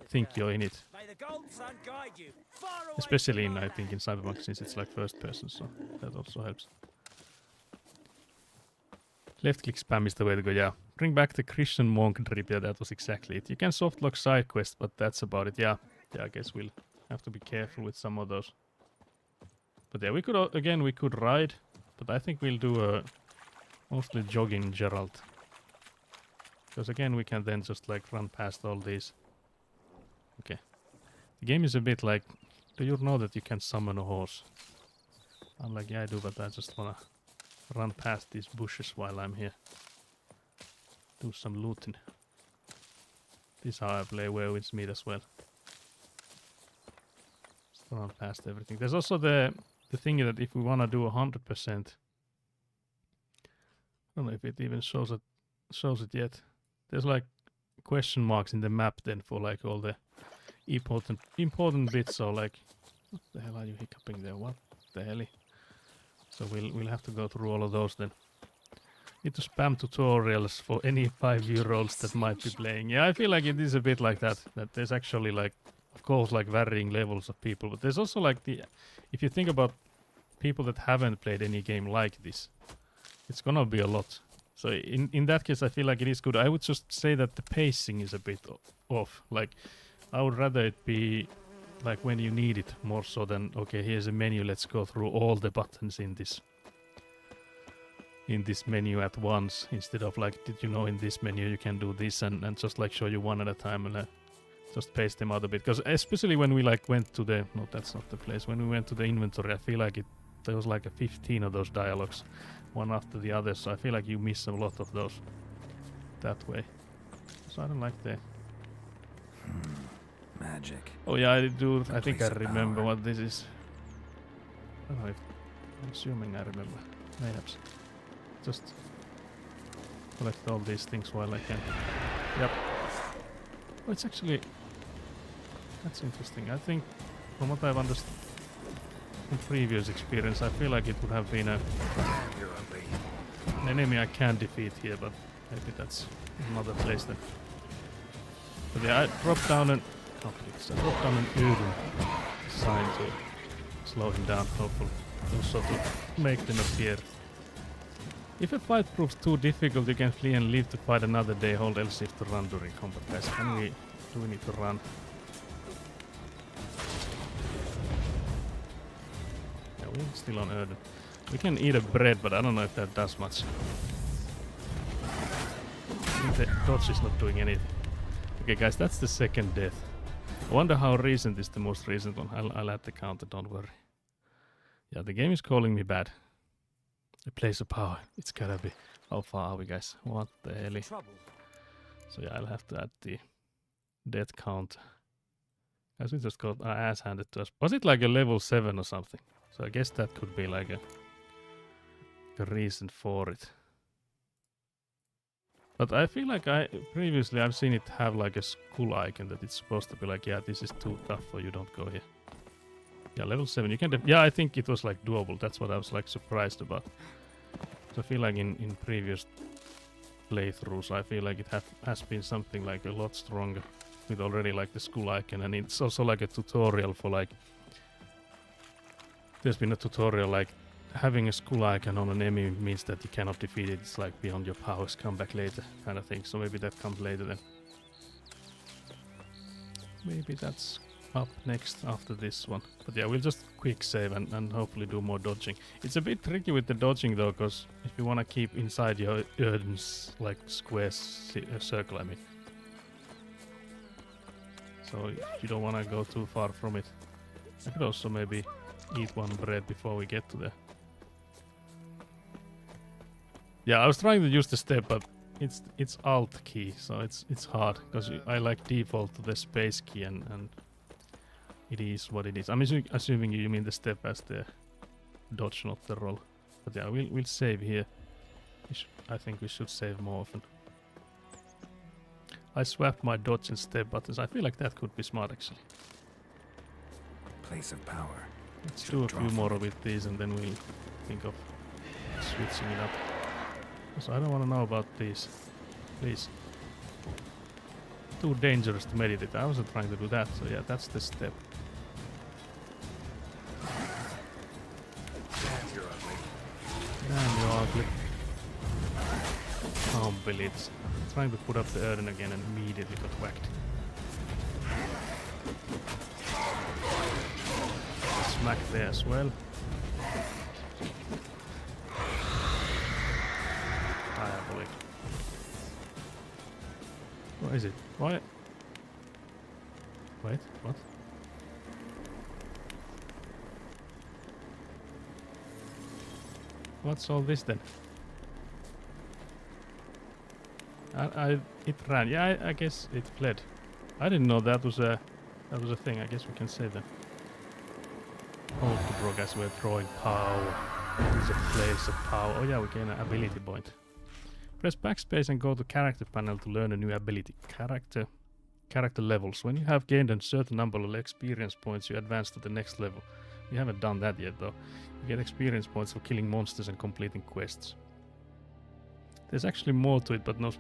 think you're in it. May the gold sun guide you. Far away Especially in, I think, in Cyberpunk, since it's like first person, so that also helps. Left click spam is the way to go, yeah. Bring back the Christian monk drip, yeah, that was exactly it. You can soft lock side quests, but that's about it, yeah. Yeah, I guess we'll have to be careful with some of those. But yeah, we could, again, we could ride, but I think we'll do a mostly jogging Geralt. Because again, we can then just like run past all these. Okay. The game is a bit like, do you know that you can summon a horse? I'm like, yeah, I do, but I just wanna run past these bushes while I'm here. Do some looting. This is how I play Where Winds Meet as well. Just run past everything. There's also the thing that if we wanna do 100%, I don't know if it even shows it yet. There's like question marks in the map then for like all the important bits. So like, what the hell are you hiccuping there? What the hell? So we'll have to go through all of those then. Need to spam tutorials for any 5-year-olds that might be playing. Yeah, I feel like it is a bit like that. That there's actually like, of course, like varying levels of people, but there's also like if you think about people that haven't played any game like this, it's gonna be a lot. So in that case, I feel like it is good. I would just say that the pacing is a bit off. Like, I would rather it be like when you need it more so than, okay, here's a menu, let's go through all the buttons in this menu at once, instead of like, did you know in this menu you can do this, and just like show you one at a time and just paste them out a bit. Because especially when we like went to the, no, that's not the place, when we went to the inventory, I feel like there was like a 15 of those dialogues, one after the other, so I feel like you miss a lot of those that way. So I don't like the magic. Oh yeah, I do. I think I remember what this is. I don't know if, I'm assuming I remember. Mayhaps. Just collect all these things while I can. Yep. Oh, it's actually, that's interesting. I think from what I've understood from previous experience, I feel like it would have been an enemy I can defeat here, but maybe that's another place then. But yeah, I dropped down an Udun sign to slow him down, hopefully. Also to make them appear. If a fight proves too difficult, you can flee and leave to fight another day. Hold L shift to run during combat. Guys, do we need to run? Yeah, we're still on Erdun. We can eat a bread, but I don't know if that does much. I think the dodge is not doing anything. Okay guys, that's the second death. I wonder how recent is the most recent one. I'll add the counter, don't worry. Yeah, the game is calling me bad. A place of power. It's gotta be. How far are we, guys? What the hell? So yeah, I'll have to add the death count. As we just got our ass handed to us. Was it like a level 7 or something? So I guess that could be like a reason for it. But I feel like previously I've seen it have like a skull icon that it's supposed to be like, yeah, this is too tough for you, don't go here. Yeah, level 7, you can yeah, I think it was like doable. That's what I was like surprised about. So I feel like in previous playthroughs, I feel like it has been something like a lot stronger with already like the skull icon, and it's also like a tutorial for like, there's been a tutorial like having a skull icon on an enemy means that you cannot defeat it. It's like beyond your powers, come back later kind of thing. So maybe that comes later then. maybe that's up next after this one. But yeah, we'll just quick save and hopefully do more dodging. It's a bit tricky with the dodging though, because if you want to keep inside your Erden's like square circle, I mean. So you don't want to go too far from it. I could also maybe eat one bread before we get to there. Yeah, I was trying to use the step, but it's Alt key, so it's hard because I like default to the space key and it is what it is. I'm assuming you mean the step as the dodge, not the roll. But yeah, we'll save here. I think we should save more often. I swapped my dodge and step buttons. I feel like that could be smart actually. Place of power. Let's do a few more with these and then we'll think of switching it up. So I don't want to know about these. Please. Too dangerous to meditate. I wasn't trying to do that, so yeah, that's the step. You're ugly. Damn, you're ugly. Can't believe it. Trying to put up the Erden again and immediately got whacked. Smack there as well. Diabolic. What is it? Why? Wait, what? What's all this then? It ran. Yeah, I guess it fled. I didn't know that was a thing. I guess we can say that. Hold to progress. We're drawing power. There's a place of power. Oh yeah, we gain an ability point. Press backspace and go to character panel to learn a new ability. Character levels. When you have gained a certain number of experience points, you advance to the next level. We haven't done that yet though. You get experience points for killing monsters and completing quests. There's actually more to it, but no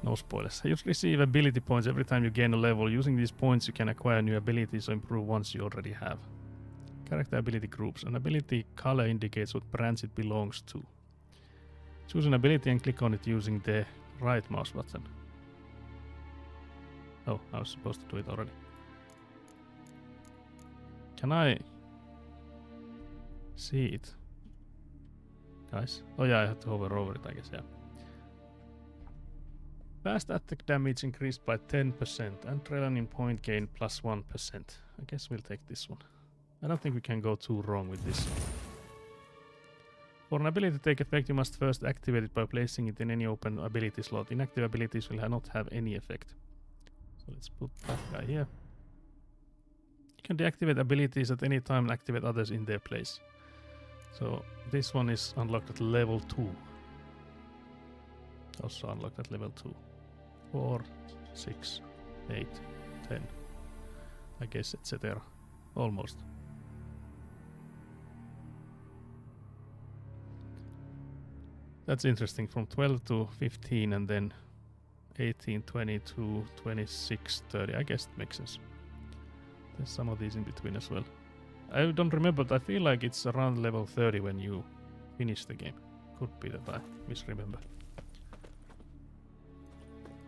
no spoilers. You receive ability points every time you gain a level. Using these points, you can acquire new abilities or improve ones you already have. Character ability groups. An ability color indicates what branch it belongs to. Choose an ability and click on it using the right mouse button. Oh, I was supposed to do it already. Can I see it? Guys? Oh yeah, I have to hover over it, I guess, yeah. Fast attack damage increased by 10% and adrenaline point gain plus 1%. I guess we'll take this one. I don't think we can go too wrong with this. For an ability to take effect, you must first activate it by placing it in any open ability slot. Inactive abilities will not have any effect. So let's put that guy here. You can deactivate abilities at any time and activate others in their place. So this one is unlocked at level 2. Also unlocked at level 2. 4, 6, 8, 10. I guess etc. Almost. That's interesting. From 12 to 15 and then 18, 22, 26, 30. I guess it makes sense. There's some of these in between as well. I don't remember, but I feel like it's around level 30 when you finish the game. Could be that I misremember.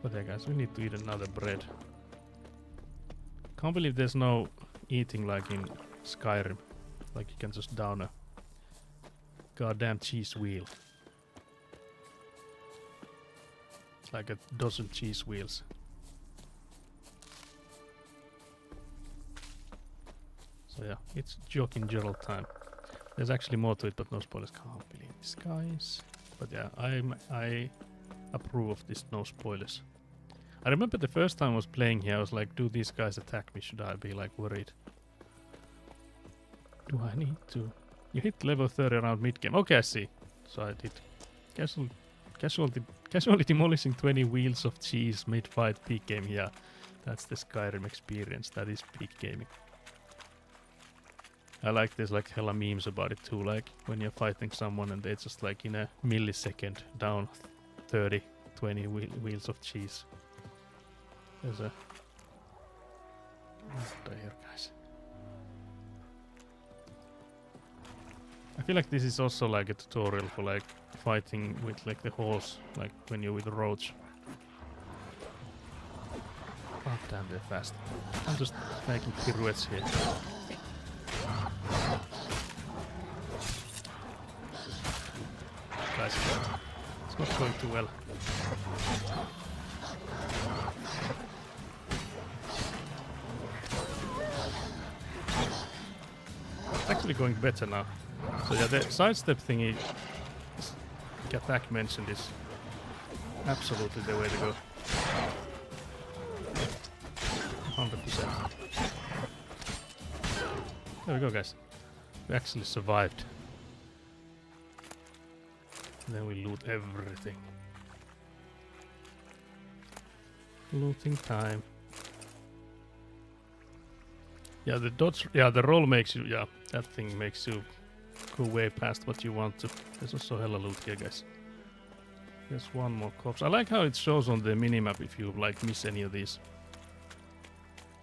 But yeah guys, we need to eat another bread. Can't believe there's no eating like in Skyrim. Like you can just down a goddamn cheese wheel. It's like a dozen cheese wheels. So yeah, it's Joking Gerald time. There's actually more to it, but no spoilers. Can't believe this, guys. But yeah, I approve of this no spoilers. I remember the first time I was playing here, I was like, do these guys attack me? Should I be like worried? Do I need to? You hit level 30 around mid-game. Okay, I see. So I did casually demolishing 20 wheels of cheese mid-fight peak game. Yeah, that's the Skyrim experience. That is peak gaming. I like there's like hella memes about it too, like when you're fighting someone and they just like in a millisecond down 30, 20 wheels of cheese. There's a... What here, guys? I feel like this is also like a tutorial for like fighting with like the horse, like when you're with a roach. Damn, they're fast. I'm just making pirouettes here. Guys, it's not going too well. It's actually going better now. So yeah, the sidestep thingy, like Attack mentioned, is absolutely the way to go. 100%. There we go, guys. We actually survived. And then we loot everything. Looting time. Yeah, the dodge. Yeah, the roll makes you. Yeah, that thing makes you go way past what you want to. There's also hella loot here, guys. There's one more corpse. I like how it shows on the minimap if you like miss any of these.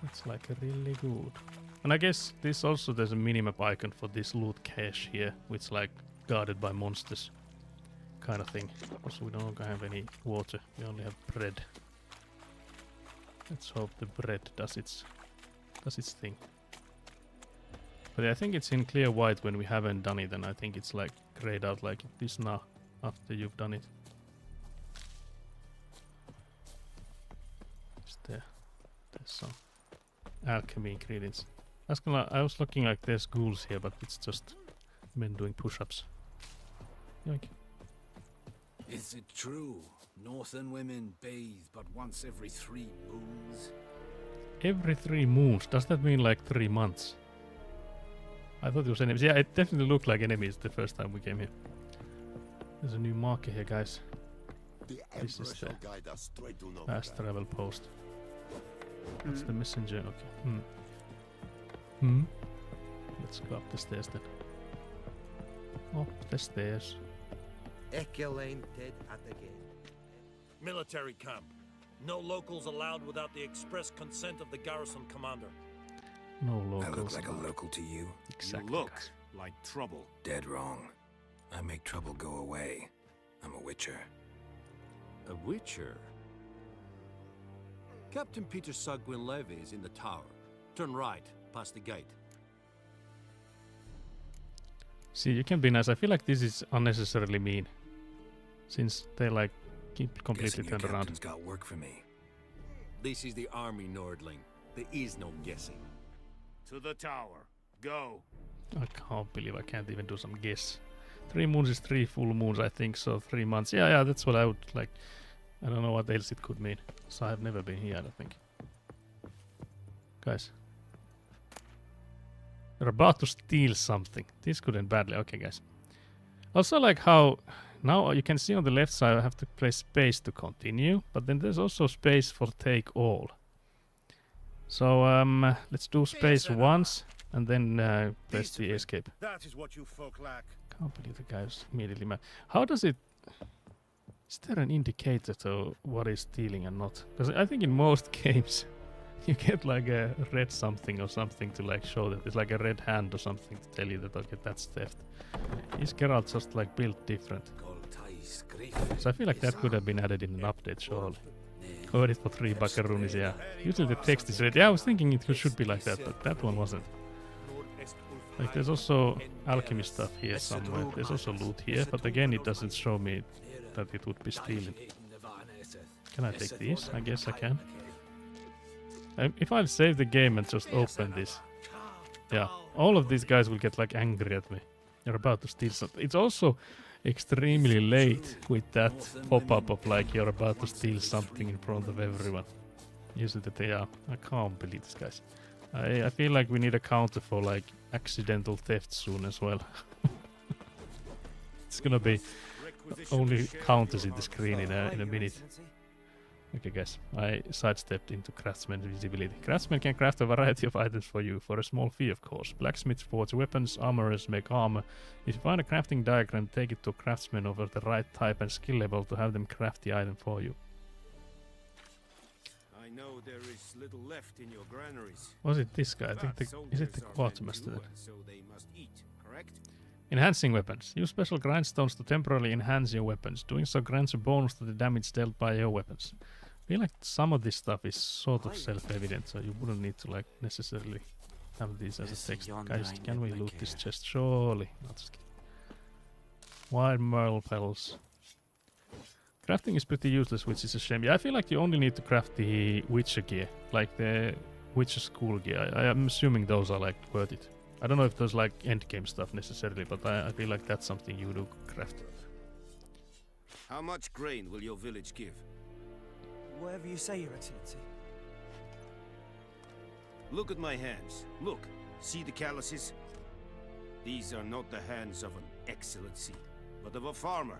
That's like really good. And I guess this also there's a minimap icon for this loot cache here, which like guarded by monsters, kind of thing. Also, we don't have any water. We only have bread. Let's hope the bread does its thing. But I think it's in clear white when we haven't done it, and I think it's like grayed out like this now after you've done it. There's some alchemy ingredients. I was looking like there's ghouls here, but it's just men doing push-ups. Yoink. Is it true? Northern women bathe but once every 3 moons? Every 3 moons? Does that mean like 3 months? I thought it was enemies. Yeah, it definitely looked like enemies the first time we came here. There's a new marker here, guys. This is the fast travel post. That's the messenger. Okay. Let's go up the stairs then. Up the stairs. Military camp. No locals allowed without the express consent of the garrison commander. No locals. I look like a local to you? Exactly. You look like trouble. Dead wrong. I make trouble go away. I'm a witcher. A witcher? Captain Peter Sagwin Levy is in the tower. Turn right, past the gate. See, you can be nice. I feel like this is unnecessarily mean, since they like keep completely turned around. Captain's got work for me. This is the army, Nordling. There is no guessing. To the tower. Go. I can't believe I can't even do some guess. 3 moons is 3 full moons, I think, so 3 months. Yeah, that's what I would like. I don't know what else it could mean. So I've never been here, I don't think. Guys. You're about to steal something. This could end badly. Okay, guys. Also, like how now you can see on the left side I have to play space to continue, but then there's also space for take all. So let's do space once and then press the escape. That is what you folk lack. Can't believe the guy's immediately mad. How does it? Is there an indicator to what is stealing and not? Because I think in most games you get like a red something or something to like show that it's like a red hand or something to tell you that okay, that's theft. Is Geralt just like built different? So I feel like that could have been added in an update, surely. Heard it for 3 buckaroonies, yeah. Usually the text is red. Yeah, I was thinking it should be like that, but that one wasn't. Like there's also alchemy stuff here somewhere. There's also loot here, but again it doesn't show me that it would be stealing. Can I take these? I guess I can. If I save the game and just open this, yeah, all of these guys will get like angry at me. You're about to steal something. It's also extremely late with that pop-up of like you're about to steal something in front of everyone. Usually that they are. I can't believe this, guys. I feel like we need a counter for like accidental theft soon as well. It's gonna be only counters in the screen in a minute. Okay, guys, I sidestepped into craftsman visibility. Craftsmen can craft a variety of items for you for a small fee, of course. Blacksmiths forge weapons, armorers make armor. If you find a crafting diagram, take it to a craftsman of the right type and skill level to have them craft the item for you. I know there is little left in your granaries. Was it this guy? I think is it the quartermaster then? So they must eat, correct? Enhancing weapons. Use special grindstones to temporarily enhance your weapons. Doing so grants a bonus to the damage dealt by your weapons. I feel like some of this stuff is sort of self-evident, so you wouldn't need to like necessarily have these as a text. Guys, can we loot this chest? Surely. Not just kidding. Wild myrtle petals. Crafting is pretty useless, which is a shame. Yeah, I feel like you only need to craft the Witcher gear, like the Witcher school gear. I am assuming those are like worth it. I don't know if those like endgame stuff necessarily, but I feel like that's something you do craft. How much grain will your village give? Whatever you say, Your Excellency. Look at my hands. Look. See the calluses? These are not the hands of an excellency, but of a farmer.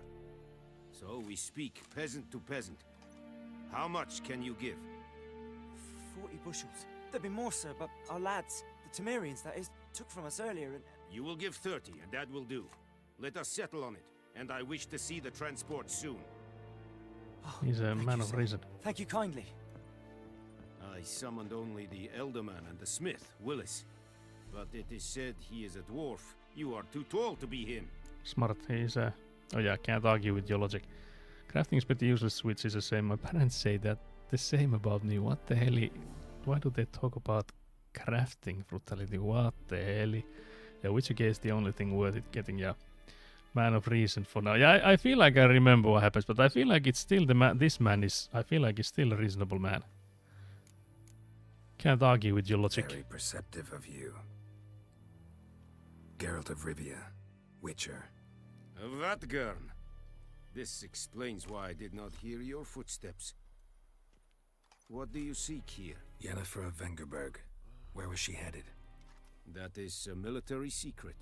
So we speak peasant to peasant. How much can you give? 40 bushels. There'd be more, sir, but our lads, the Temerians, that is, took from us earlier and... You will give 30, and that will do. Let us settle on it, and I wish to see the transport soon. He's a man of reason. Thank you kindly. I summoned only the Elderman and the smith, Willis. But it is said he is a dwarf. You are too tall to be him. Smart. He's a... Oh yeah, can't argue with your logic. Crafting is pretty useless, which is the same. My parents say that the same about me. What the hell? Why do they talk about crafting brutality? What the hell? Yeah, Witcher gear is the only thing worth it getting, yeah. Man of reason for now. Yeah, I feel like I remember what happens, but I feel like it's still the man. This man is. I feel like he's still a reasonable man. Can't argue with your logic. Very perceptive of you. Geralt of Rivia, Witcher. Vatgern. This explains why I did not hear your footsteps. What do you seek here? Yennefer of Vengerberg. Where was she headed? That is a military secret.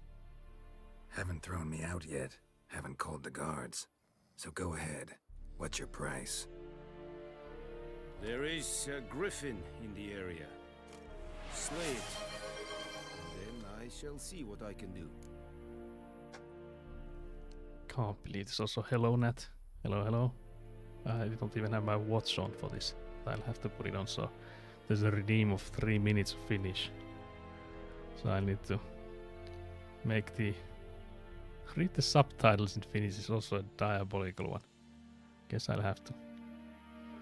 Haven't thrown me out yet. Haven't called the guards. So go ahead. What's your price? There is a griffin in the area. Slay it. And then I shall see what I can do. Can't believe this. Also, hello Nat. Hello. I don't even have my watch on for this. I'll have to put it on, so there's a redeem of 3 minutes of finish. So I need to make the... Read the subtitles in Finnish is also a diabolical one. Guess I'll have to.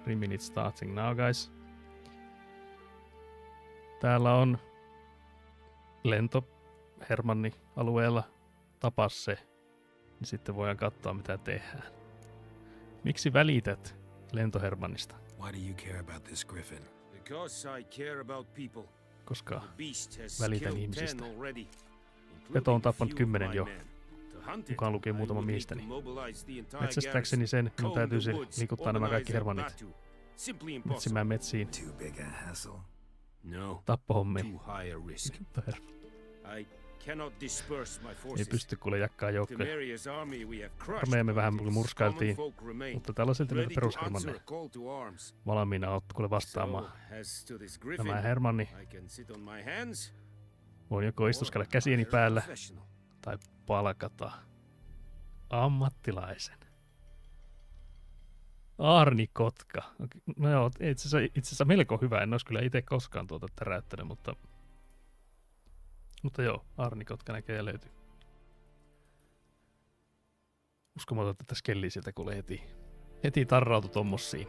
3 minutes starting now, guys. Täällä on lento Hermanni alueella. Tapaa se. Niin sitten voidaan katsoa mitä tehdään. Miksi välität lentohermannista? Why do you care about this griffin? Because I care about people. Koska välitän ihmisistä. Peto on tappanut 10 jo. Mukaan lukee muutama miestäni. Metsästääkseni sen, minun täytyisi liikuttaa nämä kaikki hermannit. Metsimään metsiin. Tappohommiin. Ei pysty kuule jakkaa joukkoja. Armeijamme vähän murskailtiin, mutta täällä on silti näitä perushermanneja. Valmiina oot kuule vastaamaan. Tämä hermanni. Voin joko istuskella käsieni päällä tai palkata ammattilaisen. Arni Kotka. No joo, itse asiassa melko hyvä. En olisi kyllä itse koskaan tuota täräyttänyt, mutta joo, Arni Kotka näköjään löytyy. Uskomaton, että tässä kellii sieltä kuule heti tarrautui tommosiin.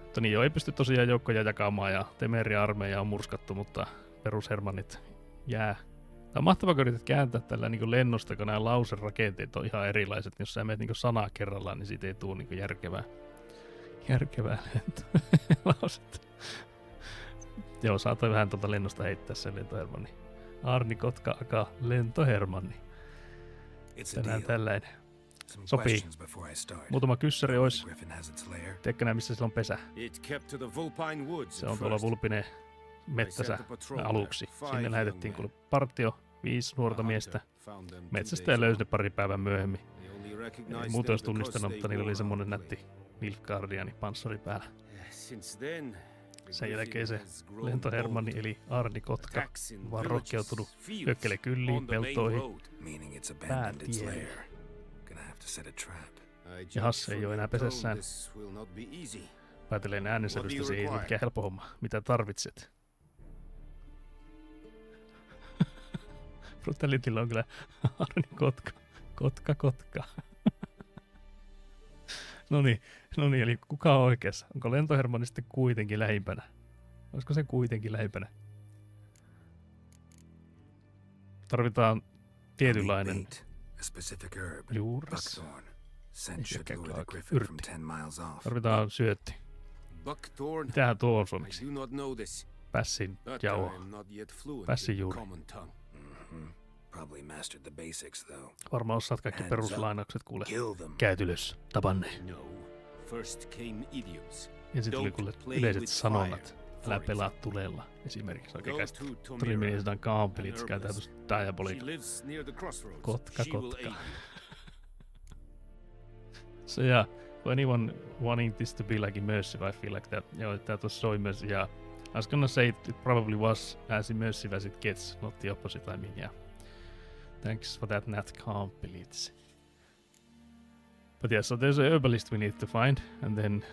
Mutta niin joo, ei pysty tosiaan joukkoja jakamaan ja Temeria-armeija on murskattu, mutta perushermannit jää. Tämä on mahtavaa, kun yrität kääntää tällä niin lennosta, kun nämä lauserakenteet on ihan erilaiset. Jos sä menet niin sanaa kerrallaan, niin siitä ei tule niin järkevää lausetta. Joo, saatoin vähän tuolta lennosta heittää sen lentohermanni. Arni Kotka aka lentohermanni. Tänään tällainen. Sopii. Muutama kyssäri olisi. Tiedätkö nää, missä sillä on pesä? Se on tuolla Vulpineen mettässä aluksi. Sinne lähetettiin kuule partio, 5 nuorta miestä. Metsästä ja löysi ne pari päivän myöhemmin. Ei muuta olisi tunnistanut, mutta niillä oli semmonen nätti Nilfgaardiani panssari päällä. Sen jälkeen se lentohermanni eli Arni Kotka vaan rokkeutunut hyökkele kylliin, peltoihin, päätien. Ja Hasse ei ole enää pesässään. Päätellen äänensävystäsi ei ole mikään helppo homma. Mitä tarvitset? Brutalitilla on kyllä Arni Kotka. Kotka. No niin, eli kuka on oikeassa? Onko lentohermoni sitten kuitenkin lähimpänä? Olisiko se kuitenkin lähimpänä? Tarvitaan tietynlainen A specific herb, juures. buckthorn. Scent should lure the griffin from Yrtti. 10 miles off. Tarvitaan syötti. Buckthorn. Mitähän tuo on suomeksi? I do not know this, Pässin but jauho. I am not yet fluent Pässin in juuri. common tongue. Probably mastered the basics, though. Varmaan osaat kaikki Hands peruslainaukset, up. kuule. Kill them. Käyt ylös, tapa ne. No. First came idioms. Ensin tuli Don't kuule play yleiset with sanonnat. fire, Älä for pelaa tulella. Esimerkiksi oikein Go käsit. to Tomira, Tuli meni sitä an kaampelit, käytetään herbalist. tuosta diaboliikalla. She lives near the crossroads. Kotka, She will kotka. aid you. So yeah, for anyone wanting this to be like immersive, I feel like that was so immersive. Yeah, I was gonna say it probably was as immersive as it gets, not the opposite. I mean, yeah. Thanks for that, Nat Campbellits. But yeah, so there's a herbalist we need to find, and then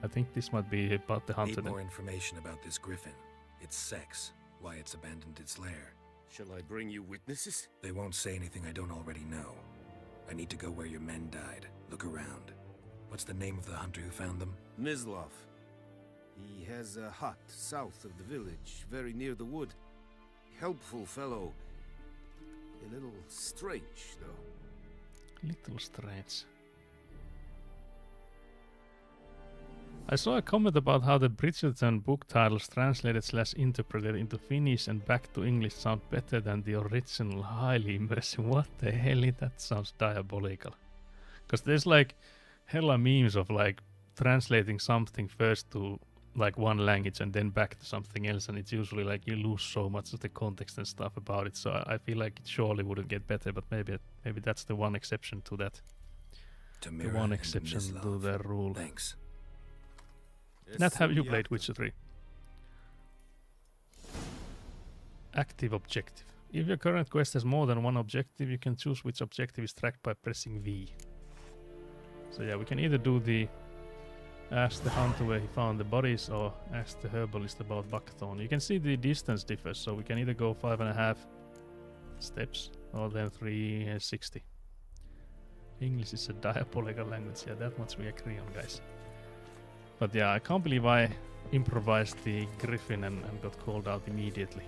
I think this might be about the hunter. Need Then. more information about this griffin. Its sex, why it's abandoned its lair. Shall I bring you witnesses? They won't say anything I don't already know. I need to go where your men died. Look around. What's the name of the hunter who found them? Mislov. He has a hut south of the village, very near the wood. Helpful fellow. A little strange, though. Little strange. I saw a comment about how the Bridgerton book titles translated / interpreted into Finnish and back to English sound better than the original, highly immersive. What the hell? That sounds diabolical. Because there's like hella memes of like translating something first to like one language and then back to something else, and it's usually like you lose so much of the context and stuff about it. So I feel like it surely wouldn't get better, but maybe that's the one exception to that. The one exception to the rule. Thanks. Nat, have you played Witcher 3? Active objective. If your current quest has more than one objective, you can choose which objective is tracked by pressing V. So yeah, we can either do the ask the hunter where he found the bodies, or ask the herbalist about buckthorn. You can see the distance differs, so we can either go 5.5 steps or then 360. English is a diabolical language, yeah, that much we agree on, guys. But yeah, I can't believe I improvised the griffin and got called out immediately.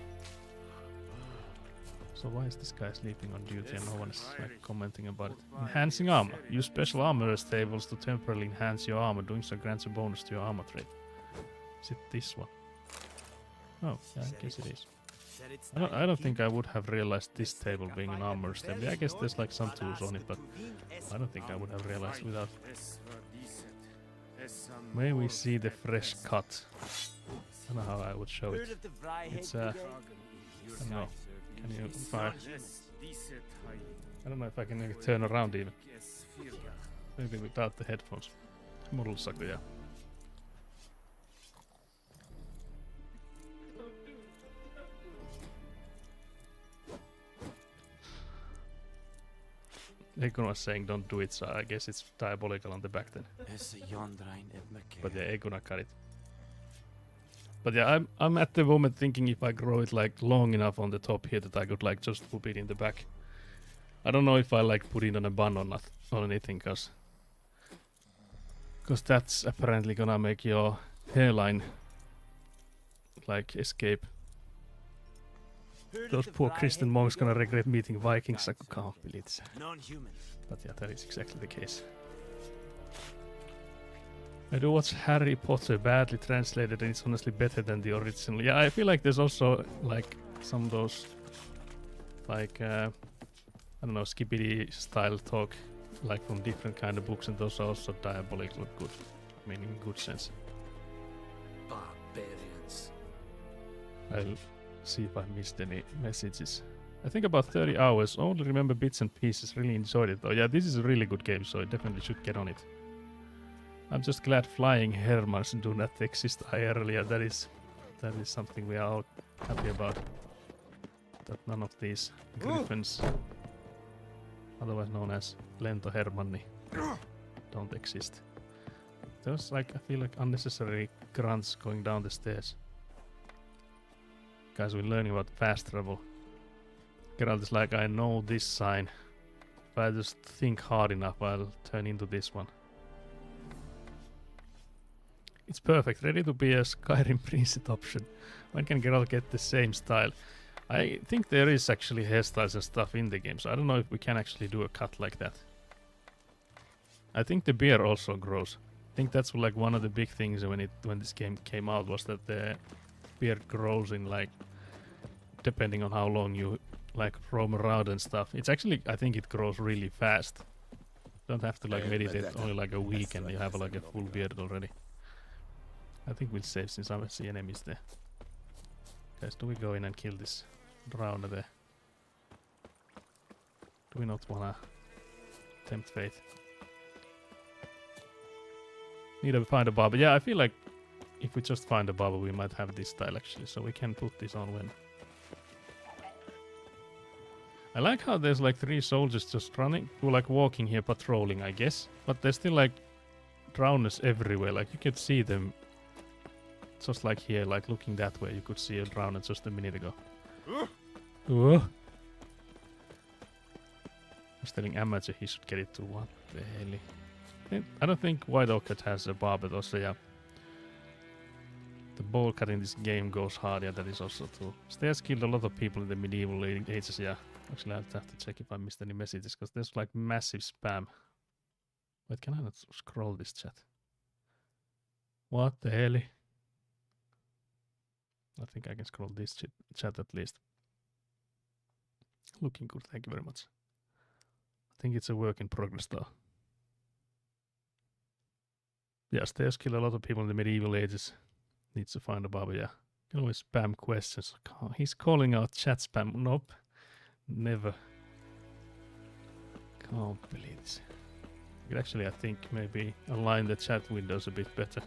So why is this guy sleeping on duty and no one is like commenting about it? Enhancing armor. Use special armorer's tables to temporarily enhance your armor. Doing so grants a bonus to your armor trait. Is it this one? Oh, yeah, I guess it is. I don't think I would have realized this table being an armorer's table. Yeah, I guess there's like some tools on it, but I don't think I would have realized without. May we see the fresh cut? I don't know how I would show it. It's I don't know. Can you fire? I don't know if I can turn around even. Maybe without the headphones. Modulsako, yeah. Egon was saying don't do it, so I guess it's diabolical on the back then. But yeah, Egon got it. But yeah, I'm at the moment thinking if I grow it like long enough on the top here that I could like just put it in the back. I don't know if I like put it on a bun or not or anything, cause that's apparently gonna make your hairline like escape. Those poor Christian monks gonna regret meeting Vikings. I can't believe it. But yeah, that is exactly the case. I do watch Harry Potter, badly translated, and it's honestly better than the original. Yeah, I feel like there's also like some of those like I don't know, skippity style talk like from different kind of books, and those are also diabolically good. I mean, in good sense. Barbarians. I'll see if I missed any messages. I think about 30 hours. Only remember bits and pieces. Really enjoyed it though. Yeah, this is a really good game, so I definitely should get on it. I'm just glad flying Hermans do not exist IRL. That is something we are all happy about. That none of these griffins, otherwise known as lentohermanni, don't exist. There's like, I feel like unnecessary grunts going down the stairs. Guys, we're learning about fast travel. Geralt is like, I know this sign. If I just think hard enough, I'll turn into this one. It's perfect, ready to be a Skyrim preset option. When can Geralt get the same style? I think there is actually hairstyles and stuff in the game, so I don't know if we can actually do a cut like that. I think the beard also grows. I think that's like one of the big things when this game came out, was that the beard grows in like, depending on how long you like roam around and stuff. It's actually, I think it grows really fast. Don't have to like meditate only like a week and you have like a full beard already. I think we'll save since I see enemies there. Guys, do we go in and kill this drowner there? Do we not wanna tempt fate? Need to find a bubble. Yeah, I feel like if we just find a bubble, we might have this style actually, so we can put this on when. I like how there's like 3 soldiers just running, who like walking here, patrolling, I guess. But there's still like drowners everywhere. Like you can see them, just like here, like looking that way. You could see a drowner just a minute ago. I was telling Amateur he should get it to what the hell? I don't think White Orchid has a bar, but also yeah. The ball cut in this game goes hard, yeah, that is also true. Stairs killed a lot of people in the medieval ages, yeah. Actually, I'll have to check if I missed any messages, because there's like massive spam. Wait, can I not scroll this chat? What the hell? I think I can scroll this chat at least. Looking good, thank you very much. I think it's a work in progress though. Yeah, stairs kill a lot of people in the medieval ages. Needs to find a barber, yeah. You can always spam questions. He's calling out chat spam. Nope. Never. Can't believe this. We could actually, I think, maybe align the chat windows a bit better.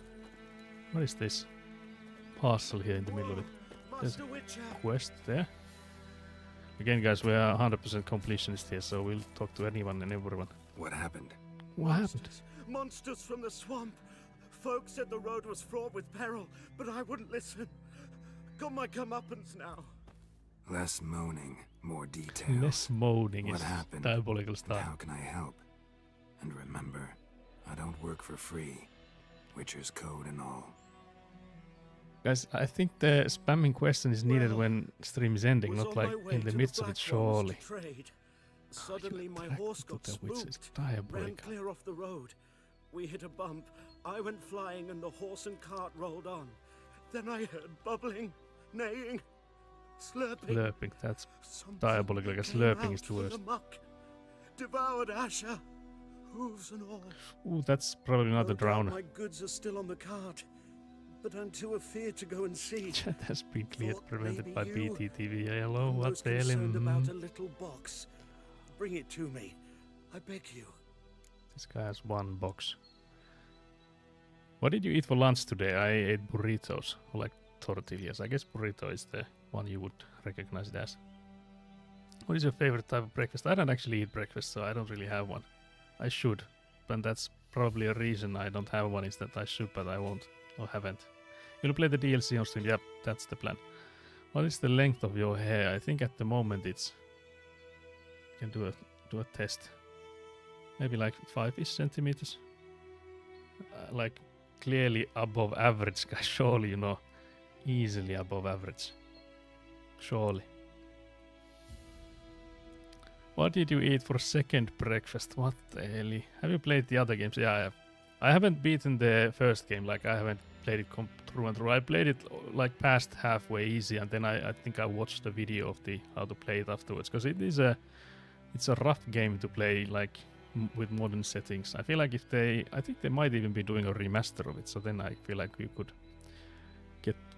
What is this? Parcel here in the middle of it. There's a quest there. Again, guys, we are 100% completionist here, so we'll talk to anyone and everyone. What happened? What happened? Monsters from the swamp. Folk said the road was fraught with peril, but I wouldn't listen. Got my comeuppance now. Less moaning, more detail. Less moaning what is happened? diabolical style. How can I help? And remember, I don't work for free. Witcher's code and all. Guys, I think the spamming question is needed when stream is ending, not like in the midst of it, surely. Suddenly my horse got spooked, ran clear off the road. We hit a bump, I went flying and the horse and cart rolled on. Then I heard bubbling, neighing, slurping. Slurping, that's diabolical. I guess slurping is the worst. Devoured Asher, hooves and all. Ooh, that's probably not a drowner. My goods are still on the cart, but I'm too afeard to go and see. Chat has been cleared, prevented by BTTV. Hello, what the hell? Concerned about a little box. Bring it to me, I beg you. This guy has 1 box. What did you eat for lunch today? I ate burritos, or like tortillas. I guess burrito is the one you would recognize it as. What is your favorite type of breakfast? I don't actually eat breakfast, so I don't really have one. I should, but that's probably a reason I don't have one, is that I should, but I won't, or haven't. You'll play the DLC on stream? Yep, that's the plan. What is the length of your hair? I think at the moment it's... You can do a test. Maybe like 5-ish centimeters. Like clearly above average, guys. Surely, you know. Easily above average. Surely. What did you eat for second breakfast? What the hell? Have you played the other games? Yeah, I have. I haven't beaten the first game. Like, I haven't played it through and through. I played it like past halfway easy, and then I think I watched the video of the how to play it afterwards, because it's a rough game to play like with modern settings. I feel like I think they might even be doing a remaster of it, so then I feel like we could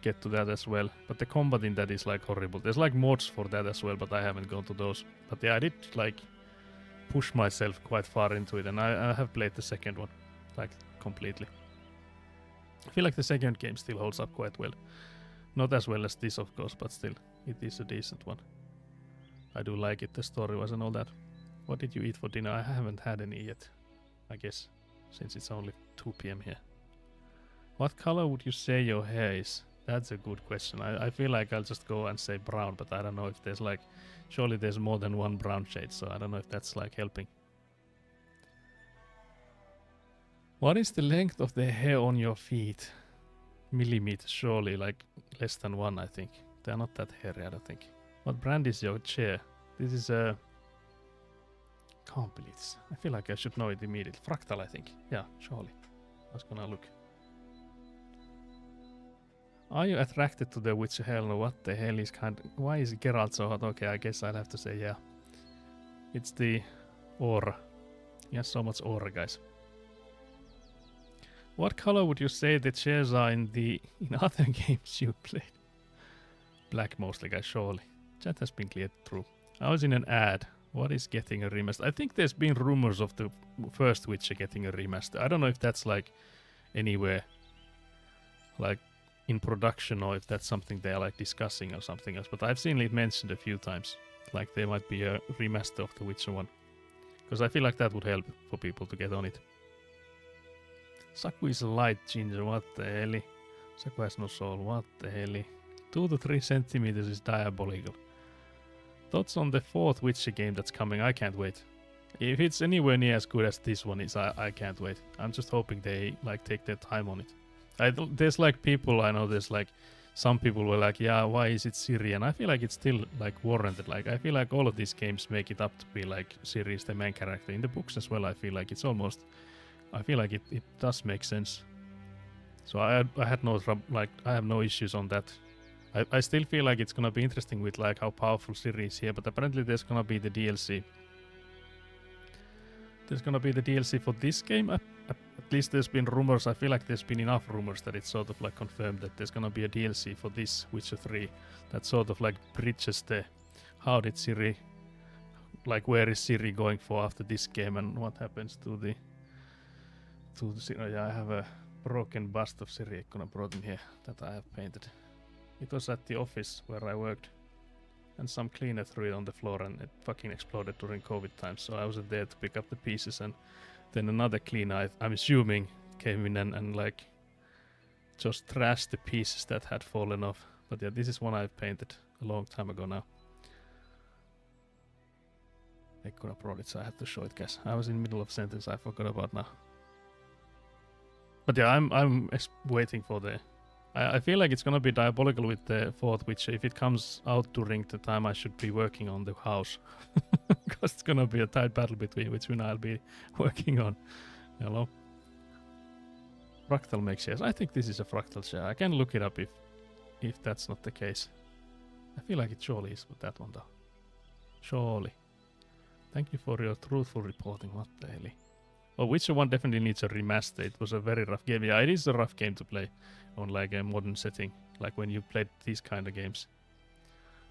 get to that as well. But the combat in that is like horrible. There's like mods for that as well, but I haven't gone to those. But yeah, I did like push myself quite far into it, and I have played the second one like completely. I feel like the second game still holds up quite well. Not as well as this, of course, but still, it is a decent one. I do like it, the story-wise and all that. What did you eat for dinner? I haven't had any yet, I guess, since it's only 2 PM here. What color would you say your hair is? That's a good question. I feel like I'll just go and say brown, but I don't know if there's like... Surely there's more than one brown shade, so I don't know if that's like helping. What is the length of the hair on your feet? millimeters, surely, like less than 1, I think. They're not that hairy, I don't think. What brand is your chair? This is a... Can't believe this. I feel like I should know it immediately. Fractal, I think. Yeah, surely. I was gonna look. Are you attracted to the Witcher? Hell no, what the hell is why is Geralt so hot? Okay, I guess I'll have to say yeah. It's the aura. He has so much aura, guys. What color would you say the chairs are in other games you played? Black mostly, guys, surely. Chat has been cleared through. I was in an ad. What is getting a remaster? I think there's been rumors of the first Witcher getting a remaster. I don't know if that's like anywhere like in production or if that's something they're like discussing or something else. But I've seen it mentioned a few times. Like there might be a remaster of the Witcher 1. Because I feel like that would help for people to get on it. Saku is a light ginger, what the hell? Saku has no soul, what the hell? 2 to 3 centimeters is diabolical. Thoughts on the 4th Witcher game that's coming? I can't wait. If it's anywhere near as good as this one is, I can't wait. I'm just hoping they like take their time on it. There's like people I know, there's like some people were like, yeah, why is it Ciri? And I feel like it's still like warranted. Like I feel like all of these games make it up to be like Ciri is the main character. In the books as well, I feel like it's almost, I feel like it does make sense. So I had no I have no issues on that. I still feel like it's gonna be interesting with like how powerful Ciri is here, but apparently there's gonna be the DLC. There's gonna be the DLC for this game. At least there's been rumors. I feel like there's been enough rumors that it's sort of like confirmed that there's gonna be a DLC for this Witcher 3 that sort of like bridges the how did Ciri, like where is Ciri going for after this game and what happens to the yeah, I have a broken bust of Ciri Ekkona brought in here that I have painted. It was at the office where I worked and some cleaner threw it on the floor and it fucking exploded during COVID times, so I wasn't there to pick up the pieces, and then another cleaner, I'm assuming, came in and like just trashed the pieces that had fallen off. But yeah, this is one I've painted a long time ago now. Ekkona brought it, so I had to show it, guys. I was in the middle of a sentence I forgot about now. But yeah, I'm waiting for the... I feel like it's gonna be diabolical with the 4th Witcher if it comes out during the time I should be working on the house. Because it's gonna be a tight battle between which one I'll be working on. Hello? Fractal makes chairs. I think this is a fractal chair. I can look it up if that's not the case. I feel like it surely is with that one though. Surely. Thank you for your truthful reporting. What the hell? Well, Witcher 1 definitely needs a remaster. It was a very rough game. Yeah, it is a rough game to play on like a modern setting. Like when you played these kind of games.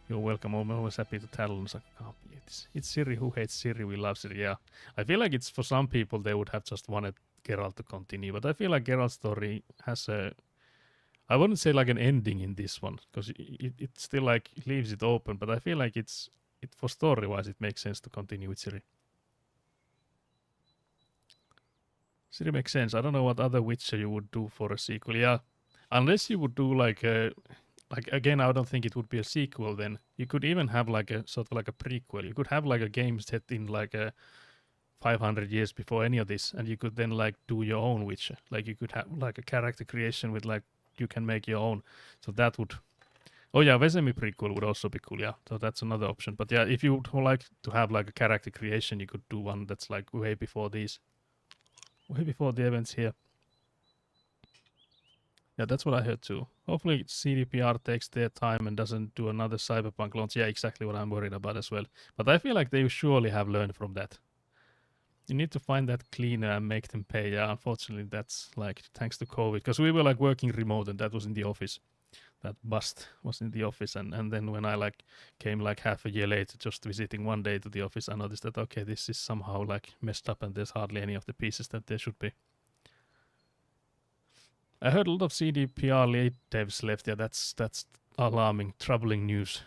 You're welcome. I'm always happy to tell them. I can't believe this. It's Ciri who hates Ciri. We love Ciri. Yeah. I feel like it's for some people they would have just wanted Geralt to continue. But I feel like Geralt's story has a... I wouldn't say like an ending in this one. Because it still like leaves it open. But I feel like for story-wise it makes sense to continue with Ciri. Ciri makes sense. I don't know what other Witcher you would do for a sequel. Yeah, unless you would do like again, I don't think it would be a sequel. Then you could even have like a sort of like a prequel. You could have like a game set in like a 500 years before any of this, and you could then like do your own Witcher. Like you could have like a character creation with like you can make your own. So that would. Oh yeah, Vesemir prequel would also be cool. Yeah, so that's another option. But yeah, if you would like to have like a character creation, you could do one that's like way before these. Way before the events here. Yeah, that's what I heard too. Hopefully CDPR takes their time and doesn't do another Cyberpunk launch. Yeah, exactly what I'm worried about as well. But I feel like they surely have learned from that. You need to find that cleaner and make them pay. Yeah, unfortunately that's like thanks to COVID. Because we were like working remote and that was in the office. That bust was in the office, and then when I like came like half a year later just visiting one day to the office, I noticed that okay, this is somehow like messed up and there's hardly any of the pieces that there should be. I heard a lot of CDPR late devs left. Yeah, that's alarming, troubling news.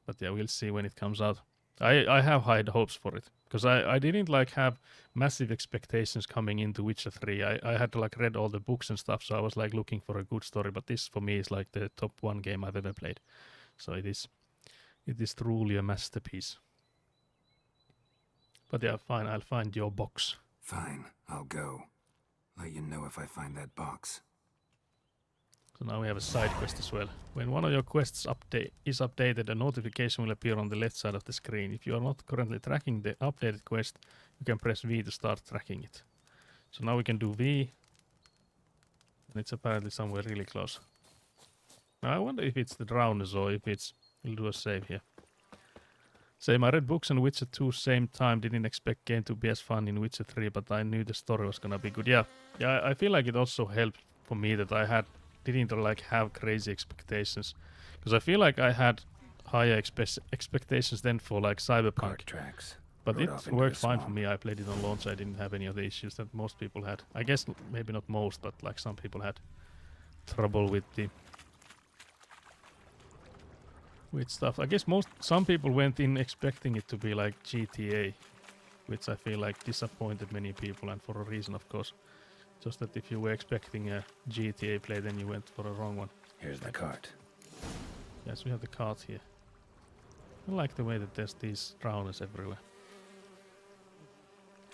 But yeah, we'll see when it comes out. I have high hopes for it because I didn't like have massive expectations coming into Witcher 3. I had like read all the books and stuff, so I was like looking for a good story. But this for me is like the top 1 game I've ever played. So it is truly a masterpiece. But yeah, fine. I'll find your box. Fine, I'll go. Let you know if I find that box. So now we have a side quest as well. When one of your quests is updated, a notification will appear on the left side of the screen. If you are not currently tracking the updated quest, you can press V to start tracking it. So now we can do V, and it's apparently somewhere really close. Now I wonder if it's the drowners or if it's... We'll do a save here. Same, I read books and Witcher 2 same time, didn't expect game to be as fun in Witcher 3, but I knew the story was gonna be good. Yeah, I feel like it also helped for me that I didn't like have crazy expectations. Because I feel like I had higher expectations then for like Cyberpunk. Tracks. But it worked fine for me. I played it on launch. I didn't have any of the issues that most people had. I guess maybe not most, but like some people had trouble with stuff. I guess some people went in expecting it to be like GTA, which I feel like disappointed many people, and for a reason, of course. Just that if you were expecting a GTA play, then you went for a wrong one. Here's the cart. Yes, we have the cart here. I like the way that there's these drowners everywhere.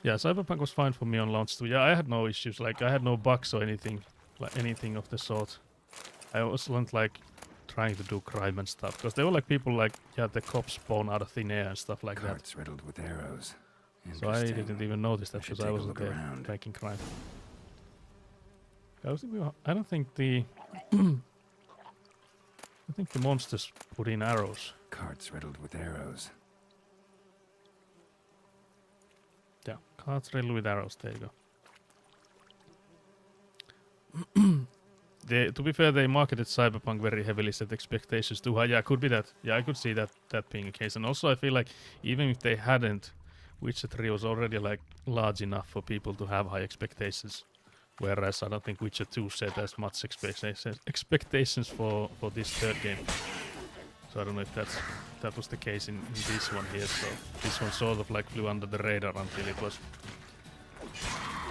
Yeah, Cyberpunk was fine for me on launch too. Yeah, I had no issues. Like, I had no bugs or anything of the sort. I wasn't like trying to do crime and stuff, because there were like people like, yeah, the cops spawn out of thin air and stuff like Carts riddled with arrows. So I didn't even notice that because I wasn't there making crime. I don't think the I think the monsters put in arrows. Carts riddled with arrows. Yeah, carts riddled with arrows. There you go. To be fair, they marketed Cyberpunk very heavily, set expectations too high. Yeah, could be that. Yeah, I could see that being a case. And also, I feel like even if they hadn't, Witcher 3 was already like large enough for people to have high expectations. Whereas I don't think Witcher 2 set as much expectations for this third game. So I don't know if that was the case in this one here. So this one sort of like flew under the radar until it was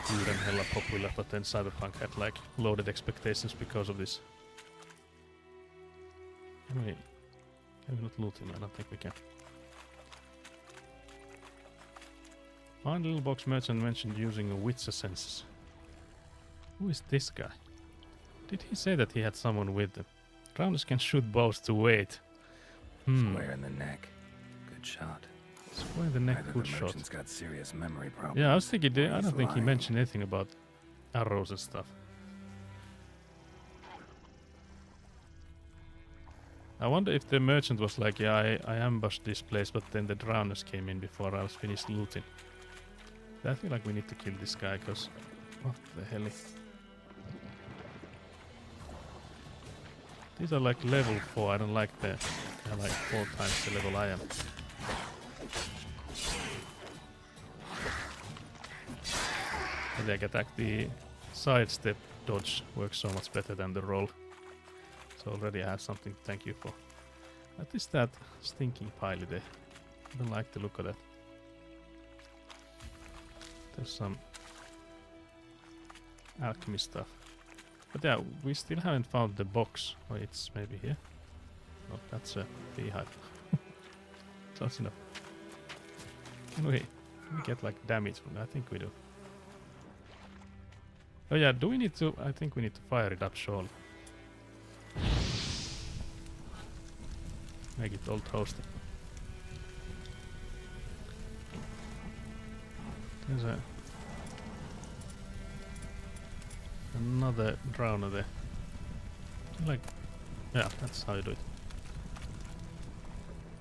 good and hella popular, but then Cyberpunk had like loaded expectations because of this. Can we not loot him? I don't think we can. Find little box merchant mentioned using a Witcher senses. Who is this guy? Did he say that he had someone with them? Drowners can shoot bows to weight. Square in the neck. Good shot. Square in the neck, good shot. Merchant's got serious memory problems. Yeah, I was thinking. I don't think he mentioned anything about arrows and stuff. I wonder if the merchant was like, yeah, I ambushed this place, but then the drowners came in before I was finished looting. I feel like we need to kill this guy, because what the hell? These are like level 4. I don't like they're like 4 times the level I am. And they attack the sidestep dodge works so much better than the roll. So already I have something to thank you for. What is that stinking pile there? I don't like the look of that. There's some alchemy stuff. But yeah, we still haven't found the box. Oh, it's maybe here. No, that's a beehive. Close enough. Can we get like damage from that? I think we do. Oh yeah, do we need to... I think we need to fire it up surely. Make it all toasted. There's another drowner there. Like, yeah, that's how you do it.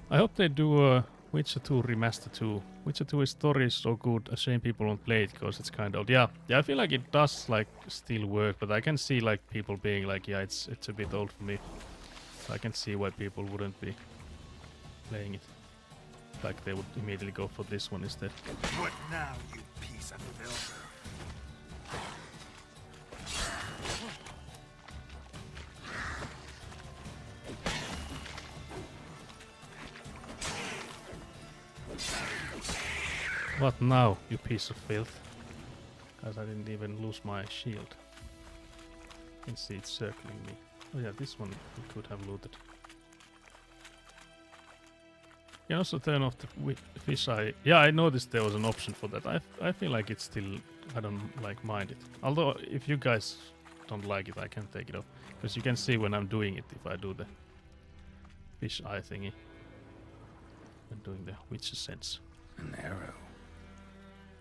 I hope they do Witcher 2 Remaster 2. Witcher 2's story is so good, a shame people won't play it because it's kind of old. Yeah, I feel like it does like still work, but I can see like people being like, yeah, it's a bit old for me. So I can see why people wouldn't be playing it. Like they would immediately go for this one instead. What now, you piece of filth? What now, you piece of filth? Because I didn't even lose my shield. You can see it circling me. Oh yeah, this one we could have looted. You can also turn off the fish eye. Yeah, I noticed there was an option for that. I feel like it's still... I don't like mind it. Although, if you guys don't like it, I can take it off. Because you can see when I'm doing it if I do the fish eye thingy. I'm doing the witch sense. An arrow.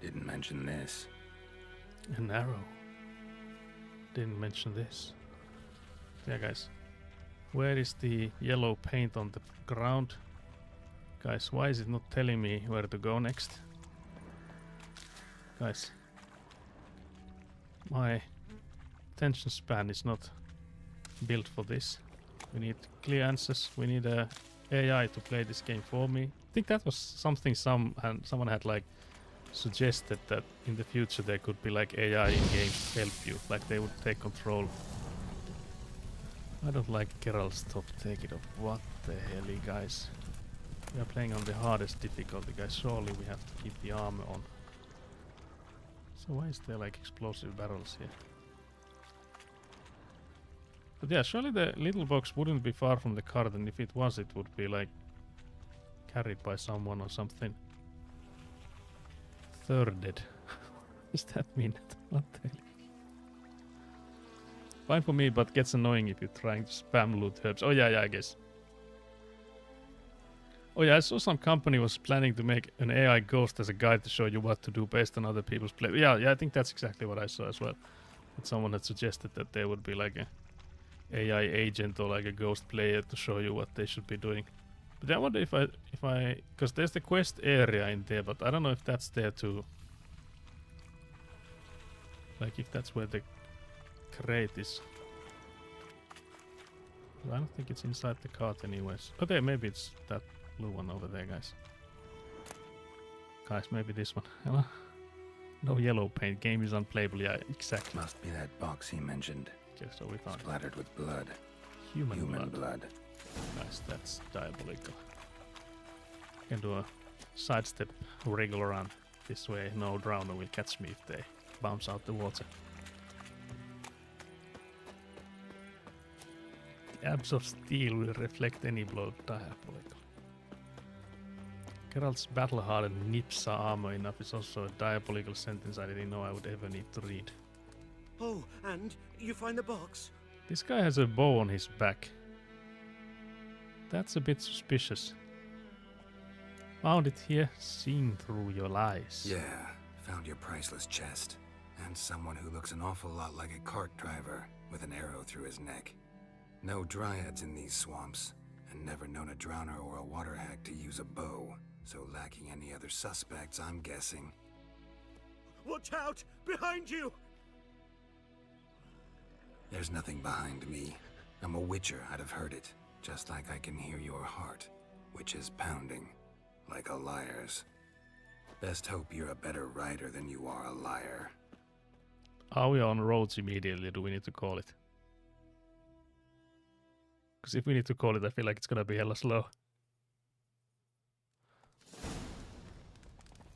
Didn't mention this. An arrow. Didn't mention this. Yeah, guys. Where is the yellow paint on the ground? Guys, why is it not telling me where to go next? Guys. My attention span is not built for this. We need clear answers. We need a AI to play this game for me. I think that was something someone had like suggested, that in the future there could be like AI in games help you, like they would take control. I don't like Geralt, stop, take it off. What the hell, guys? We are playing on the hardest difficulty, guys. Surely we have to keep the armor on. So why is there like explosive barrels here? But yeah, surely the little box wouldn't be far from the cart, and if it was, it would be like carried by someone or something. Thirded. What does that mean? What the hell? Fine for me, but gets annoying if you're trying to spam loot herbs. Oh yeah, I guess. Oh yeah, I saw some company was planning to make an AI ghost as a guide to show you what to do based on other people's play. Yeah, I think that's exactly what I saw as well. That someone had suggested that there would be like a AI agent or like a ghost player to show you what they should be doing. But I wonder if I, because there's the quest area in there, but I don't know if that's there too. Like if that's where the crate is. I don't think it's inside the cart anyways. But there, maybe it's that blue one over there, guys. Guys, maybe this one. Hello? No yellow paint. Game is unplayable. Yeah, exactly. Must be that box he mentioned. Just so we found splattered with blood. Human blood. Nice, that's diabolical. Can do a sidestep wriggle around this way. No drowner will catch me if they bounce out the water. The abs of steel will reflect any blow. Diabolical. Geralt's battle-hardened nips are armor enough is also a diabolical sentence I didn't know I would ever need to read. Oh, and you find the box? This guy has a bow on his back. That's a bit suspicious. Found it here, seen through your lies. Yeah, found your priceless chest. And someone who looks an awful lot like a cart driver with an arrow through his neck. No dryads in these swamps, and never known a drowner or a water hag to use a bow. So lacking any other suspects, I'm guessing. Watch out! Behind you! There's nothing behind me. I'm a witcher, I'd have heard it. Just like I can hear your heart, which is pounding, like a liar's. Best hope you're a better rider than you are a liar. Are we on roads immediately? Do we need to call it? Because if we need to call it, I feel like it's gonna be hella slow.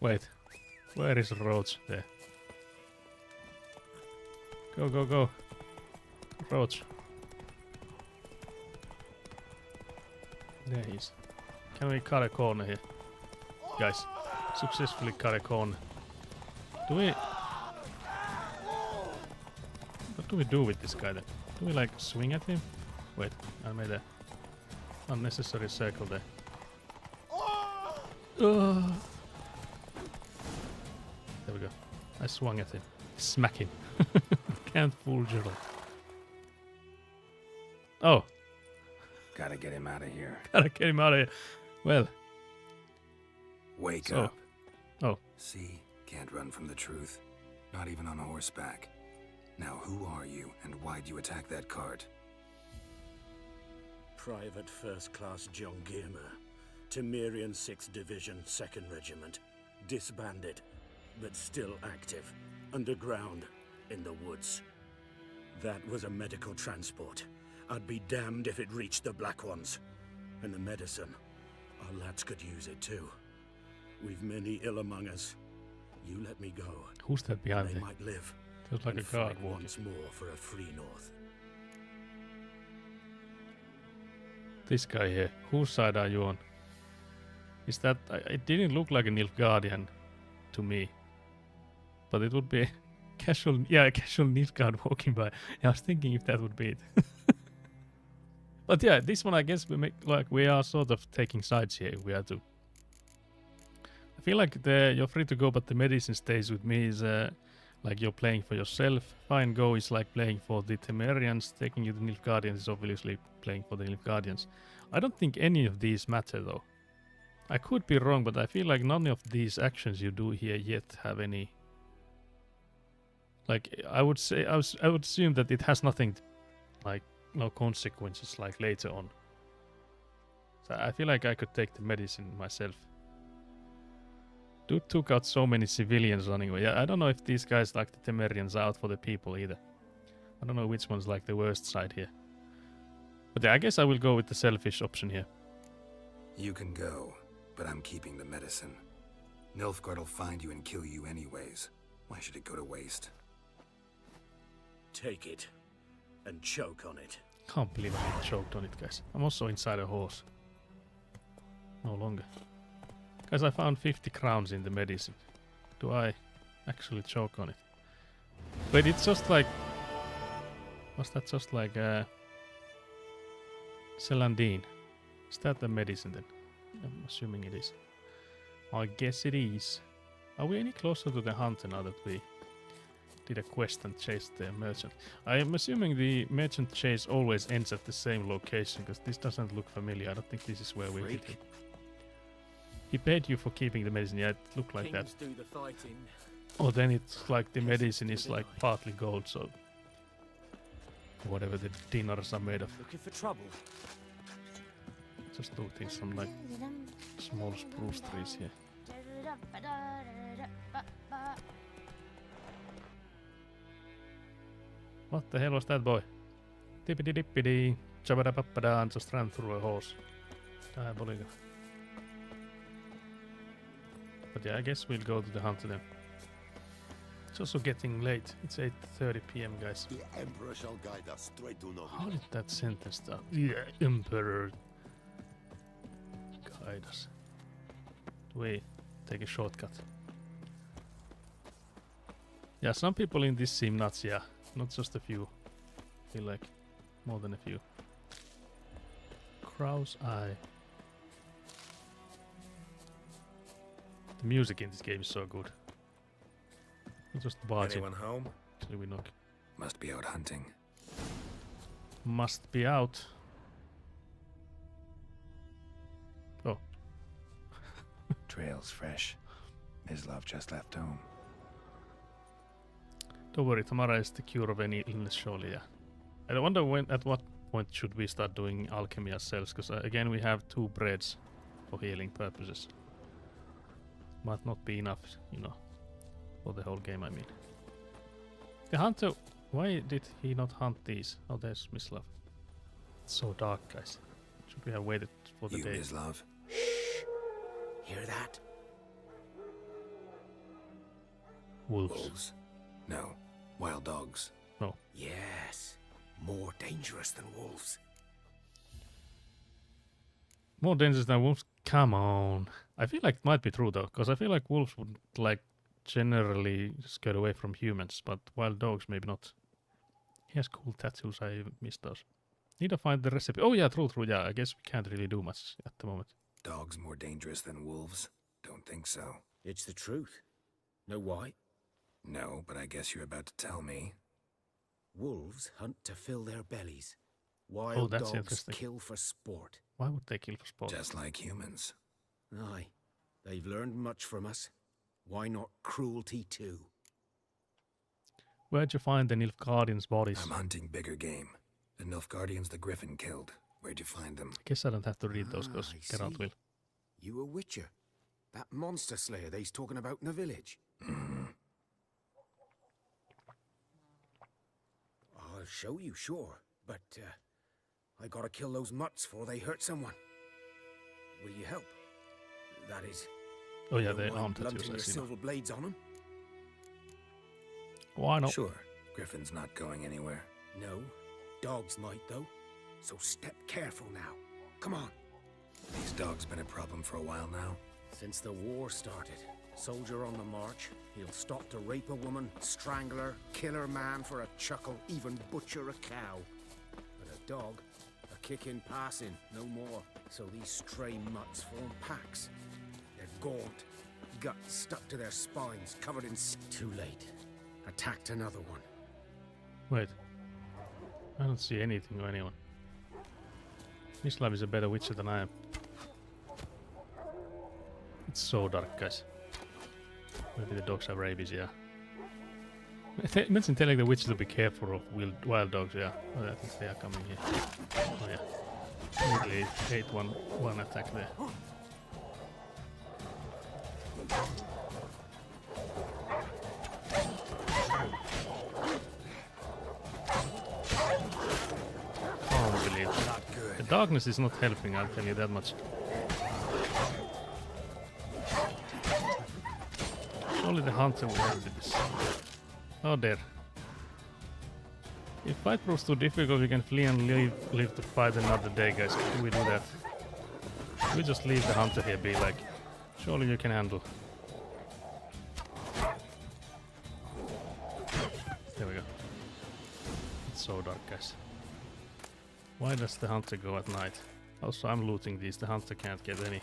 Wait, where is Roach? There. Go, go, go. Roach. There he is. Can we cut a corner here? Guys, successfully cut a corner. Do we... What do we do with this guy then? Do we like swing at him? Wait, I made a unnecessary circle there. There we go. I swung at him. Smack him. Can't fool Geralt. Oh. Gotta get him out of here. Gotta get him out of here. Well. Wake up. Oh. See? Can't run from the truth. Not even on horseback. Now who are you, and why'd you attack that cart? Private First Class John Giermer, Temerian 6th Division, 2nd Regiment. Disbanded, but still active. Underground, in the woods. That was a medical transport. I'd be damned if it reached the Black Ones. And the medicine, our lads could use it too. We've many ill among us. You let me go. Who's that behind they me? Might live. Feels like and a guard fight walking. once more for a free North. This guy here. Whose side are you on? Is that... It didn't look like a Nilfgaardian to me. But it would be casual Nilfgaard walking by. Yeah, I was thinking if that would be it. But yeah, this one I guess we are sort of taking sides here. We have to. I feel like you're free to go, but the medicine stays with me. Is like you're playing for yourself. Fine Go is like playing for the Temerians. Taking you to Nilfgaardians is obviously playing for the Nilfgaardians. I don't think any of these matter though. I could be wrong, but I feel like none of these actions you do here yet have any. Like I would assume that it has nothing, like no consequences like later on. So I feel like I could take the medicine myself. Dude took out so many civilians running away. I don't know if these guys like the Temerians are out for the people either. I don't know which one's like the worst side here. But yeah, I guess I will go with the selfish option here. You can go, but I'm keeping the medicine. Nilfgaard will find you and kill you anyways. Why should it go to waste? Take it and choke on it. Can't believe I choked on it, guys. I'm also inside a horse. No longer. Guys, I found 50 crowns in the medicine. Do I actually choke on it? Wait, it's just like... Was that just like Celandine? Is that the medicine then? I'm assuming it is. I guess it is. Are we any closer to the hunter now that we did a quest and chased the merchant? I am assuming the merchant chase always ends at the same location, because this doesn't look familiar. I don't think this is where we hit him. He paid you for keeping the medicine. Yeah, it looked like that. Do the fighting. Oh, then it's like the medicine is like partly gold, so whatever the dinars are made of. Looking for trouble. Just looting some like small spruce trees here. What the hell was that, boy? Tippity dippity, chabada pappada, and just ran through a horse. Diabolical. But yeah, I guess we'll go to the hunter then. It's also getting late. It's 8:30 p.m. guys. The Emperor shall guide us straight to Novigrad. How did that sentence start? The Emperor guide us. Do we take a shortcut? Yeah, some people in this seem nuts, yeah. Not just a few. I feel like more than a few. Crow's Eye. The music in this game is so good. We'll just barge in. Anyone home? Actually, we knock. Must be out hunting. Must be out. Oh. Trail's fresh. Mislav just left home. Don't worry, Tamara is the cure of any illness, surely, yeah. I wonder at what point should we start doing alchemy ourselves, because again we have 2 breads for healing purposes. Might not be enough, you know, for the whole game, I mean. The hunter, why did he not hunt these? Oh, there's Mislav. It's so dark, guys. Should we have waited for the day? Mislav. Shh! Hear that? Wolves. No. Wild dogs. No. Yes. More dangerous than wolves. More dangerous than wolves? Come on. I feel like it might be true though, because I feel like wolves would like generally skirt away from humans, but wild dogs maybe not. He has cool tattoos, I missed those. Need to find the recipe. Oh yeah, true, yeah. I guess we can't really do much at the moment. Dogs more dangerous than wolves? Don't think so. It's the truth. Know why? No, but I guess you're about to tell me. Wolves hunt to fill their bellies. Wild dogs kill for sport. Why would they kill for sport? Just like humans. Aye. They've learned much from us. Why not cruelty too? Where'd you find the Nilfgaardians' bodies? I'm hunting bigger game. The Nilfgaardians the Griffin killed. Where'd you find them? I guess I don't have to read those, because Geralt will. You a witcher? That monster slayer they's talking about in the village? I'll show you, sure. But, I gotta kill those mutts before they hurt someone. Will you help? That is... Oh yeah, they're arm tattoos, blunting I your see. silver blades on them? Why not? Sure. Griffin's not going anywhere. No. Dogs might, though. So step careful now. Come on. These dogs been a problem for a while now? Since the war started. Soldier on the march, he'll stop to rape a woman, strangle her, kill her man for a chuckle, even butcher a cow. But a dog, a kick in passing, no more. So these stray mutts form packs. They're gaunt, guts stuck to their spines, covered in... Too late. Attacked another one. Wait. I don't see anything or anyone. Mislav is a better witcher than I am. It's so dark, guys. Maybe the dogs have rabies, yeah. Imagine telling the witch to be careful of wild dogs, yeah. Oh, I think they are coming here. Oh, yeah. Immediately ate one attack there. Unbelievable. The darkness is not helping, I'll tell you that much. Only the hunter will help with this. Oh there. If fight proves too difficult, we can flee and live to fight another day, guys. Do we do that? We just leave the hunter here, be like, surely you can handle. There we go. It's so dark, guys. Why does the hunter go at night? Also, I'm looting these. The hunter can't get any.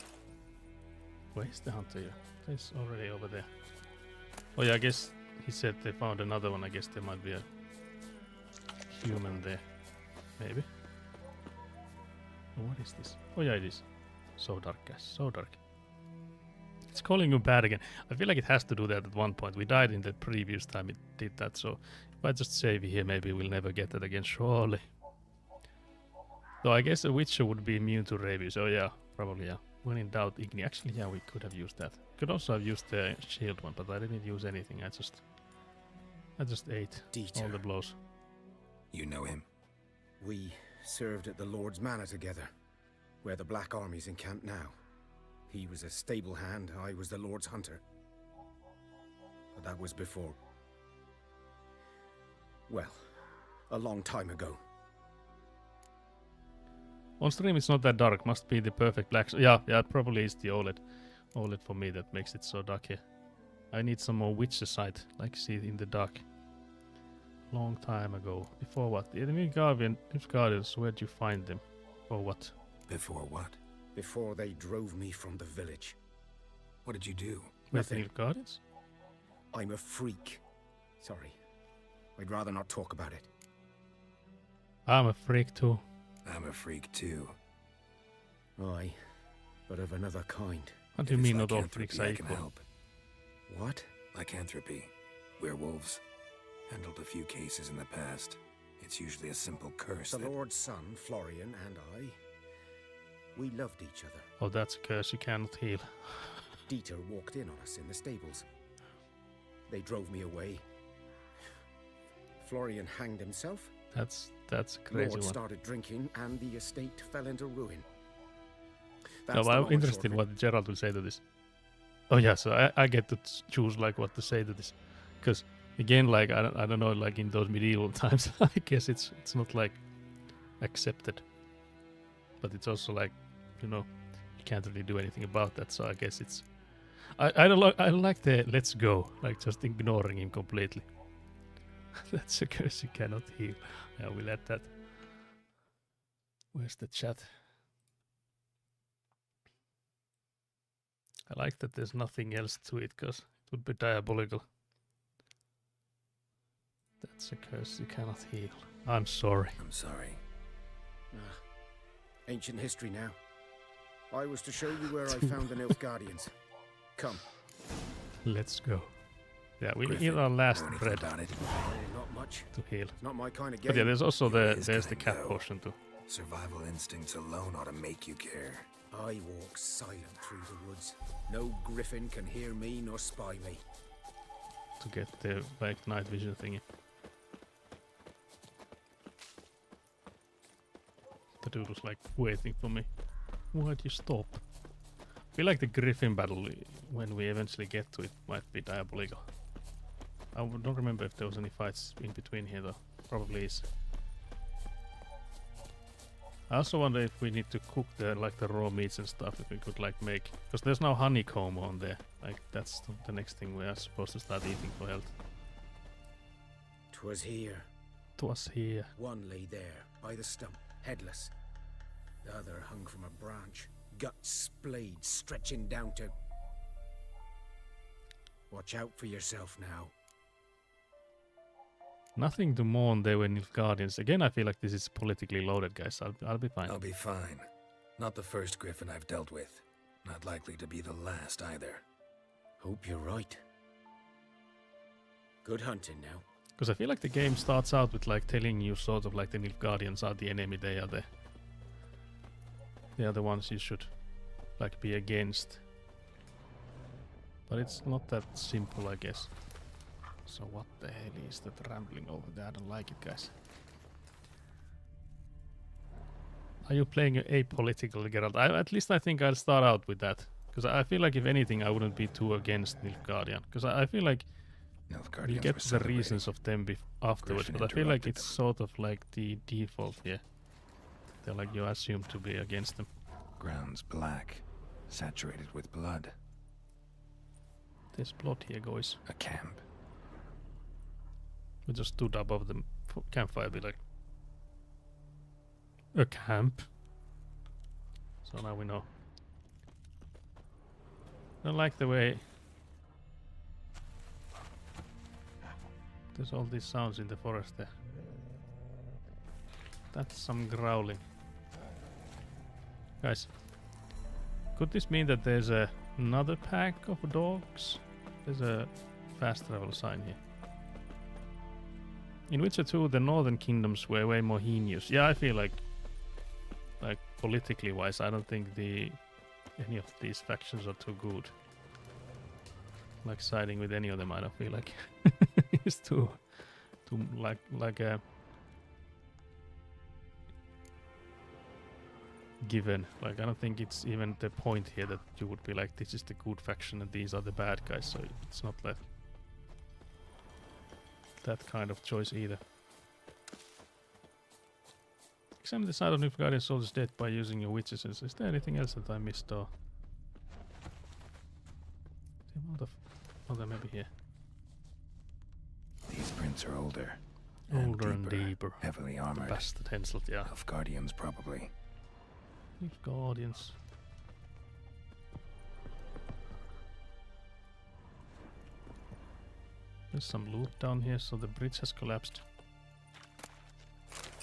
Where's the hunter here? He's already over there. Oh yeah, I guess he said they found another one. I guess there might be a human there. Maybe. Oh, what is this? Oh yeah, it is. So dark, guys. So dark. It's calling you bad again. I feel like it has to do that at one point. We died in the previous time it did that, so if I just save here, maybe we'll never get that again, surely. Though I guess a witcher would be immune to rabies. Oh yeah, probably, yeah. When in doubt, Igni. Actually, yeah, we could have used that. Could also have used the shield one, but I didn't use anything. I just ate Dieter. all the blows. You know him? We served at the Lord's Manor together, where the Black Army's encamped now. He was a stable hand, I was the Lord's hunter. But that was before... well, a long time ago. On stream it's not that dark, must be the perfect black... Yeah, it probably is the OLED. OLED for me that makes it so dark here. I need some more Witcher sight, like see it in the dark. Long time ago. Before what? The enemy Guardians, where'd you find them? Or what? Before what? Before they drove me from the village. What did you do? Nothing. Guardians? I'm a freak. Sorry. I'd rather not talk about it. I'm a freak too. I'm a freak too. Aye, but of another kind. What do you mean not all freaks are I can equal? help. What? Lycanthropy. Werewolves. Handled a few cases in the past. It's usually a simple curse. The Lord's son, Florian, and I, we loved each other. Oh, that's a curse you cannot heal. Dieter walked in on us in the stables. They drove me away. Florian hanged himself. That's a crazy Lord one. started drinking, and the estate fell into ruin. No, but I'm interested in what Gerald will say to this. Oh yeah, so I get to choose like what to say to this, because again, like I don't know, like in those medieval times, I guess it's not like accepted, but it's also like, you know, you can't really do anything about that. So I guess it's I don't like the let's go, like just ignoring him completely. That's a curse you cannot heal. Yeah, we'll add that. Where's the chat? I like that there's nothing else to it, because it would be diabolical. That's a curse you cannot heal. I'm sorry. I'm sorry. Ancient history now. I was to show you where I found the Nilfgaardians. Come. Let's go. Yeah, we eat our last bread Not much. to heal. Not my kind of game. But yeah, there's also there's the kinda cat go. potion too. Survival instincts alone ought to make you care. I walk silent through the woods. No griffin can hear me nor spy me. To get the like night vision thingy. The dude was like waiting for me. Why'd you stop? I feel like the griffin battle, when we eventually get to it, might be diabolical. I don't remember if there was any fights in between here though. Probably is. I also wonder if we need to cook the raw meats and stuff. If we could make, because there's no honeycomb on there. Like that's the next thing we are supposed to start eating for health. 'Twas here. 'Twas here. One lay there, by the stump, headless. The other hung from a branch, guts splayed, stretching down to... Watch out for yourself now. Nothing to mourn, they were Nilfgaardians. Again, I feel like this is politically loaded, guys. I'll be fine. I'll be fine. Not the first Griffin I've dealt with. Not likely to be the last either. Hope you're right. Good hunting now. Because I feel like the game starts out with telling you sort of the Nilfgaardians are the enemy. They are the ones you should be against. But it's not that simple, I guess. So what the hell is that rambling over there? I don't like it, guys. Are you playing apolitical, Geralt? At least I think I'll start out with that. Because I feel like if anything I wouldn't be too against Nilfgaardian. Because I feel like you get the reasons of them afterwards. But I feel like it's sort of the default here. They're you assume to be against them. Ground's black, saturated with blood. There's blood here, guys. A camp. We just stood above the campfire, be a camp. So now we know. I don't like the way there's all these sounds in the forest there. That's some growling. Guys, could this mean that there's another pack of dogs? There's a fast travel sign here. In Witcher 2, the northern kingdoms were way more heinous. Yeah, I feel like politically wise, I don't think any of these factions are too good. Siding with any of them, I don't feel like it's too a given. I don't think it's even the point here that you would be this is the good faction and these are the bad guys. So it's not that kind of choice either. Examine the side of Nilfgaardian soldiers dead by using your witches. Is there anything else that I missed or? Oh, they may be here. These prints are older. Older and deeper. Heavily armored. The bastard Henselt, yeah. Nilfgaardians, probably. Nilfgaardians. There's some loot down here, so the bridge has collapsed.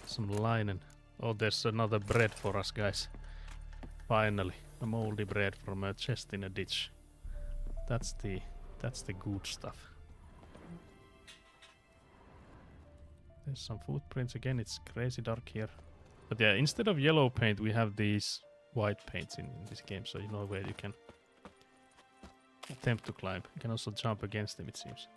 Some linen. Oh, there's another bread for us, guys. Finally, a moldy bread from a chest in a ditch. That's the good stuff. There's some footprints again. It's crazy dark here. But yeah, instead of yellow paint, we have these white paints in this game, so you know where you can attempt to climb. You can also jump against them, it seems.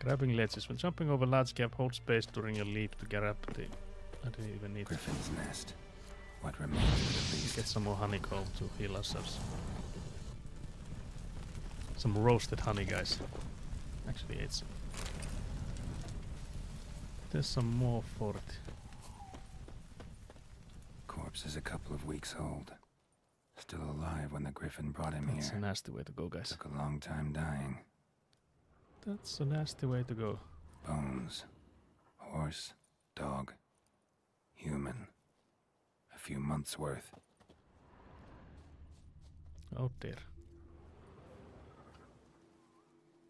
Grabbing ledges. When jumping over large gap, hold space during your leap to grab the... I didn't even need Griffin's nest. What remains of the beast? Get some more honeycomb to heal ourselves. Some roasted honey, guys. Actually ate some. There's some more for it. Corpse is a couple of weeks old. Still alive when the Griffin brought him here. That's a nasty way to go, guys. Took a long time dying. That's a nasty way to go. Bones. Horse. Dog. Human. A few months' worth. Oh dear.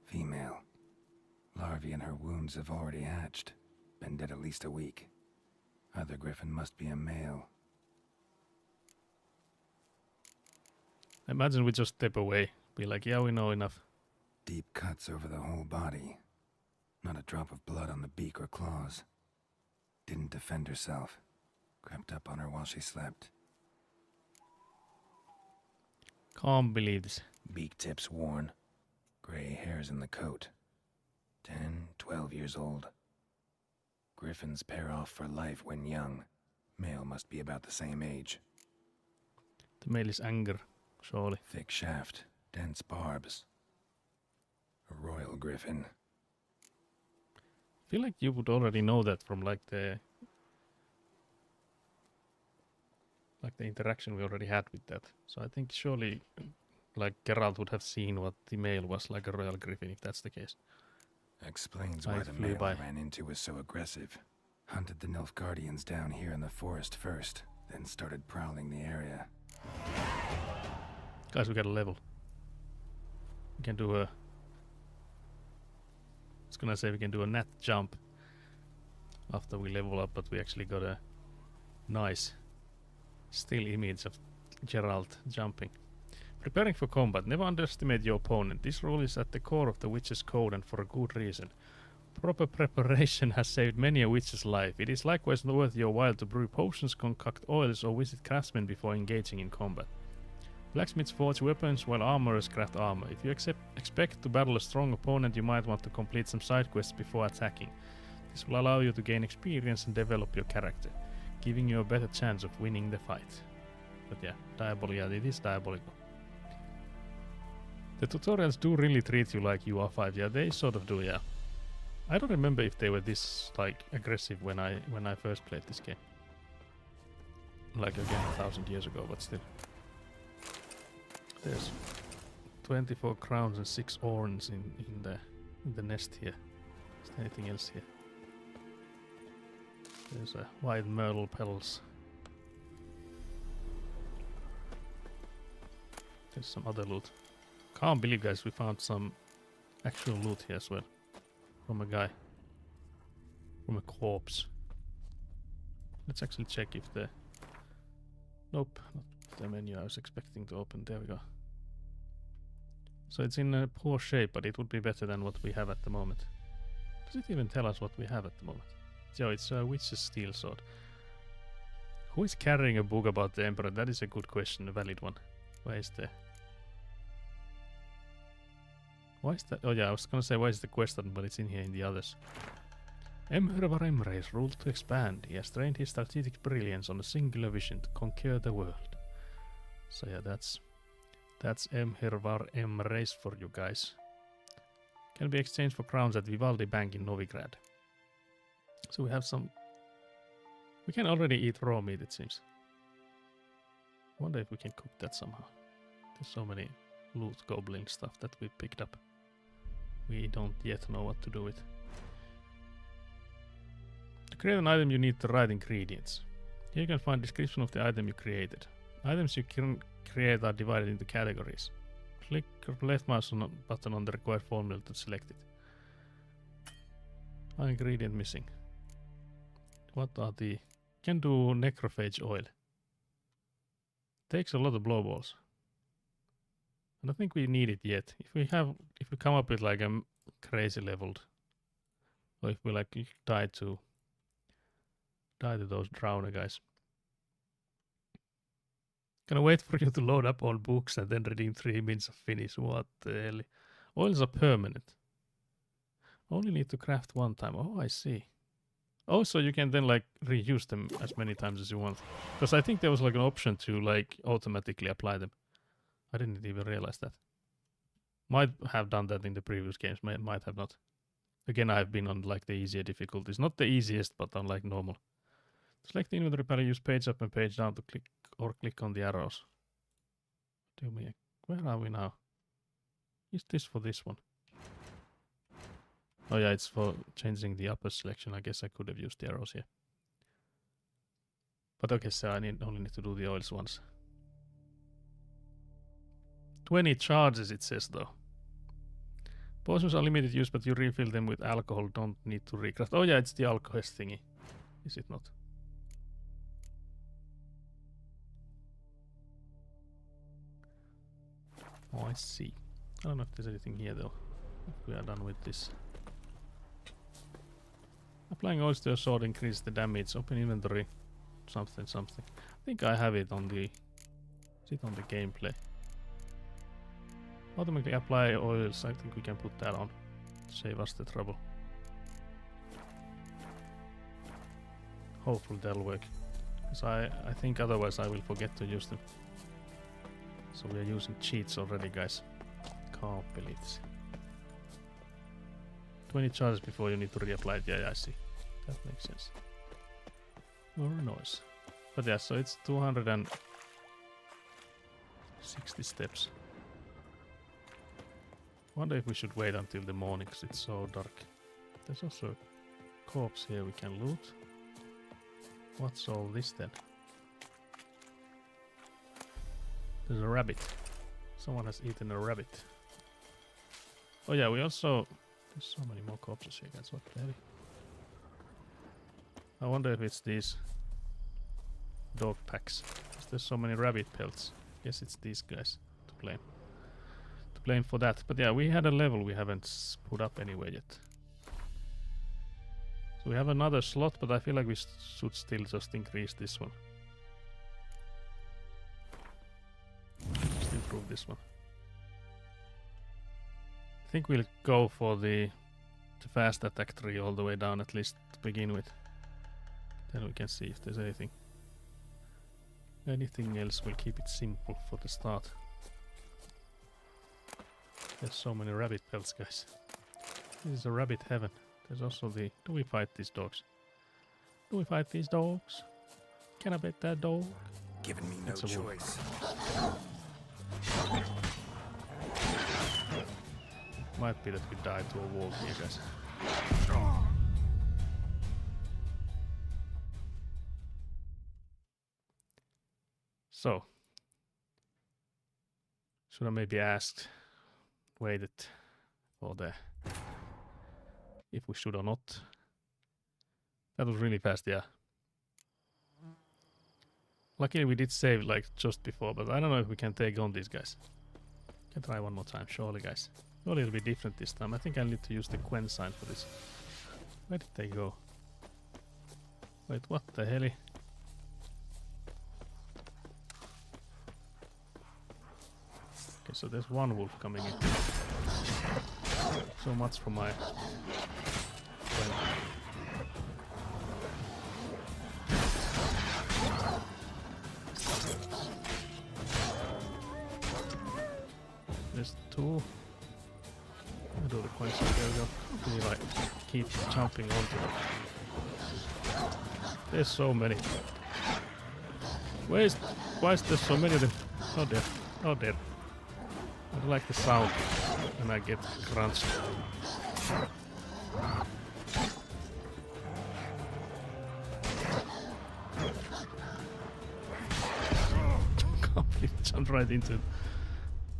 Female. Larvae in her wounds have already hatched. Been dead at least a week. Other Griffin must be a male. I imagine we just step away. Be like, yeah, we know enough. Deep cuts over the whole body. Not a drop of blood on the beak or claws. Didn't defend herself. Crept up on her while she slept. Can't believe this. Beak tips worn. Gray hairs in the coat. 10, 12 years old. Griffins pair off for life when young. Male must be about the same age. The male is anger, surely. Thick shaft, dense barbs. A royal griffin. I feel like you would already know that from like the interaction we already had with that. So I think surely like Geralt would have seen what the male was like a royal griffin if that's the case. Explains I why the flew male by. I ran into was so aggressive. Hunted the Nilfgaardians down here in the forest first, then started prowling the area. Guys, we got a level. We can do a... I was gonna say we can do a net jump after we level up, but we actually got a nice still image of Geralt jumping. Preparing for combat. Never underestimate your opponent. This rule is at the core of the witch's code and for a good reason. Proper preparation has saved many a witch's life. It is likewise worth your while to brew potions, concoct oils, or visit craftsmen before engaging in combat. Blacksmiths forge weapons while armorers craft armor. If you expect to battle a strong opponent, you might want to complete some side quests before attacking. This will allow you to gain experience and develop your character, giving you a better chance of winning the fight. But yeah, diabolical. It is diabolical. The tutorials do really treat you like you are 5. Yeah, they sort of do, yeah. I don't remember if they were this like aggressive when I first played this game. Like again 1,000 years ago, but still. There's 24 crowns and 6 orns in the nest here. Is there anything else here? There's a white myrtle petals. There's some other loot. Can't believe, guys, we found some actual loot here as well. From a guy. From a corpse. Let's actually check if the... Nope, not the menu I was expecting to open. There we go. So it's in a poor shape, but it would be better than what we have at the moment. Does it even tell us what we have at the moment? So it's a witch's steel sword. Who is carrying a book about the Emperor? That is a good question, a valid one. Where is the... Why is that? Oh yeah, I was gonna say why is the quest button, but it's in here in the others. Emperor Emreis ruled to expand. He has trained his strategic brilliance on a singular vision to conquer the world. So yeah, that's Emperor Emreis for you guys. Can be exchanged for crowns at Vivaldi Bank in Novigrad. So we have some... We can already eat raw meat, it seems. Wonder if we can cook that somehow. There's so many loot goblin stuff that we picked up. We don't yet know what to do with. To create an item you need the right ingredients. Here you can find description of the item you created. Items you can create are divided into categories. Click left mouse button on the required formula to select it. One ingredient missing. What are the... Can do necrophage oil. Takes a lot of blowballs. I don't think we need it yet. If we come up with like a crazy leveled, or if we like die to those drowner guys. Gonna wait for you to load up all books and then redeem 3 minutes of finish. What the hell? Oils are permanent. Only need to craft 1 time. Oh, I see. Oh, so you can then like reuse them as many times as you want. Because I think there was like an option to like automatically apply them. I didn't even realize that. Might have done that in the previous games, might have not. Again, I've been on like the easier difficulties. Not the easiest, but on like normal. Select the inventory panel, use page up and page down to click on the arrows. Do me where are we now? Is this for this one? Oh yeah, it's for changing the upper selection. I guess I could have used the arrows here. But okay, so I only need to do the oils once. 20 charges it says though. Potions are limited use, but you refill them with alcohol, don't need to recraft. Oh yeah, it's the alcohol thingy. Is it not? Oh, I see. I don't know if there's anything here though. If we are done with this. Applying oils to your sword increases the damage. Open inventory. Something. I think I have it on the... Is it on the gameplay? Automatically apply oils. I think we can put that on. Save us the trouble. Hopefully that'll work. Because I think otherwise I will forget to use them. So we are using cheats already, guys. Can't believe this. 20 charges before you need to reapply it. Yeah, I see. That makes sense. More noise. But yeah, so it's 260 steps. Wonder if we should wait until the morning because it's so dark. There's also a corpse here we can loot. What's all this then? There's a rabbit. Someone has eaten a rabbit. Oh yeah, we also... There's so many more corpses here, guys. What the hell? I wonder if it's these dog packs. There's so many rabbit pelts. Guess it's these guys to blame. To blame for that. But yeah, we had a level we haven't put up anywhere yet. So we have another slot, but I feel like we should still just increase this one. Just improve this one. I think we'll go for the fast attack tree all the way down, at least to begin with. Then we can see if there's anything. Anything else, we'll keep it simple for the start. There's so many rabbit pelts, guys. This is a rabbit heaven. There's also the... Do we fight these dogs? Do we fight these dogs? Can I bet that dog? Giving me no choice. Might be that we die to a wolf here, guys. So, should I maybe waited for the, if we should or not? That was really fast, yeah. Luckily we did save like just before, but I don't know if we can take on these guys. Can try one more time, surely, guys. Surely it'll be different this time. I think I need to use the Quen sign for this. Where did they go? Wait, what the hell? Okay, so there's one wolf coming in. So much for my Quen. There's two. I do the coins. There we go. Really like keep jumping onto them. There's so many. Why is there so many of them? Oh dear. Oh dear. I don't like the sound when I get crunched. Completely jumped right into it.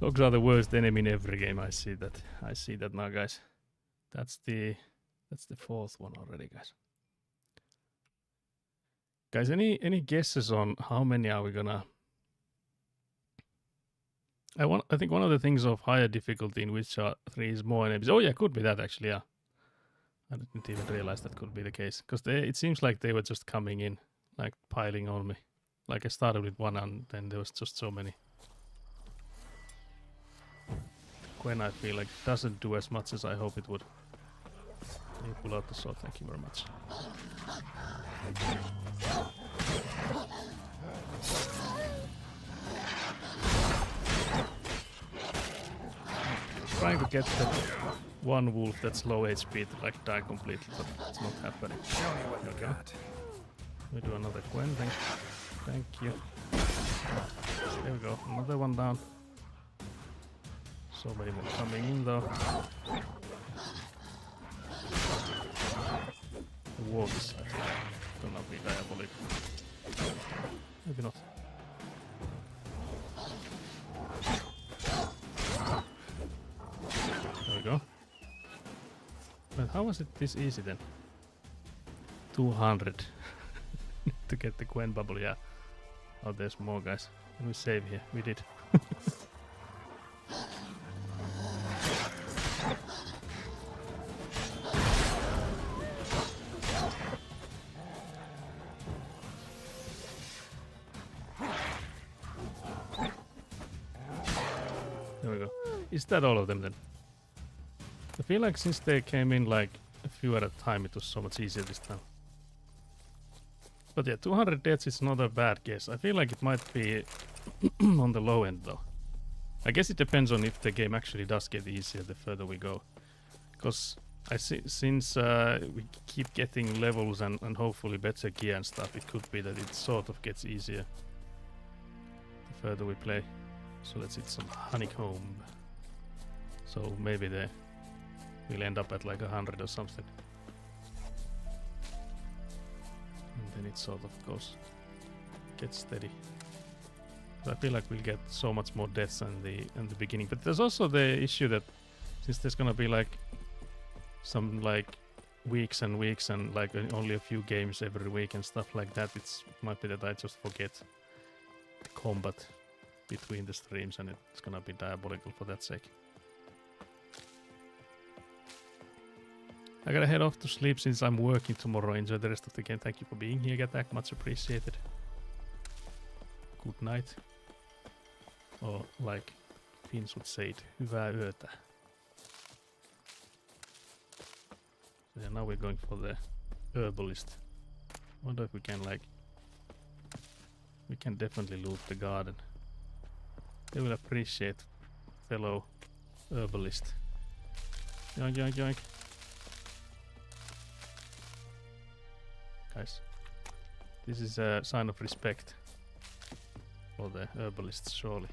Dogs are the worst enemy in every game. I see that. I see that now, guys. That's the fourth one already, guys. Guys, any guesses on how many are we gonna? I think one of the things of higher difficulty in Witcher 3 is more enemies. Oh yeah, could be that actually. Yeah, I didn't even realize that could be the case because it seems like they were just coming in, like piling on me. Like I started with one and then there was just so many. Quen, I feel like doesn't do as much as I hope it would. Can you pull out the sword? Thank you very much. Trying to get that one wolf that's low HP to like die completely, but it's not happening. Show me what you got. We do another Quen. Thank you. There we go. Another one down. So many more coming in though. The wolves, I think, gonna be diabolical. Maybe not. There we go. But how was it this easy then? 200 to get the Quen bubble, yeah. Oh, there's more, guys. Can we save here? We did. There we go. Is that all of them then? I feel like since they came in like a few at a time, it was so much easier this time. But yeah, 200 deaths is not a bad guess. I feel like it might be on the low end though. I guess it depends on if the game actually does get easier the further we go. Because I see, since we keep getting levels and hopefully better gear and stuff, it could be that it sort of gets easier the further we play. So let's hit some honeycomb. So maybe we'll end up at like 100 or something. And then it sort of gets steady. I feel like we'll get so much more deaths in the beginning. But there's also the issue that since there's gonna be like some like weeks and weeks and like only a few games every week and stuff like that, it might be that I just forget the combat between the streams and it's gonna be diabolical for that sake. I gotta head off to sleep since I'm working tomorrow. Enjoy the rest of the game. Thank you for being here, Gatak. Much appreciated. Good night. Or like Finns would say it, hyvää yötä. So yeah, now we're going for the herbalist. Wonder if we can we can definitely loot the garden. They will appreciate fellow herbalist. Yoink, yoink, yoink. Guys, this is a sign of respect for the herbalists, surely.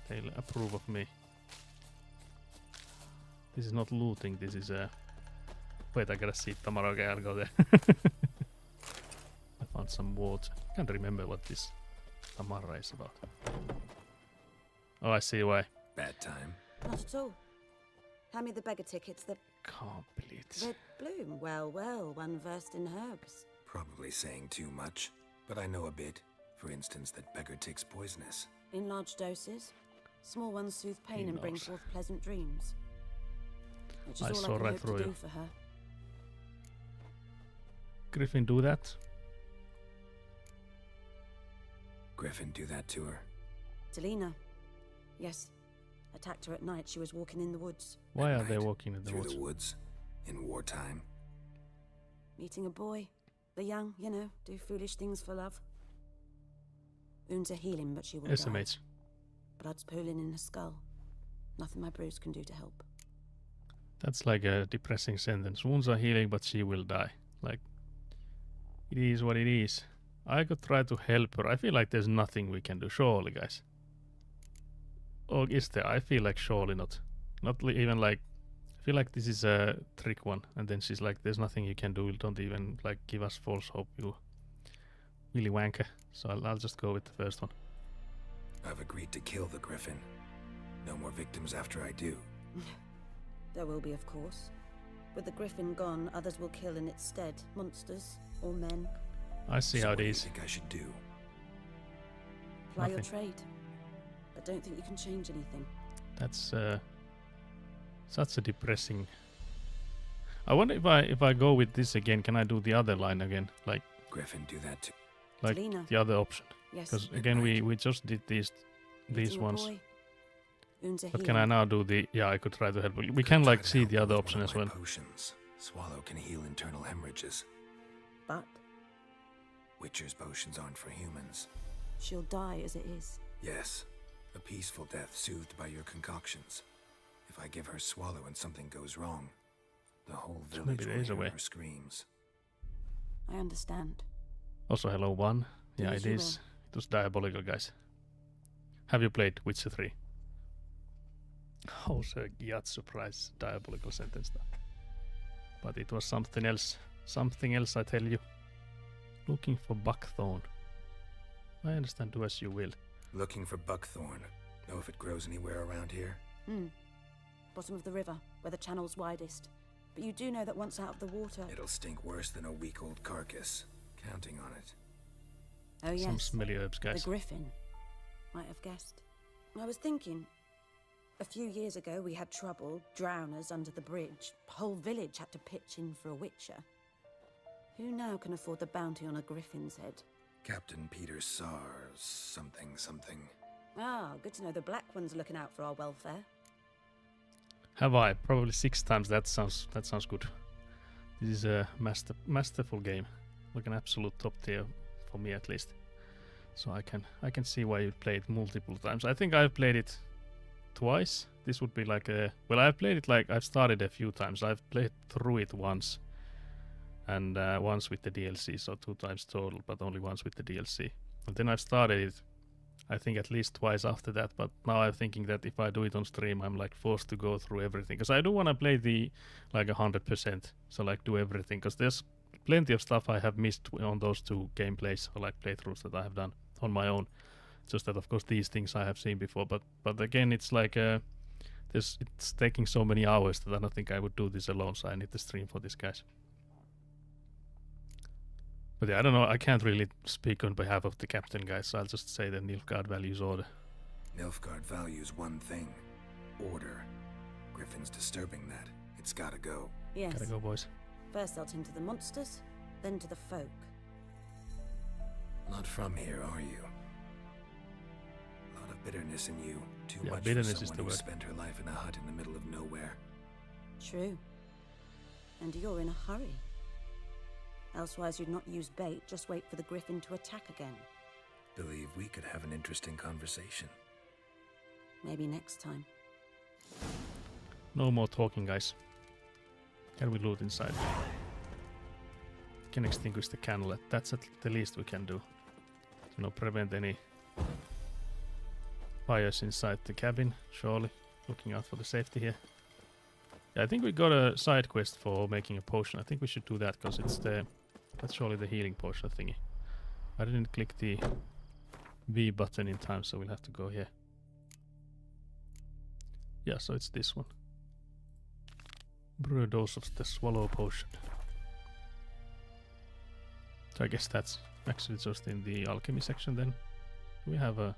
They'll approve of me. This is not looting, this is a... Wait, I gotta see Tamara. Okay, I'll go there. I found some water. Can't remember what this Tamara is about. Oh, I see why. Bad time. Not at all. Hand me the beggar tickets. Can't believe it. Red bloom. Well, well, one versed in herbs. Probably saying too much, but I know a bit. For instance, that beggar tick's poisonous. In large doses. Small ones soothe pain and bring forth pleasant dreams. Which is I all saw I can right hope through to you. do for her. Griffin, do that. Griffin, do that to her. Delina. Yes. Attacked her at night. She was walking in the woods. Why are they walking in the Through woods? the woods? In wartime? Meeting a boy. The young, you know, do foolish things for love. Wounds are healing, but she will die. SMH. Blood's pooling in her skull. Nothing my brews can do to help. That's like a depressing sentence. Wounds are healing, but she will die. Like, it is what it is. I could try to help her. I feel like there's nothing we can do. Surely, guys. Or is there? I feel like surely not. Not even like... I feel like this is a trick one. And then she's like, there's nothing you can do. Don't even like give us false hope, you Willy Wanker. So I'll just go with the first one. I've agreed to kill the Griffin. No more victims after I do. There will be, of course. With the Griffin gone, others will kill in its stead. Monsters or men. I see how it is. What do you think I should do? Ply your trade. But don't think you can change anything. That's such a depressing... I wonder if I go with this again, can I do the other line again? Like Griffin, do that too. Like Delina. the other option. Yes. Because again we just did these Meeting a ones. boy. Wounds are But can I healing. now do the... Yeah, I could try to help. We can like see the other option as well. Potions. Swallow can heal internal hemorrhages. But Witcher's potions aren't for humans. she'll die as it is. Yes. A peaceful death soothed by your concoctions. If I give her Swallow and something goes wrong, the whole So village maybe will there is a hear way. her screams. I understand. Also, hello, one. Do Yeah, as it you is. It was diabolical, guys. Have you played Witcher 3? Oh, so yacht surprise, diabolical sentence. But it was something else. Something else, I tell you. Looking for buckthorn. I understand, do as you will. Looking for buckthorn. Know if it grows anywhere around here? Bottom of the river, where the channel's widest. But you do know that once out of the water... It'll stink worse than a week-old carcass. Counting on it. Oh yes. Some smelly herbs, guys. The Griffin. Might have guessed. I was thinking... A few years ago we had trouble, drowners under the bridge. Whole village had to pitch in for a witcher. Who now can afford the bounty on a griffin's head? Captain Peter Sars, something. Ah, good to know the Black One's looking out for our welfare. Have I? Probably 6 times. That sounds good. This is a masterful game. Like an absolute top tier for me at least. So I can see why you played multiple times. I think I've played it twice this would be like a... Well, I've played it like... I've started a few times. I've played through it once. And once with the DLC, so 2 times total, but only once with the DLC. And then I've started it, I think at least twice after that, but now I'm thinking that if I do it on stream, I'm like forced to go through everything. Because I do want to play the like 100%, so like do everything. Because there's plenty of stuff I have missed on those 2 gameplays, or like playthroughs that I have done on my own. Just that, of course, these things I have seen before. But again, it's like it's taking so many hours that I don't think I would do this alone. So I need to stream for this, guys. But yeah, I don't know. I can't really speak on behalf of the captain, guys. So I'll just say that Nilfgaard values order. Nilfgaard values one thing: order. Griffin's disturbing that. It's gotta go. Yes. Gotta go, boys. First I'll tend to the monsters, then to the folk. Not from here, are you? A lot of bitterness in you. Too Yeah, much for bitterness is someone the who word. spent her life in a hut in the middle of nowhere. True. And you're in a hurry. Elsewise you'd not use bait, just wait for the griffin to attack again. Believe we could have an interesting conversation. Maybe next time. No more talking, guys. Can we loot inside? Can extinguish the candle. That's at the least we can do. You know, prevent any fires inside the cabin, surely. Looking out for the safety here. Yeah, I think we got a side quest for making a potion. I think we should do that because it's the... That's surely the healing potion thingy. I didn't click the V button in time, so we'll have to go here. Yeah, so it's this one. Brew a dose of the swallow potion. So I guess that's actually just in the alchemy section then. Do we have a...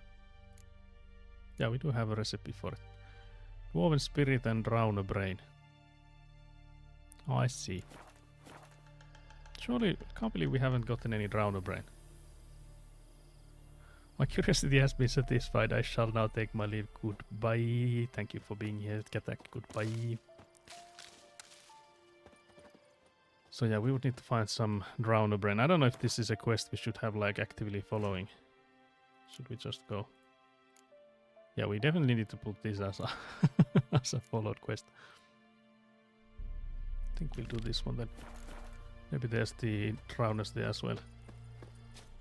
Yeah, we do have a recipe for it. Dwarven spirit and Rauner brain. Oh, I see. Surely, I can't believe we haven't gotten any Rauner brain. My curiosity has been satisfied. I shall now take my leave. Goodbye. Thank you for being here, Katak. Goodbye. So yeah, we would need to find some Rauner brain. I don't know if this is a quest we should have like actively following. Should we just go? Yeah, we definitely need to put this as a as a followed quest. I think we'll do this one then. Maybe there's the drowners there as well.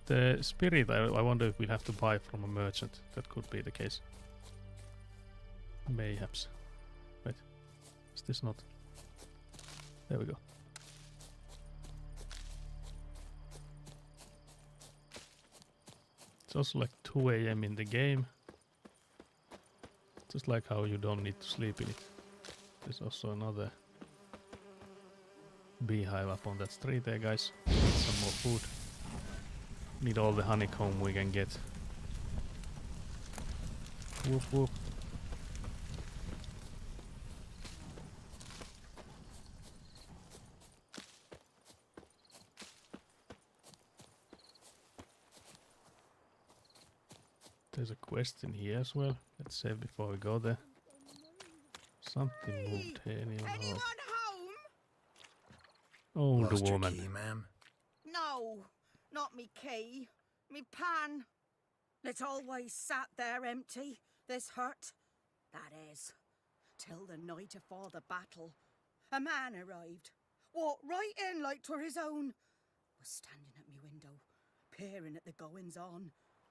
The spirit, I wonder if we'll have to buy from a merchant. That could be the case. Mayhaps. Wait, is this not? There we go. It's also like 2 AM in the game. Just like how you don't need to sleep in it. There's also another beehive up on that street there, guys. Need some more food. Need all the honeycomb we can get. Whoop whoop. There's a quest in here as well. Let's save before we go there. Something moved here. Anyone home? Old Lost woman. Your key, ma'am? No, not me key. Me pan. It's always sat there empty, this hut. That is, till the night afore the battle. A man arrived, walked right in like 'twere his own. Was standing at me window, peering at the goings on.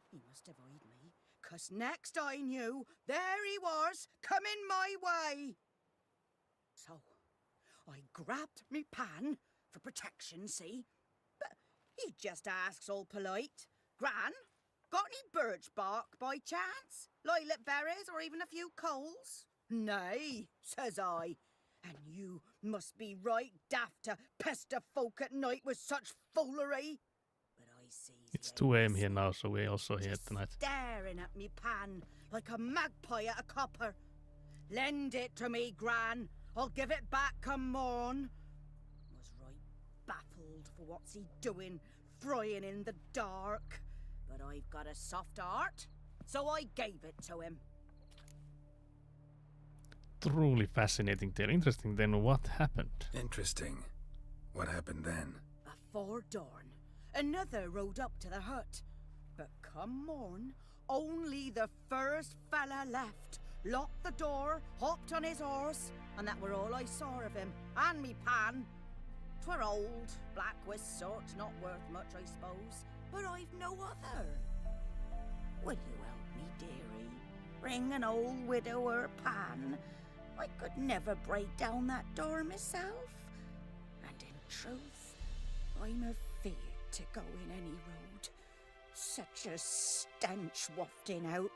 He must avoid me, 'cause next I knew, there he was, coming my way. So, I grabbed me pan, for protection, see? But he just asks all polite, Gran, got any birch bark by chance? Lilac berries or even a few coals? Nay, says I, and you must be right daft to pester folk at night with such foolery. But I sees It's 2 AM here now, so we're also here tonight. staring at me pan like a magpie at a copper. Lend it to me, Gran. I'll give it back come morn. Was right baffled for what's he doing, frying in the dark. But I've got a soft heart, so I gave it to him. Truly fascinating tale. Interesting then, what happened? Interesting. What happened then? Afore dawn, another rode up to the hut. But come morn, only the first fella left, locked the door, hopped on his horse, and that were all I saw of him. And me pan. 'Twere old, black with sort, not worth much, I suppose. But I've no other. Will you help me, dearie? Bring an old widower pan. I could never break down that door myself. And in truth, I'm afeard to go in any road. Such a stench wafting out.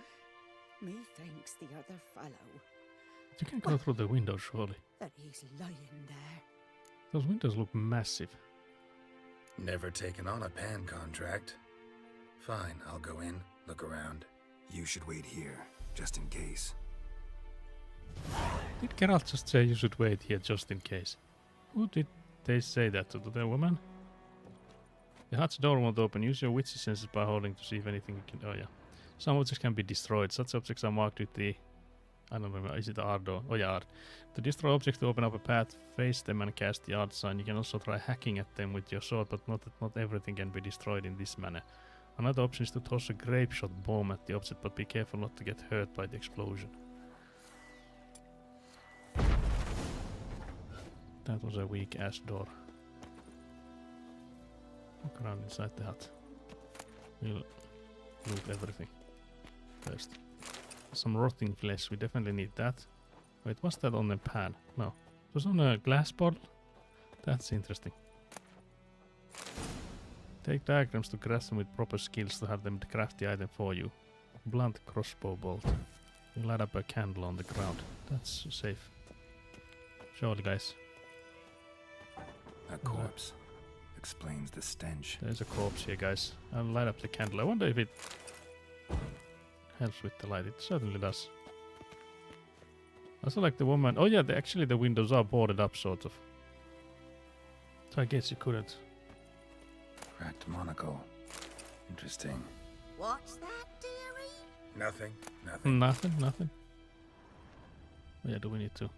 Methinks the other fellow You can go through the window, surely. that he's lying there. Those windows look massive. Never taken on a pan contract. Fine, I'll go in, look around. You should wait here, just in case. Did Geralt just say you should wait here just in case? Who did they say that to? The woman? The hut's door won't open. Use your witch's senses by holding to see if anything you can... Oh yeah. Some objects can be destroyed. Such objects are marked with the... I don't remember. Is it the Ard door? Oh yeah, Ard. To destroy objects to open up a path, face them and cast the Ard sign. You can also try hacking at them with your sword, but not everything can be destroyed in this manner. Another option is to toss a grape shot bomb at the object, but be careful not to get hurt by the explosion. That was a weak ass door. Look around inside the hut. We'll loot everything first. Some rotting flesh, we definitely need that. Wait, was that on the pan? No. It was on a glass bottle? That's interesting. Take diagrams to craft them with proper skills to have them craft the item for you. Blunt crossbow bolt. You light up a candle on the ground. That's safe. Surely, guys. A corpse. Explains the stench. There's a corpse here, guys. I'll light up the candle. I wonder if it helps with the light. It certainly does. Also like the woman... Oh yeah, actually the windows are boarded up, sort of. So I guess you couldn't. Cracked monocle. Interesting. What's that, dearie? Nothing. Nothing. Nothing. Oh yeah, do we need to...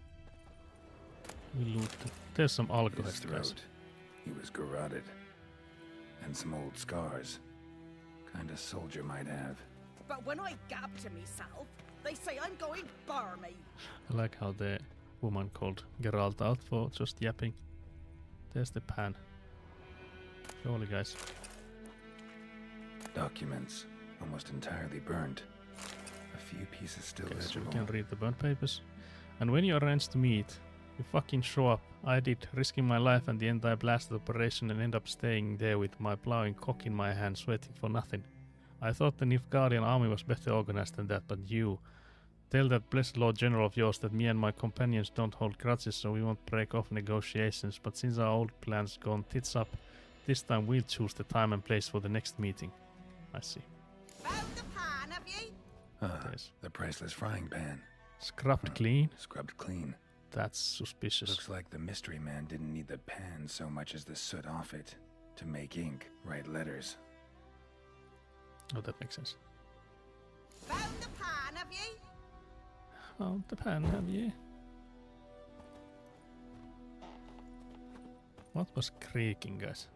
We loot... There's some alcohol, guys. He was garroted. And some old scars. Kind of soldier might have. But when I gab to myself, they say I'm going barmy. I like how the woman called Geralt out for just yapping. There's the pan. Surely, guys. Documents. Almost entirely burnt. A few pieces still Okay, so visible. we can read the burnt papers. And when you arrange to meet, you fucking show up. I did, risking my life and the entire blasted operation and end up staying there with my plowing cock in my hands, waiting for nothing. I thought the Nilfgaardian army was better organized than that, but you... Tell that blessed Lord General of yours that me and my companions don't hold grudges, so we won't break off negotiations, but since our old plans gone tits up, this time we'll choose the time and place for the next meeting. I see. Found the pan, have ye? Yes. The priceless frying pan. Scrubbed clean? Scrubbed clean. That's suspicious. Looks like the mystery man didn't need the pan so much as the soot off it. To make ink, write letters. Oh, that makes sense. Found the pan, have ye? Found the pan, have you? What was creaking, guys?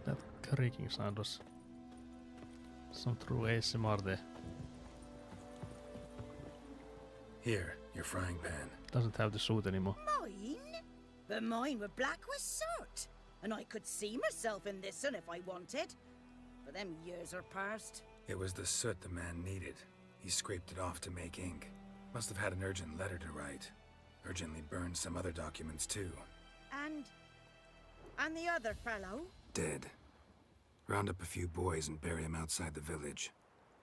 That creaking sound was some true ASMR there. Here, your frying pan. Doesn't have the suit anymore. Mine? But mine were black with soot. And I could see myself in this one if I wanted. But them years are past. It was the soot the man needed. He scraped it off to make ink. Must have had an urgent letter to write. Urgently burned some other documents too. And the other fellow? Dead. Round up a few boys and bury him outside the village.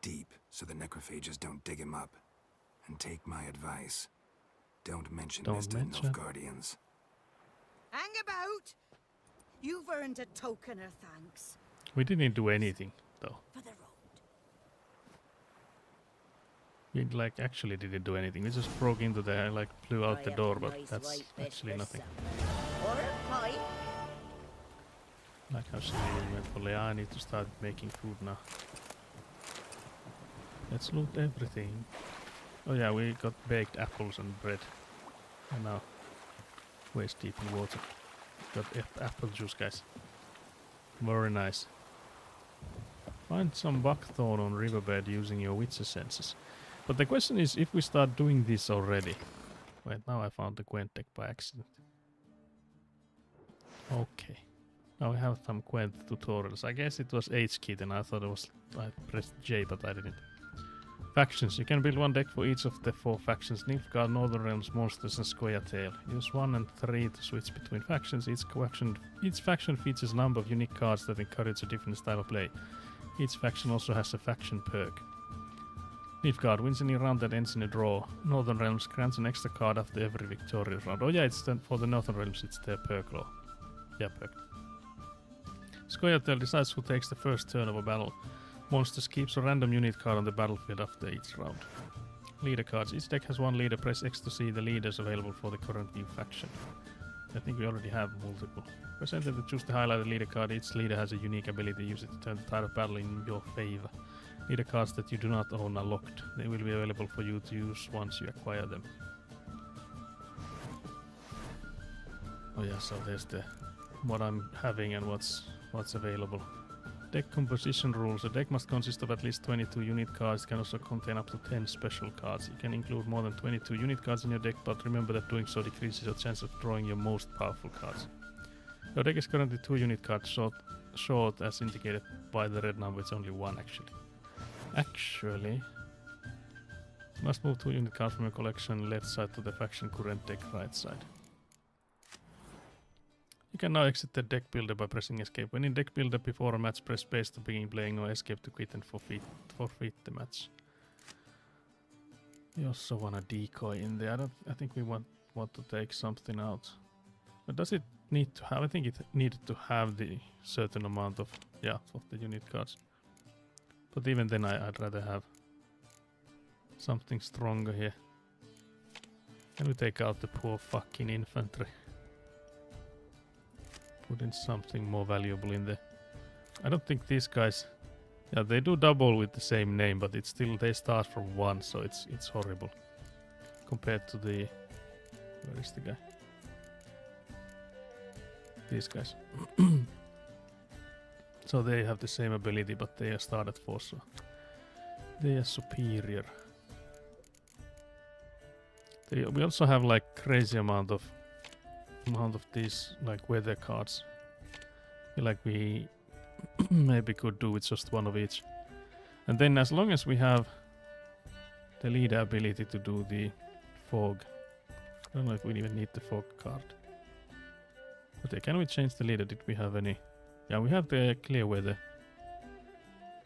Deep, so the necrophages don't dig him up. And take my advice. Don't mention this to the Nilfgaardians. Hang about! You've earned a token of thanks. We didn't do anything, though. For the road. We, actually didn't do anything. We just broke into the, flew out the door, but that's actually nothing. Or a pipe. Like how she went for Leia, I need to start making food now. Let's loot everything. Oh yeah, we got baked apples and bread. And now, waist deep in water. Got apple juice, guys. Very nice. Find some buckthorn on riverbed using your witch's senses. But the question is, if we start doing this already... Wait, now I found the Gwent deck by accident. Okay. Now we have some Gwent tutorials. I guess it was H key, then I thought it was... I pressed J, but I didn't. Factions. You can build one deck for each of the 4 factions. Nilfgaard, Northern Realms, Monsters and Scoia'tael. Use 1 and 3 to switch between factions. Each faction features a number of unique cards that encourage a different style of play. Each faction also has a faction perk. Nilfgaard wins any round that ends in a draw. Northern Realms grants an extra card after every victorious round. Oh yeah, it's then for the Northern Realms, it's their perk law. Yeah, perk. Scoia'tael decides who takes the first turn of a battle. Monsters keeps a random unit card on the battlefield after each round. Leader cards. Each deck has one leader. Press X to see the leaders available for the current view faction. I think we already have multiple. Press Enter to choose the highlighted leader card. Each leader has a unique ability. Use it to turn the tide of battle in your favor. Leader cards that you do not own are locked. They will be available for you to use once you acquire them. Oh yeah, so there's the what I'm having and what's available. Deck composition rules. A deck must consist of at least 22 unit cards. It can also contain up to 10 special cards. You can include more than 22 unit cards in your deck, but remember that doing so decreases your chance of drawing your most powerful cards. Your deck is currently 2 unit cards short as indicated by the red number. It's only 1 actually. You must move 2 unit cards from your collection left side to the faction current deck right side. You can now exit the deck builder by pressing escape. When in deck builder before a match, press space to begin playing or escape to quit and forfeit the match. We also want a decoy in there. I think we want to take something out. But does it need to have? I think it needed to have the certain amount of the unit cards. But even then I'd rather have something stronger here. Can we take out the poor fucking infantry? Put in something more valuable in there. I don't think these guys... Yeah, they do double with the same name, but it's still... They start from 1, so it's horrible. Compared to the... Where is the guy? These guys. So they have the same ability, but they are start at 4, so... They are superior. We also have like crazy amount of these like weather cards. I feel like we maybe could do with just 1 of each. And then as long as we have the leader ability to do the fog. I don't know if we even need the fog card. Okay, can we change the leader? Did we have any? Yeah, we have the clear weather.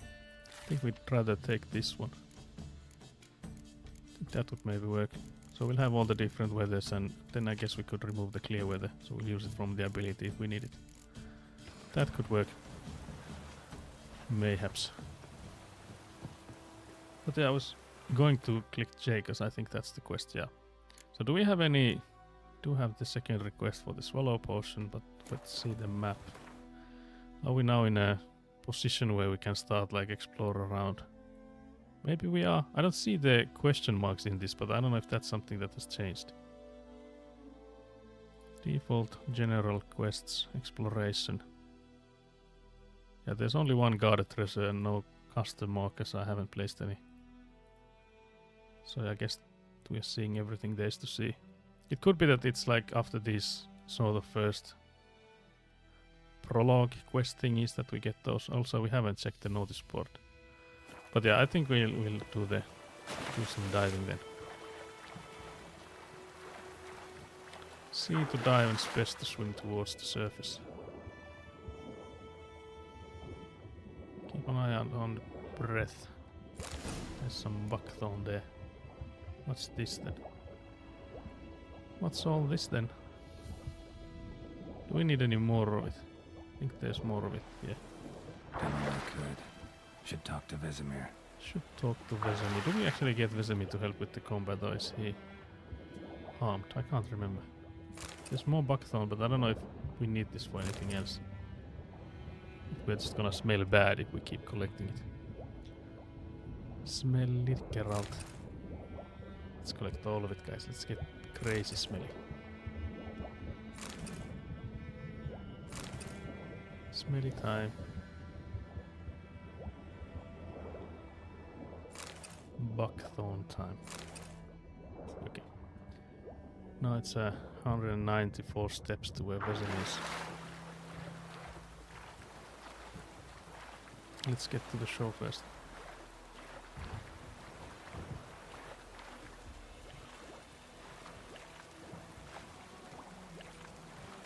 I think we'd rather take this one. I think that would maybe work. So we'll have all the different weathers, and then I guess we could remove the clear weather. So we'll use it from the ability if we need it. That could work. Mayhaps. But yeah, I was going to click J because I think that's the quest, yeah. So do we have any... Do have the second request for the Swallow Potion, but let's see the map. Are we now in a position where we can start like explore around? Maybe we are. I don't see the question marks in this, but I don't know if that's something that has changed. Default general quests exploration. Yeah, there's only one guarded treasure and no custom markers. I haven't placed any. So I guess we are seeing everything there is to see. It could be that it's like after these sort of first prologue quest thingies that we get those. Also, we haven't checked the notice board. But yeah, I think we'll do some diving then. C to dive and space to swim towards the surface. Keep an eye on the breath. There's some buckthorn there. What's this then? What's all this then? Do we need any more of it? I think there's more of it, yeah. Done all I could. Should talk to Vesemir. Should talk to Vesemir. Do we actually get Vesemir to help with the combat, or is he harmed? I can't remember. There's more buckthorn, but I don't know if we need this for anything else. We're just gonna smell bad if we keep collecting it. Smell it, Geralt. Let's collect all of it, guys. Let's get crazy smelly. Smelly time. buckthorn time. Okay. Now it's 194 steps to where Vesemir is. Let's get to the show first.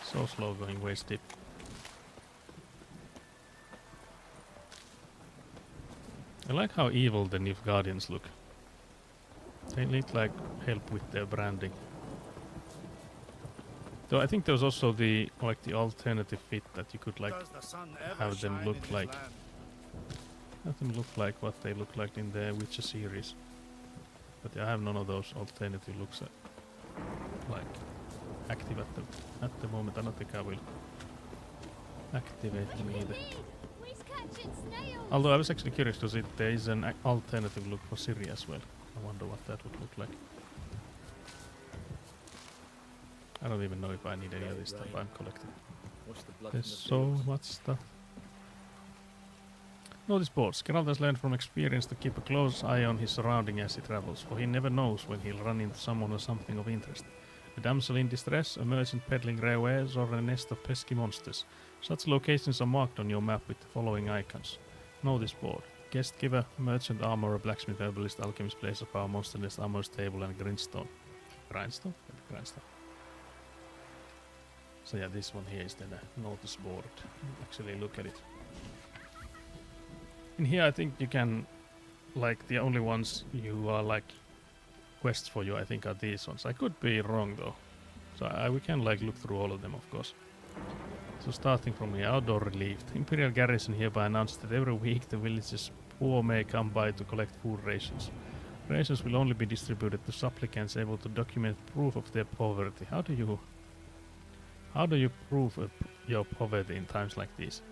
So slow going waist deep. I like how evil the Nilfgaardians look. They need like help with their branding. Though I think there's also the alternative fit that you could like have them look like what they look like in the Witcher series. But I have none of those alternative looks like active at the moment. I don't think I will activate them either. Although I was actually curious because there is an alternative look for Ciri as well. I wonder what that would look like. I don't even know if I need any of this stuff I'm collecting. There's so much stuff. Notice boards. Geralt has learned from experience to keep a close eye on his surrounding as he travels, for he never knows when he'll run into someone or something of interest. A damsel in distress, a merchant peddling rare wares, or a nest of pesky monsters. Such locations are marked on your map with the following icons. Notice board. Guest giver, merchant, armorer, blacksmith, herbalist, alchemist, place of power, monster nest, armorer's table, and grindstone. Grindstone? Grindstone. So yeah, this one here is then a notice board. Actually look at it. In here I think you can, like, the only ones you are like quests for you I think are these ones. I could be wrong though. So we can like look through all of them of course. So starting from the outdoor relief, the Imperial Garrison hereby announced that every week the village's poor may come by to collect food rations. Rations will only be distributed to supplicants able to document proof of their poverty. How do you prove your poverty in times like these?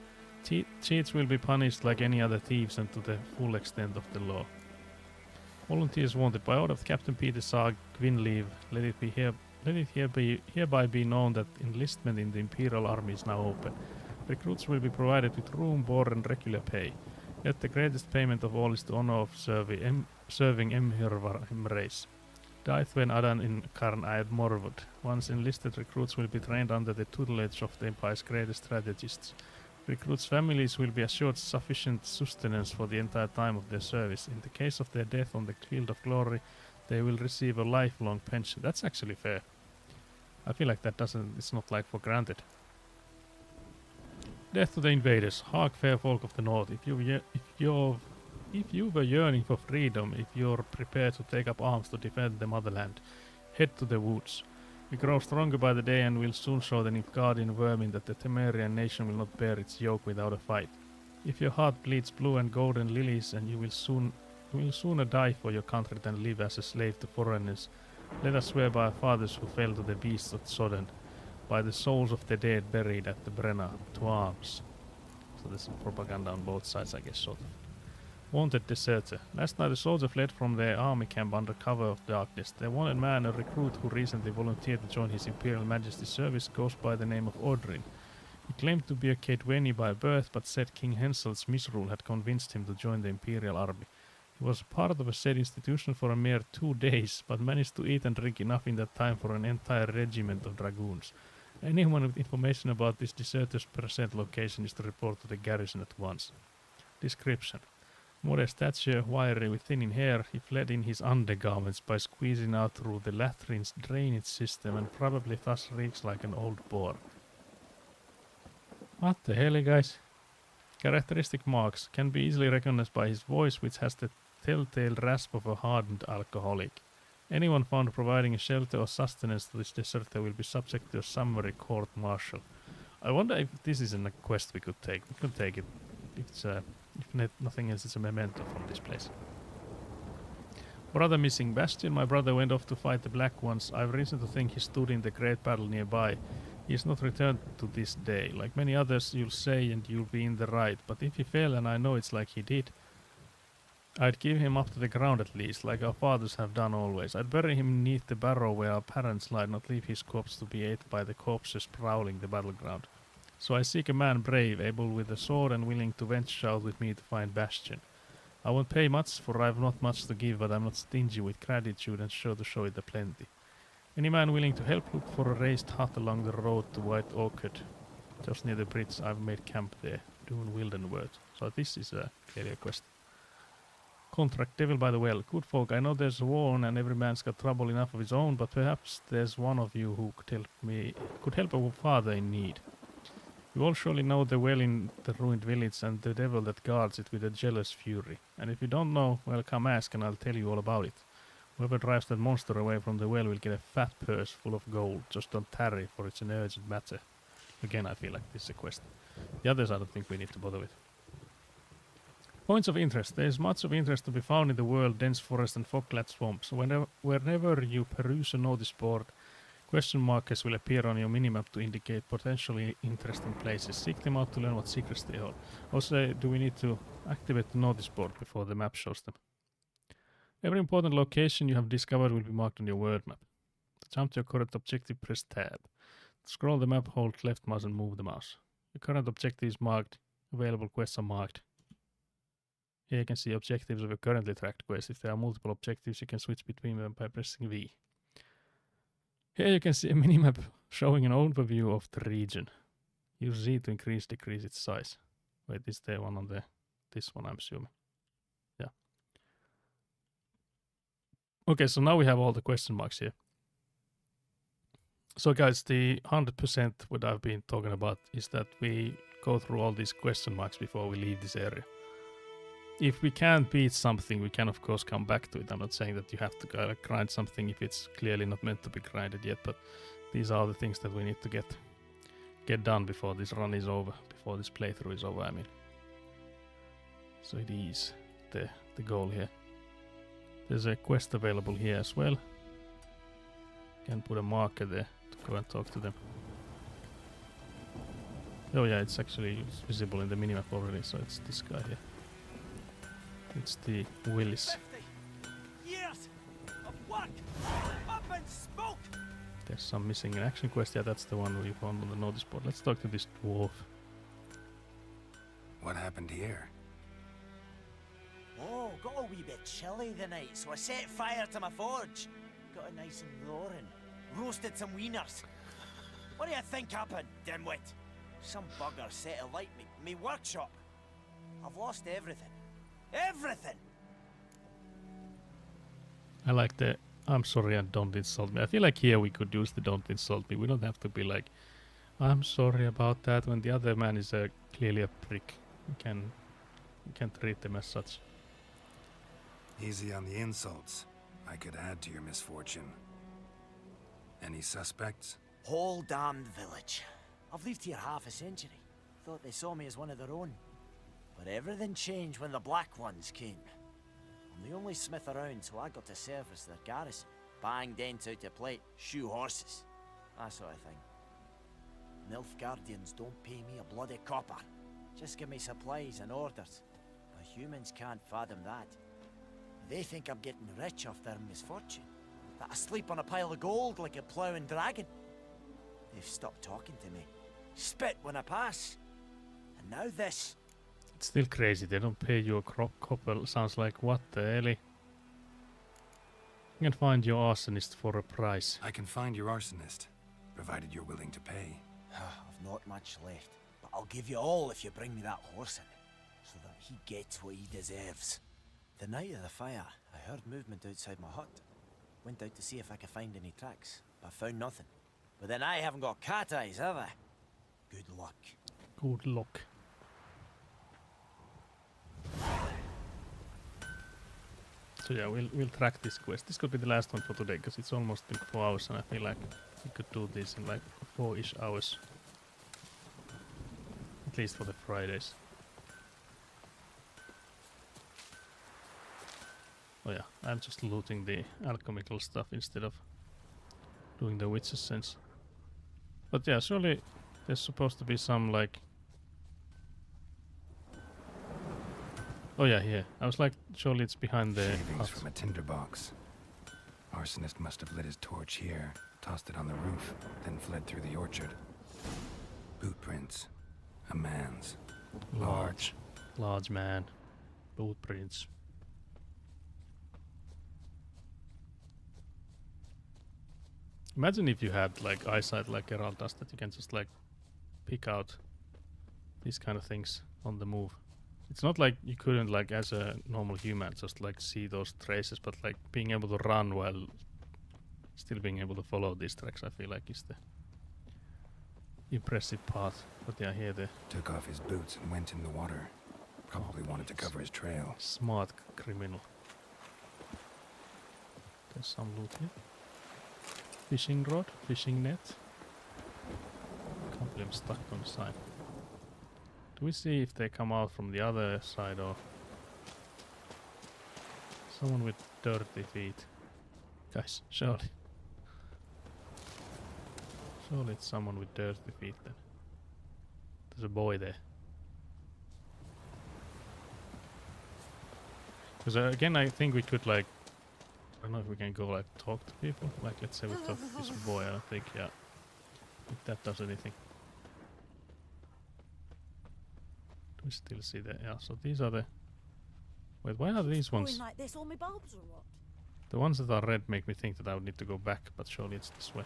Cheats will be punished like any other thieves and to the full extent of the law. Volunteers wanted. By order of Captain Peter Saar Gwynleave, let it hereby be known that enlistment in the Imperial Army is now open. Recruits will be provided with room, board and regular pay. Yet the greatest payment of all is the honor of serving Emhyrvar Emrace. Daithwen Adan in Karn Aed Morwood. Once enlisted recruits will be trained under the tutelage of the Empire's greatest strategists. Recruits' families will be assured sufficient sustenance for the entire time of their service. In the case of their death on the field of glory, they will receive a lifelong pension. That's actually fair. I feel like it's not like for granted. Death to the invaders. Hark, fair folk of the north. If you were yearning for freedom, if you're prepared to take up arms to defend the motherland, head to the woods. We grow stronger by the day and will soon show the Nilfgaardian vermin that the Temerian nation will not bear its yoke without a fight. If your heart bleeds blue and golden lilies, and you will sooner die for your country than live as a slave to foreigners, let us swear by our fathers who fell to the beasts of Sodden, by the souls of the dead buried at the Brenna, to arms. So there's some propaganda on both sides, I guess, sort of. Wanted deserter. Last night a soldier fled from their army camp under cover of darkness. The wanted man, a recruit who recently volunteered to join his Imperial Majesty's service, goes by the name of Odrin. He claimed to be a Kaedweni by birth, but said King Hensel's misrule had convinced him to join the Imperial Army. He was part of a said institution for a mere 2 days, but managed to eat and drink enough in that time for an entire regiment of dragoons. Anyone with information about this deserter's present location is to report to the garrison at once. Description. Modest stature, wiry with thinning hair, he fled in his undergarments by squeezing out through the latrine's drainage system and probably thus reeks like an old boar. What the hell, guys? Characteristic marks can be easily recognized by his voice, which has the telltale rasp of a hardened alcoholic. Anyone found providing a shelter or sustenance to this deserter will be subject to a summary court-martial. I wonder if this isn't a quest we could take. We could take it. If nothing else, it's a memento from this place. Brother missing. Bastion, my brother went off to fight the Black Ones. I have reason to think he stood in the great battle nearby. He is not returned to this day. Like many others, you'll say and you'll be in the right. But if he fell, and I know it's like he did, I'd give him up to the ground at least, like our fathers have done always. I'd bury him beneath the barrow where our parents lie, not leave his corpse to be ate by the corpses prowling the battleground. So I seek a man brave, able with a sword and willing to venture out with me to find Bastion. I won't pay much, for I've not much to give, but I'm not stingy with gratitude and sure to show it aplenty. Any man willing to help, look for a raised hut along the road to White Orchard. Just near the bridge, I've made camp there, doing Wildenworth. So this is clearly a quest. Contract Devil by the Well. Good folk, I know there's a war on and every man's got trouble enough of his own, but perhaps there's one of you who could help a father in need. You all surely know the well in the ruined village and the devil that guards it with a jealous fury. And if you don't know, well, come ask and I'll tell you all about it. Whoever drives that monster away from the well will get a fat purse full of gold. Just don't tarry, for it's an urgent matter. Again, I feel like this is a quest. The others I don't think we need to bother with. Points of interest. There is much of interest to be found in the world, dense forest and fog-clad swamps. Whenever you peruse a notice board, question markers will appear on your minimap to indicate potentially interesting places. Seek them out to learn what secrets they hold. Also, do we need to activate the notice board before the map shows them? Every important location you have discovered will be marked on your world map. To jump to your current objective, press tab. To scroll the map, hold left mouse and move the mouse. Your current objective is marked. Available quests are marked. Here you can see objectives of your currently tracked quest. If there are multiple objectives, you can switch between them by pressing V. Here you can see a minimap showing an overview of the region. Use Z to decrease its size. Wait, is there one on there? This one, I'm assuming. Yeah. Okay, so now we have all the question marks here. So guys, the 100% what I've been talking about is that we go through all these question marks before we leave this area. If we can't beat something, we can of course come back to it. I'm not saying that you have to grind something if it's clearly not meant to be grinded yet, but these are the things that we need to get done before this run is over, before this playthrough is over, I mean. So it is the goal here. There's a quest available here as well. Can put a marker there to go and talk to them. Oh yeah, it's actually visible in the minimap already, so it's this guy here. It's the Willis. Years of work up in smoke. There's some missing in action quest. Yeah, that's the one we found on the notice board. Let's talk to this dwarf. What happened here? Oh, got a wee bit chilly the night, so I set fire to my forge. Got it nice and roaring. Roasted some wieners. What do you think happened, dimwit? Some bugger set alight me workshop. I've lost everything. Everything! I like the I'm sorry and don't insult me. I feel like here we could use the don't insult me. We don't have to be like, I'm sorry about that, when the other man is clearly a prick. We can treat them as such. Easy on the insults. I could add to your misfortune. Any suspects? Whole damned village. I've lived here half a century. Thought they saw me as one of their own. But everything changed when the Black Ones came. I'm the only smith around, so I got to service their garrison. Bang dents out to plate, shoe horses. That sort of thing. Nilfgaardians don't pay me a bloody copper. Just give me supplies and orders. But humans can't fathom that. They think I'm getting rich off their misfortune. That I sleep on a pile of gold like a ploughing dragon. They've stopped talking to me. Spit when I pass. And now this. It's still crazy. They don't pay you a copper. Sounds like what the hell? You can find your arsonist for a price. I can find your arsonist, provided you're willing to pay. I've not much left, but I'll give you all if you bring me that horse in, so that he gets what he deserves. The night of the fire, I heard movement outside my hut. Went out to see if I could find any tracks, but found nothing. But then I haven't got cat eyes, have I? Good luck. Good luck. So yeah, we'll track this quest. This could be the last one for today, because it's almost been 4 hours, and I feel like we could do this in like 4-ish hours. At least for the Fridays. Oh yeah, I'm just looting the alchemical stuff instead of doing the witch's sense. But yeah, surely there's supposed to be some like... Oh yeah, here. I was like, surely it's behind the Shavings hut. from a tinderbox. Arsonist must have lit his torch here, tossed it on the roof, then fled through the orchard. Boot prints. A man's. Large man. Boot prints. Imagine if you had like eyesight like Geralt does, that you can just like pick out these kind of things on the move. It's not like you couldn't like as a normal human just like see those traces, but like being able to run while still being able to follow these tracks, I feel like is the impressive part. But yeah, here the Took off his boots and went in the water. Probably wanted to cover his trail. smart criminal. There's some loot here. Fishing rod, fishing net. Can't believe I'm stuck on the side. Do we see if they come out from the other side or someone with dirty feet? Guys, surely. Surely it's someone with dirty feet then. There's a boy there. Because again, I think we could like, I don't know if we can go like talk to people. Like let's say we talk to this boy, I don't think, yeah, if that does anything. Do we still see that? Yeah, so these are the, wait, why are these ones? Like this, all my bulbs or what? The ones that are red make me think that I would need to go back, but surely it's this way.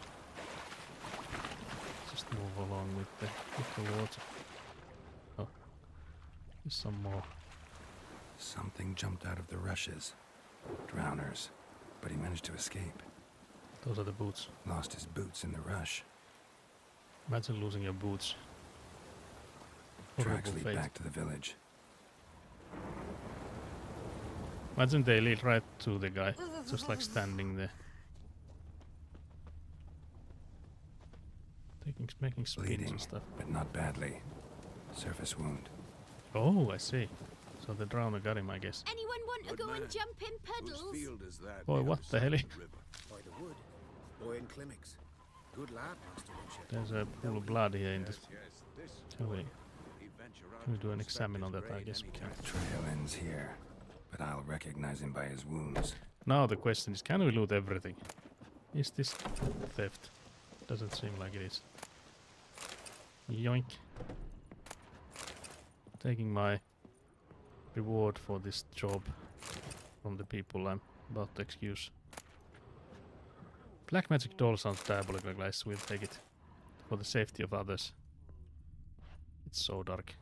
Just move along with the water. Oh, there's some more. Something jumped out of the rushes. Drowners. But he managed to escape. Those are the boots. Lost his boots in the rush. Imagine losing your boots. Tracks Horrible lead fate. back to the village. Imagine they lead right to the guy, just like standing there. Making spins Bleeding, and stuff. but not badly. Surface wound. Oh, I see. So the drowner got him, I guess. Anyone want to go and jump in puddles? Whose field is that? Boy, what the hell? By the wood. Boy in Climmix. Good lad, Master Richard. There's a pool of blood here in this. Can we do an examine on that? I guess we can. Trail ends here, but I'll recognize him by his wounds. Now the question is, can we loot everything? Is this theft? Doesn't seem like it is. Yoink. Taking my reward for this job from the people I'm about to excuse. Black magic doll sounds diabolical, guys. We'll take it for the safety of others. It's so dark.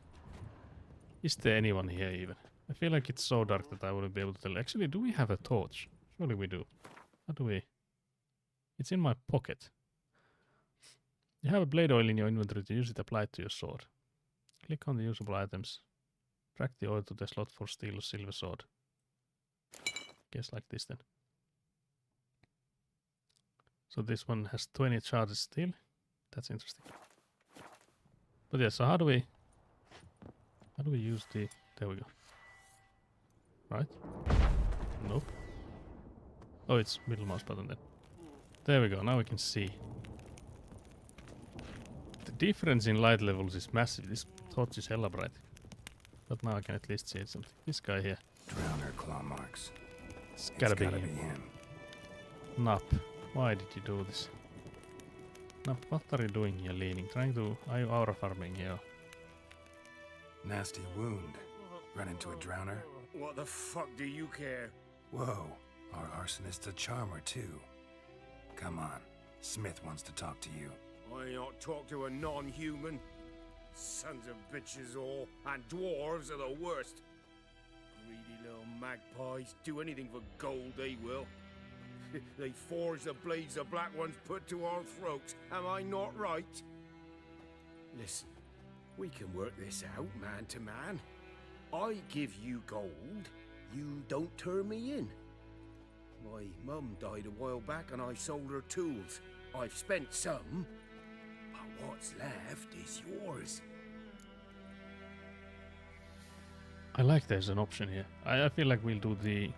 Is there anyone here even? I feel like it's so dark that I wouldn't be able to tell. Actually, do we have a torch? Surely we do. How do we? It's in my pocket. You have a blade oil in your inventory. To use it, apply it to your sword. Click on the usable items. Drag the oil to the slot for steel or silver sword. Guess like this then. So this one has 20 charges still. That's interesting. But yeah, so how do we use the, there we go. Right? Nope. Oh, it's middle mouse button then. There we go, now we can see. The difference in light levels is massive. This torch is hella bright. But now I can at least see something. This guy here. Drowner claw marks. It's gotta be him. Nap, why did you do this? Nap, what are you doing here leaning? Are you aura farming here? Nasty wound. Run into a drowner. What the fuck do you care? Whoa, our arsonist's a charmer too. Come on, Smith wants to talk to you. I not talk to a non-human. Sons of bitches all, and dwarves are the worst. Greedy little magpies, do anything for gold they will. They forge the blades the black ones put to our throats, am I not right? Listen, we can work this out man to man. I give you gold, you don't turn me in. My mum died a while back and I sold her tools. I've spent some, but what's left is yours. I like there's an option here. I feel like we'll do the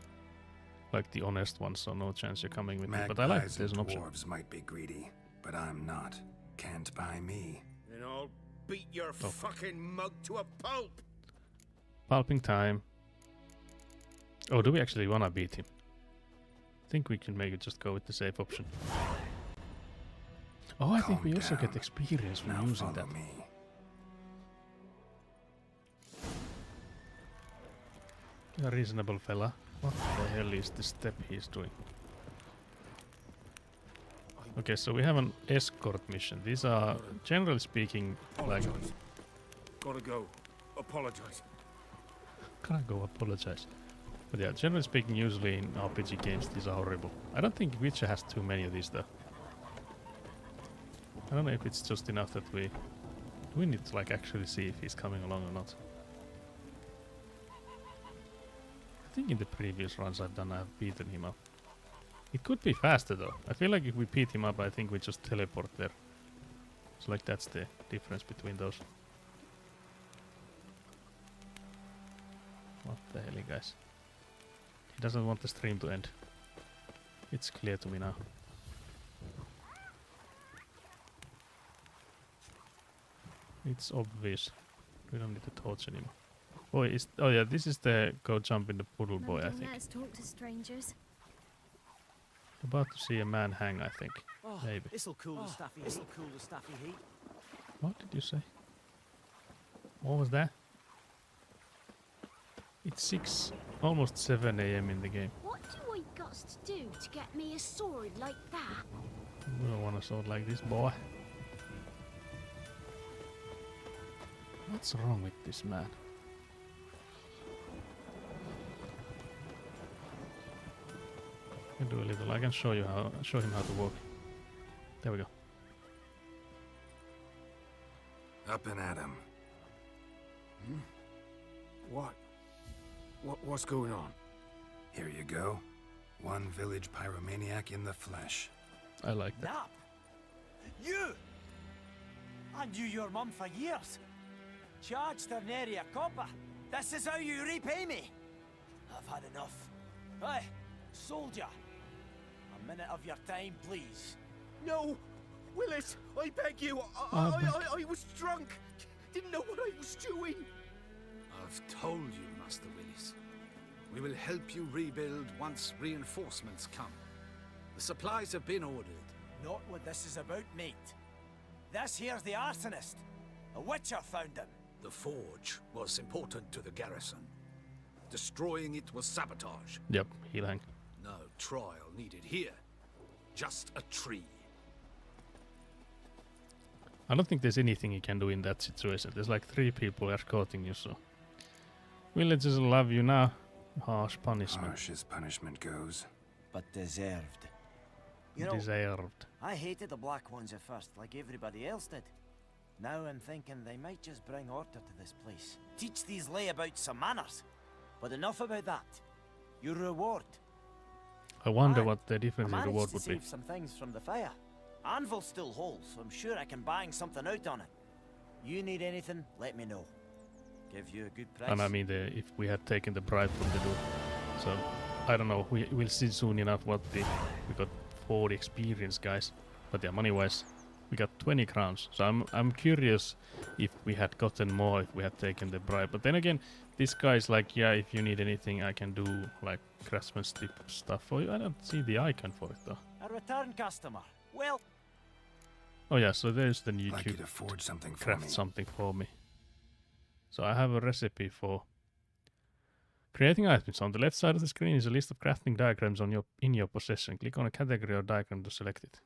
honest one, so no chance you're coming with me. But I like that there's an option. Dwarves might be greedy, but I'm not. Can't buy me. Then I'll beat your fucking mug to a pulp. Pulping time. Oh, do we actually wanna beat him? I think we can make it just go with the safe option. Oh, I think we also get experience from using that. A reasonable fella. What the hell is this step he's doing? Okay, so we have an escort mission. These are, generally speaking, like... Gotta go. Apologize. Gotta go apologize. But yeah, generally speaking, usually in RPG games, these are horrible. I don't think Witcher has too many of these, though. I don't know if it's just enough that we... Do we need to, like, actually see if he's coming along or not? I think in the previous runs I've done, I've beaten him up. It could be faster, though. I feel like if we beat him up, I think we just teleport there. So, like, that's the difference between those. What the hell, guys? He doesn't want the stream to end. It's clear to me now. It's obvious. We don't need the torch anymore. Oh yeah, this is the go jump in the puddle boy, I think. Let's talk to strangers. About to see a man hang, I think. Oh, maybe. This'll cool the staffy. This'll cool the staffy heat. What did you say? What was that? It's 6, almost 7 AM in the game. What do I got to do to get me a sword like that? We don't want a sword like this, boy. What's wrong with this man? I can do a little. I can show him how to walk. There we go. Up and at him. What's going on? Here you go. One village pyromaniac in the flesh. I like that. Nap! You! I knew your mum for years. Charged her nary a copper. This is how you repay me. I've had enough. Hey, soldier. A minute of your time, please. No! Willis, I beg you. I was drunk. Didn't know what I was doing. I've told you, Master Willis. We will help you rebuild once reinforcements come. The supplies have been ordered. Not what this is about, mate. This here's the arsonist. A witcher found him. The forge was important to the garrison. Destroying it was sabotage. Yep, he'll hang. No trial needed here. Just a tree. I don't think there's anything you can do in that situation. There's like 3 people escorting you, so... Villagers love you now. Harsh punishment. Harsh as punishment goes. But deserved. You know, Deserved. I hated the Black Ones at first, like everybody else did. Now I'm thinking they might just bring order to this place. Teach these layabouts some manners. But enough about that. Your reward. I wonder what the difference in I reward managed would to be. save some things from the fire. Anvil's still whole, so I'm sure I can bang something out on it. You need anything, let me know. Give you a good price. And I mean, if we had taken the bribe from the dude. So, I don't know. We'll see soon enough what we got 40 experience, guys. But yeah, money-wise, we got 20 crowns. So I'm curious if we had gotten more if we had taken the bribe. But then again, this guy's like, yeah, if you need anything, I can do like craftsmanship stuff for you. I don't see the icon for it though. A return customer. Well. Oh yeah, so there's the new Like you to forge something for craft me. something for me. So I have a recipe for creating items. On the left side of the screen is a list of crafting diagrams in your possession. Click on a category or diagram to select it.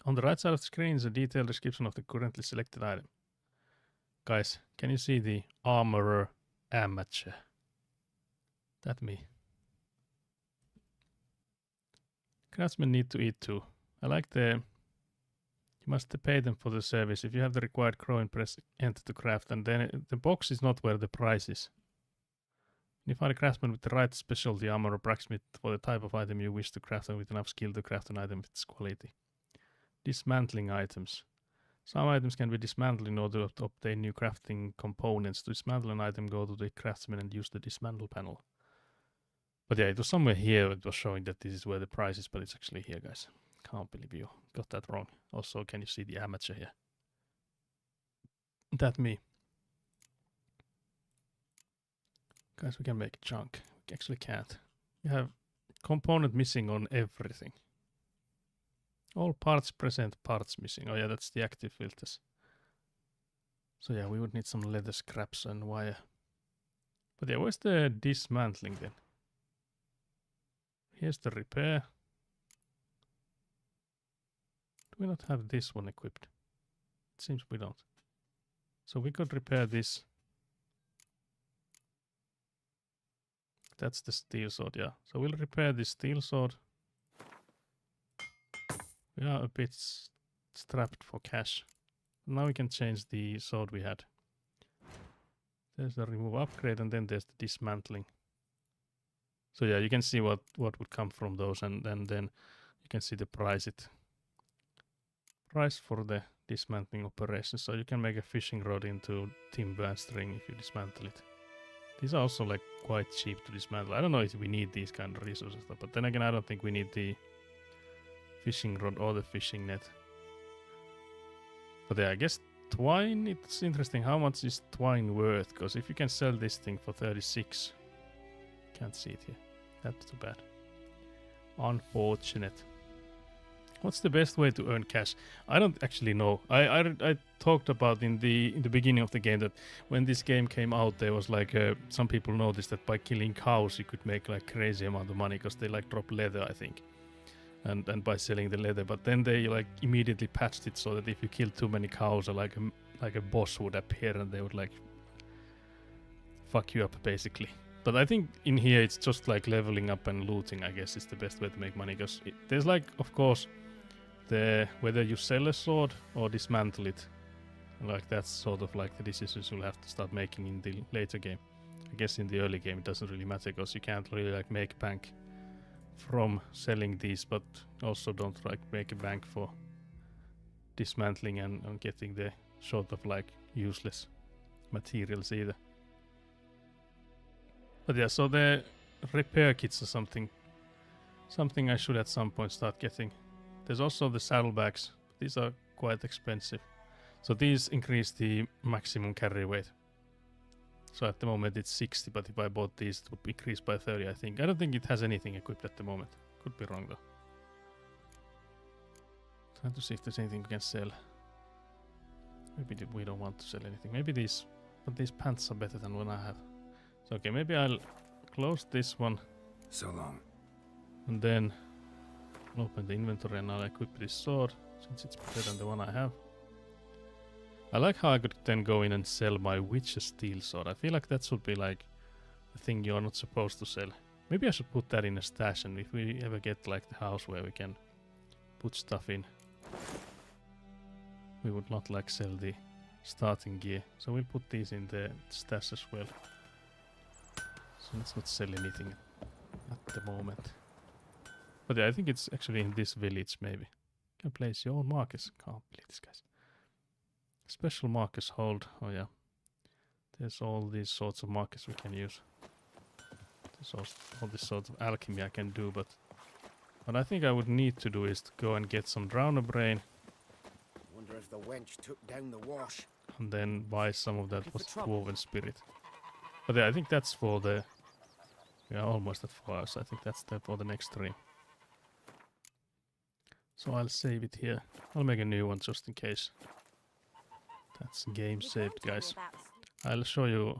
On the right side of the screen is a detailed description of the currently selected item. Guys, can you see the armorer amateur? That me. Craftsmen need to eat too. I like the... You must pay them for the service. If you have the required coin, press enter to craft, and then the box is not where the price is. When you find a craftsman with the right specialty, armor or blacksmith for the type of item you wish to craft and with enough skill to craft an item with its quality. Dismantling items. Some items can be dismantled in order to obtain new crafting components. To dismantle an item, go to the craftsman and use the dismantle panel. But yeah, it was somewhere here it was showing that this is where the price is, but it's actually here, guys. Can't believe you got that wrong. Also, can you see the amateur here? That me. Guys, we can make junk. We actually can't. We have component missing on everything. All parts present, parts missing. Oh yeah, that's the active filters. So yeah, we would need some leather scraps and wire. But yeah, where's the dismantling then? Here's the repair. Do we not have this one equipped? It seems we don't. So we could repair this. That's the steel sword, yeah. So we'll repair this steel sword. We are a bit strapped for cash. Now we can change the sword we had. There's the remove upgrade and then there's the dismantling. So yeah, you can see what would come from those, and then you can see the price for the dismantling operation. So you can make a fishing rod into timber and string if you dismantle it. These are also like quite cheap to dismantle. I don't know if we need these kind of resources though, but then again I don't think we need the fishing rod or the fishing net. But yeah, I guess twine, it's interesting how much is twine worth, because if you can sell this thing for 36, can't see it here. That's too bad. Unfortunate. What's the best way to earn cash? I don't actually know. I talked about in the beginning of the game that when this game came out, there was like some people noticed that by killing cows you could make like crazy amount of money because they like drop leather, I think, and by selling the leather. But then they like immediately patched it so that if you kill too many cows, like a boss would appear and they would like fuck you up basically. But I think in here it's just like leveling up and looting, I guess, is the best way to make money. Because there's like, of course, whether you sell a sword or dismantle it. Like that's sort of like the decisions you'll have to start making in the later game. I guess in the early game it doesn't really matter because you can't really like make bank from selling these, but also don't like make a bank for dismantling and getting the sort of like useless materials either. But yeah, so the repair kits are something I should at some point start getting. There's also the saddlebags. These are quite expensive. So these increase the maximum carry weight. So at the moment it's 60, but if I bought these it would increase by 30, I think. I don't think it has anything equipped at the moment. Could be wrong though. Trying to see if there's anything we can sell. Maybe we don't want to sell anything. Maybe these, but these pants are better than what I have. So okay, maybe I'll close this one. So long. And then open the inventory and I'll equip this sword since it's better than the one I have. I like how I could then go in and sell my Witcher steel sword. I feel like that should be like a thing you're not supposed to sell. Maybe I should put that in a stash, and if we ever get like the house where we can put stuff in, we would not like sell the starting gear. So we'll put these in the stash as well. So let's not sell anything at the moment. But yeah, I think it's actually in this village maybe. You can place your own markers. Can't believe this guys. Special markers hold. Oh yeah. There's all these sorts of markers we can use. There's also all this sort of alchemy I can do, but what I think I would need to do is to go and get some Drowner Brain. Wonder if the wench took down the wash. And then buy some of that Dwarven Spirit. But yeah, I think that's for the... We are almost at 4 hours. I think that's for the next stream. So I'll save it here. I'll make a new one just in case. That's game saved, guys. I'll show you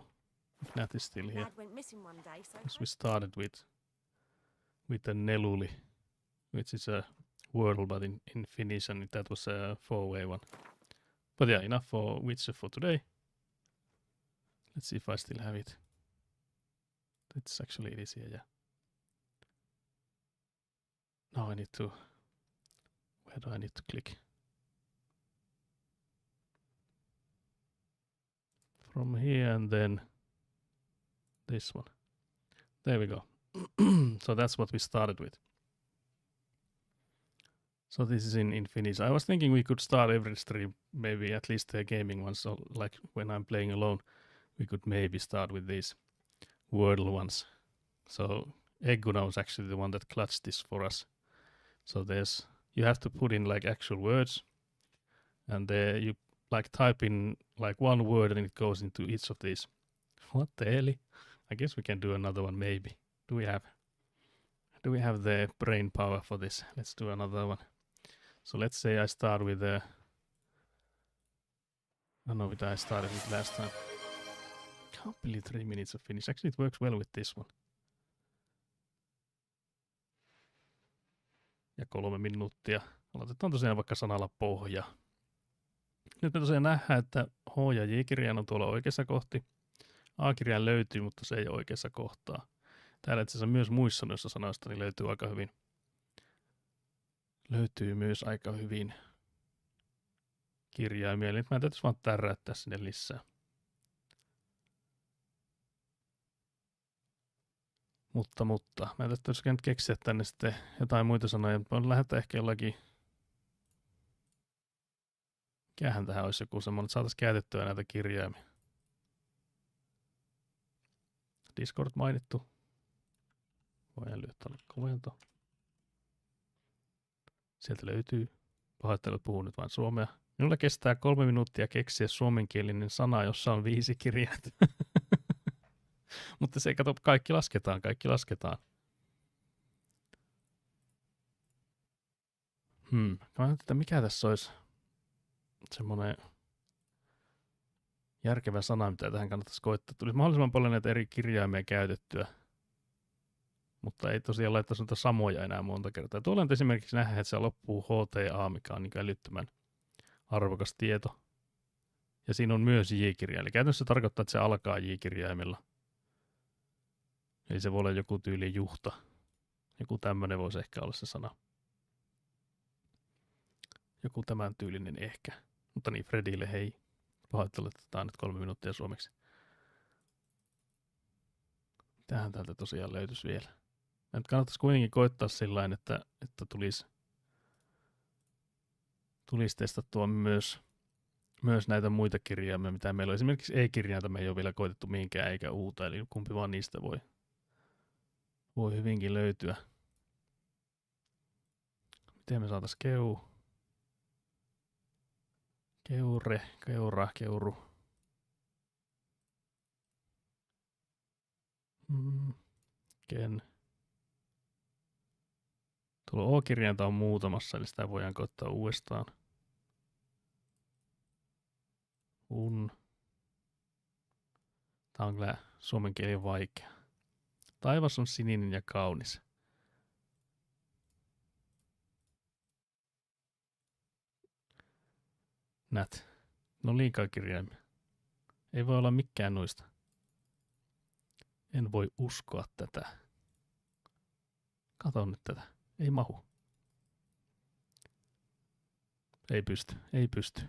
if Nat is still here. Because we started with the Neluli, which is a wordle but in Finnish, and that was a 4-way one. But yeah, enough for Witcher for today. Let's see if I still have it. It's actually, it is here, yeah. Now I need to... Where do I need to click? From here and then this one. There we go. So that's what we started with. So this is in Finnish. I was thinking we could start every stream, maybe at least the gaming one. So like when I'm playing alone, we could maybe start with these Wordle ones. So Egguna was actually the one that clutched this for us. So you have to put in like actual words, and there you like type in like one word and it goes into each of these. What the hell? I guess we can do another one maybe. Do we have the brain power for this? Let's do another one. So let's say I start with I don't know what I started with last time. Can't believe 3 minutes of finish. Actually, it works well with this one. Ja 3 minuuttia. Aloitetaan tosiaan vaikka sanalla pohja. Nyt me tosiaan nähdään, että H ja J-kirjain on tuolla oikeassa kohti. A-kirjain löytyy, mutta se ei ole oikeassa kohtaa. Täällä itse asiassa myös muissa noissa sanoista niin löytyy aika hyvin. Löytyy myös aika hyvin kirjaimia. Eli mä täytyisi vaan tärräyttää sinne lisää. Mutta. Mä täytyisi nyt keksiä tänne sitten jotain muita sanoja. Mä lähdetään ehkä jollakin. Mikähän tähän olisi joku semmoinen, että saataisiin käytettyä näitä kirjaimia. Discord mainittu. Voidaan lyödä komento. Sieltä löytyy. Pahoittelut, puhun nyt vain suomea. Minulla kestää 3 minuuttia keksiä suomenkielinen sana, jossa on 5 kirjainta. Mutta se kato, kaikki lasketaan. Mikä tässä olisi semmoinen järkevä sana, mitä tähän kannattaisi koittaa. Tulisi mahdollisimman paljon näitä eri kirjaimia käytettyä. Mutta ei tosiaan laittaisi noita samoja enää monta kertaa. Tuolla on esimerkiksi nähdä, että se loppuu HTA, mikä on niin älyttömän arvokas tieto. Ja siinä on myös J-kirjain. Eli käytännössä se tarkoittaa, että se alkaa J-kirjaimella. Eli se voi olla joku tyyli juhta. Joku tämmöinen voisi ehkä olla se sana. Joku tämän tyylinen ehkä. Mutta niin, Fredille hei. Pahoittelen, että tämä on nyt 3 minuuttia suomeksi. Tähän täältä tosiaan löytyisi vielä. Nyt kannattaisi kuitenkin koittaa sillain, että tulisi testattua myös näitä muita kirjaimia, mitä meillä on. Esimerkiksi E-kirjainta me ei ole vielä koitettu mihinkään eikä uuta, eli kumpi vaan niistä voi hyvinkin löytyä. Miten me saataisiin keuru. Ken. Tuolla O-kirjainta on muutamassa, eli sitä voidaan koittaa uudestaan. Tämä on kyllä suomen kieli vaikea. Taivas on sininen ja kaunis. Nät. No liikaa kirjaimia. Ei voi olla mikään noista. En voi uskoa tätä. Kato nyt tätä. Ei mahu. Ei pysty.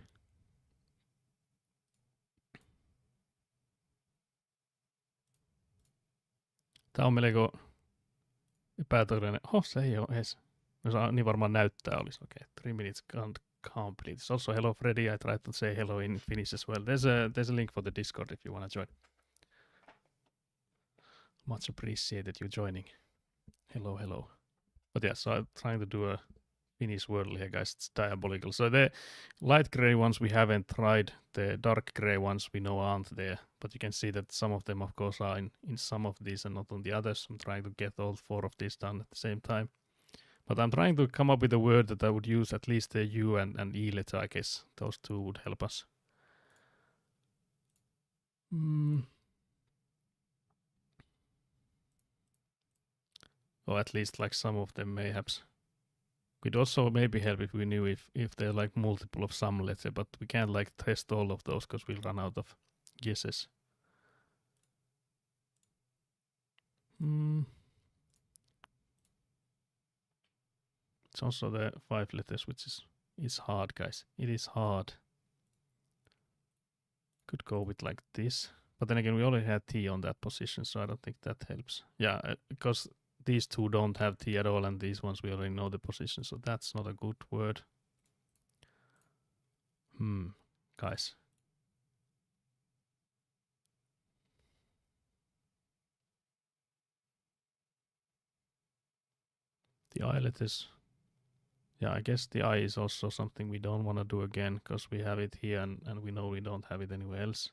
Tää on melko epätodellinen. Se ei ole edes. No, niin varmaan näyttää olisi. Okay. 3 minutes can't complete. It's also hello Freddy. I tried to say hello in Finnish as well. There's a link for the Discord if you want to join. Much appreciated you joining. Hello. But yeah, so I'm trying to do a Finnish word here, guys. It's diabolical. So the light gray ones we haven't tried. The dark gray ones we know aren't there. But you can see that some of them, of course, are in some of these and not on the others. I'm trying to get all 4 of these done at the same time. But I'm trying to come up with a word that I would use at least the U and E letter, I guess. Those two would help us. Or at least like some of them mayhaps. Could also maybe help if we knew if they're like multiple of some letter, but we can't like test all of those because we'll run out of guesses. It's also the 5 letters, which is hard, guys. It is hard. Could go with like this. But then again, we already had T on that position, so I don't think that helps. Yeah, because these two don't have T at all, and these ones we already know the position, so that's not a good word. Guys. The I letters. Yeah, I guess the I is also something we don't want to do again, because we have it here, and we know we don't have it anywhere else.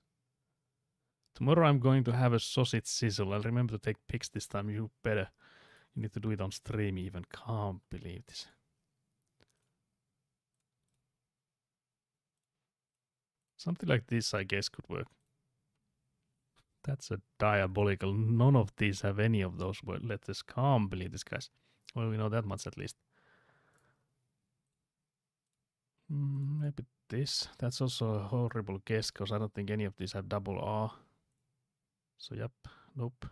Tomorrow I'm going to have a sausage sizzle. I'll remember to take pics this time. You better. You need to do it on stream even. Can't believe this. Something like this, I guess, could work. That's a diabolical. None of these have any of those word letters. Can't believe this, guys. Well, we know that much at least. Maybe this. That's also a horrible guess because I don't think any of these have double R. So, yep. Nope.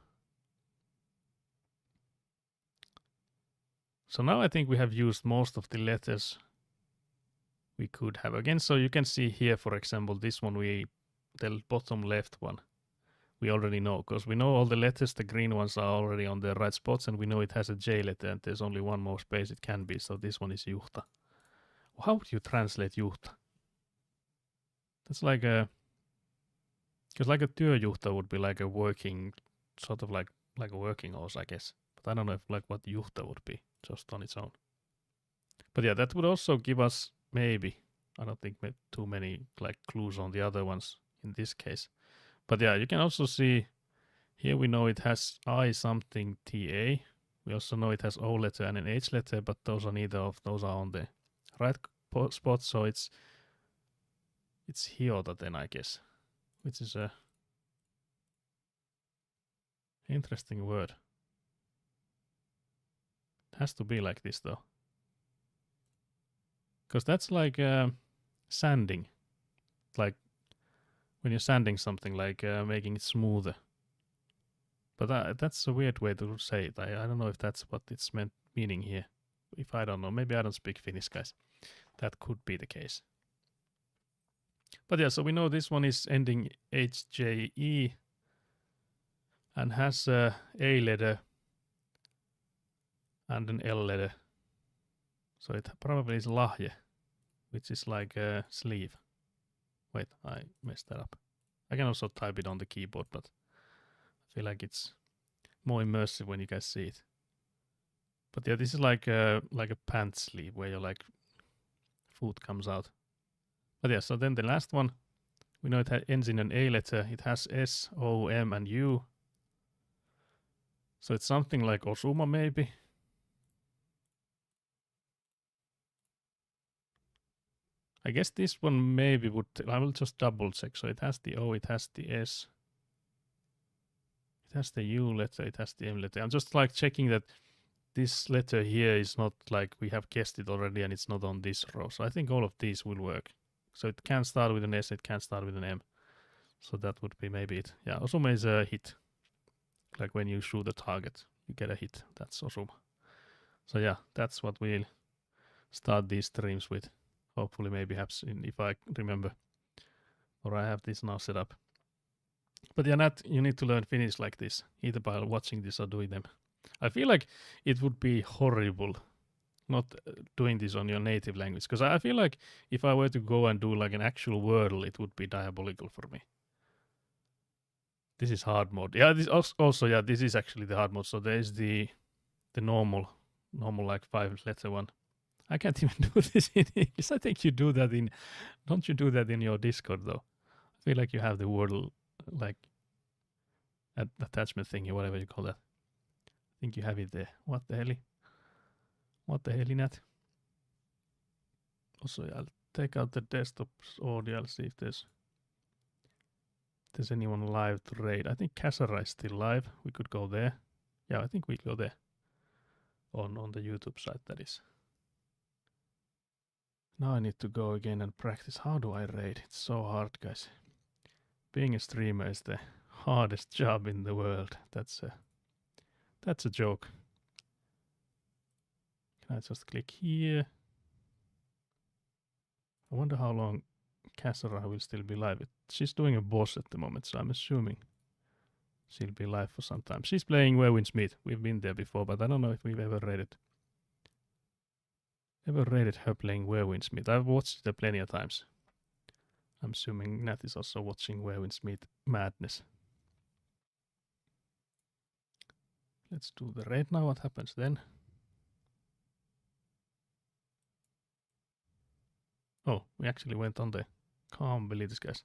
So now I think we have used most of the letters we could have again. So you can see here, for example, this one, the bottom left one, we already know because we know all the letters. The green ones are already on the right spots, and we know it has a J letter, and there's only one more space it can be. So this one is Juhta. How would you translate Juhta? That's like a, because like a työjuhta would be like a working, sort of like a working horse, I guess. But I don't know if like what Juhta would be just on its own. But yeah, that would also give us maybe, I don't think too many like clues on the other ones in this case. But yeah, you can also see here we know it has I something TA. We also know it has O letter and an H letter, but those are neither of those are on the right spot. So it's Hiota then, I guess, which is a interesting word. It has to be like this though. Because that's like sanding. Like when you're sanding something, like making it smoother. But that's a weird way to say it. I don't know if that's what it's meaning here. If I don't know, maybe I don't speak Finnish, guys. That could be the case. But yeah, so we know this one is ending HJE and has a letter and an L letter. So it probably is lahje, which is like a sleeve. Wait, I messed that up. I can also type it on the keyboard, but I feel like it's more immersive when you guys see it. But yeah, this is like a pant sleeve where your like foot comes out. But yeah, so then the last one, we know it ends in an A letter. It has S, O, M, and U. So it's something like Osuma maybe. I guess this one maybe would, I will just double check. So it has the O, it has the S, it has the U letter, it has the M letter. I'm just like checking that this letter here is not like we have guessed it already and it's not on this row. So I think all of these will work. So it can start with an S, it can start with an M. So that would be maybe it. Yeah, Osuma is a hit. Like when you shoot a target, you get a hit. That's Osuma. So yeah, that's what we'll start these streams with. Hopefully, maybe if I remember, or I have this now set up. But yeah, you need to learn Finnish like this, either by watching this or doing them. I feel like it would be horrible not doing this on your native language, because I feel like if I were to go and do like an actual Wordle, it would be diabolical for me. This is hard mode. Yeah, this also, yeah, this is actually the hard mode. So there is the normal like 5-letter one. I can't even do this in English. I think you do that don't you do that in your Discord though? I feel like you have the Wordle like attachment thingy, whatever you call that. I think you have it there. What the hell? What the hell in that? Also, I'll take out the desktop audio. I'll see if there's anyone live to raid. I think Kasara is still live. We could go there. Yeah, I think we go there. On the YouTube side, that is. Now I need to go again and practice. How do I raid? It's so hard, guys. Being a streamer is the hardest job in the world. That's a joke. Can I just click here? I wonder how long Kasara will still be live. She's doing a boss at the moment, so I'm assuming she'll be live for some time. She's playing Werewin's Meat. We've been there before, but I don't know if we've ever raided her playing Werewin's Meat. I've watched it plenty of times. I'm assuming Nat is also watching Werewin's Meat madness. Let's do the raid now. What happens then? Oh, we actually went on the... Can't believe this, guys.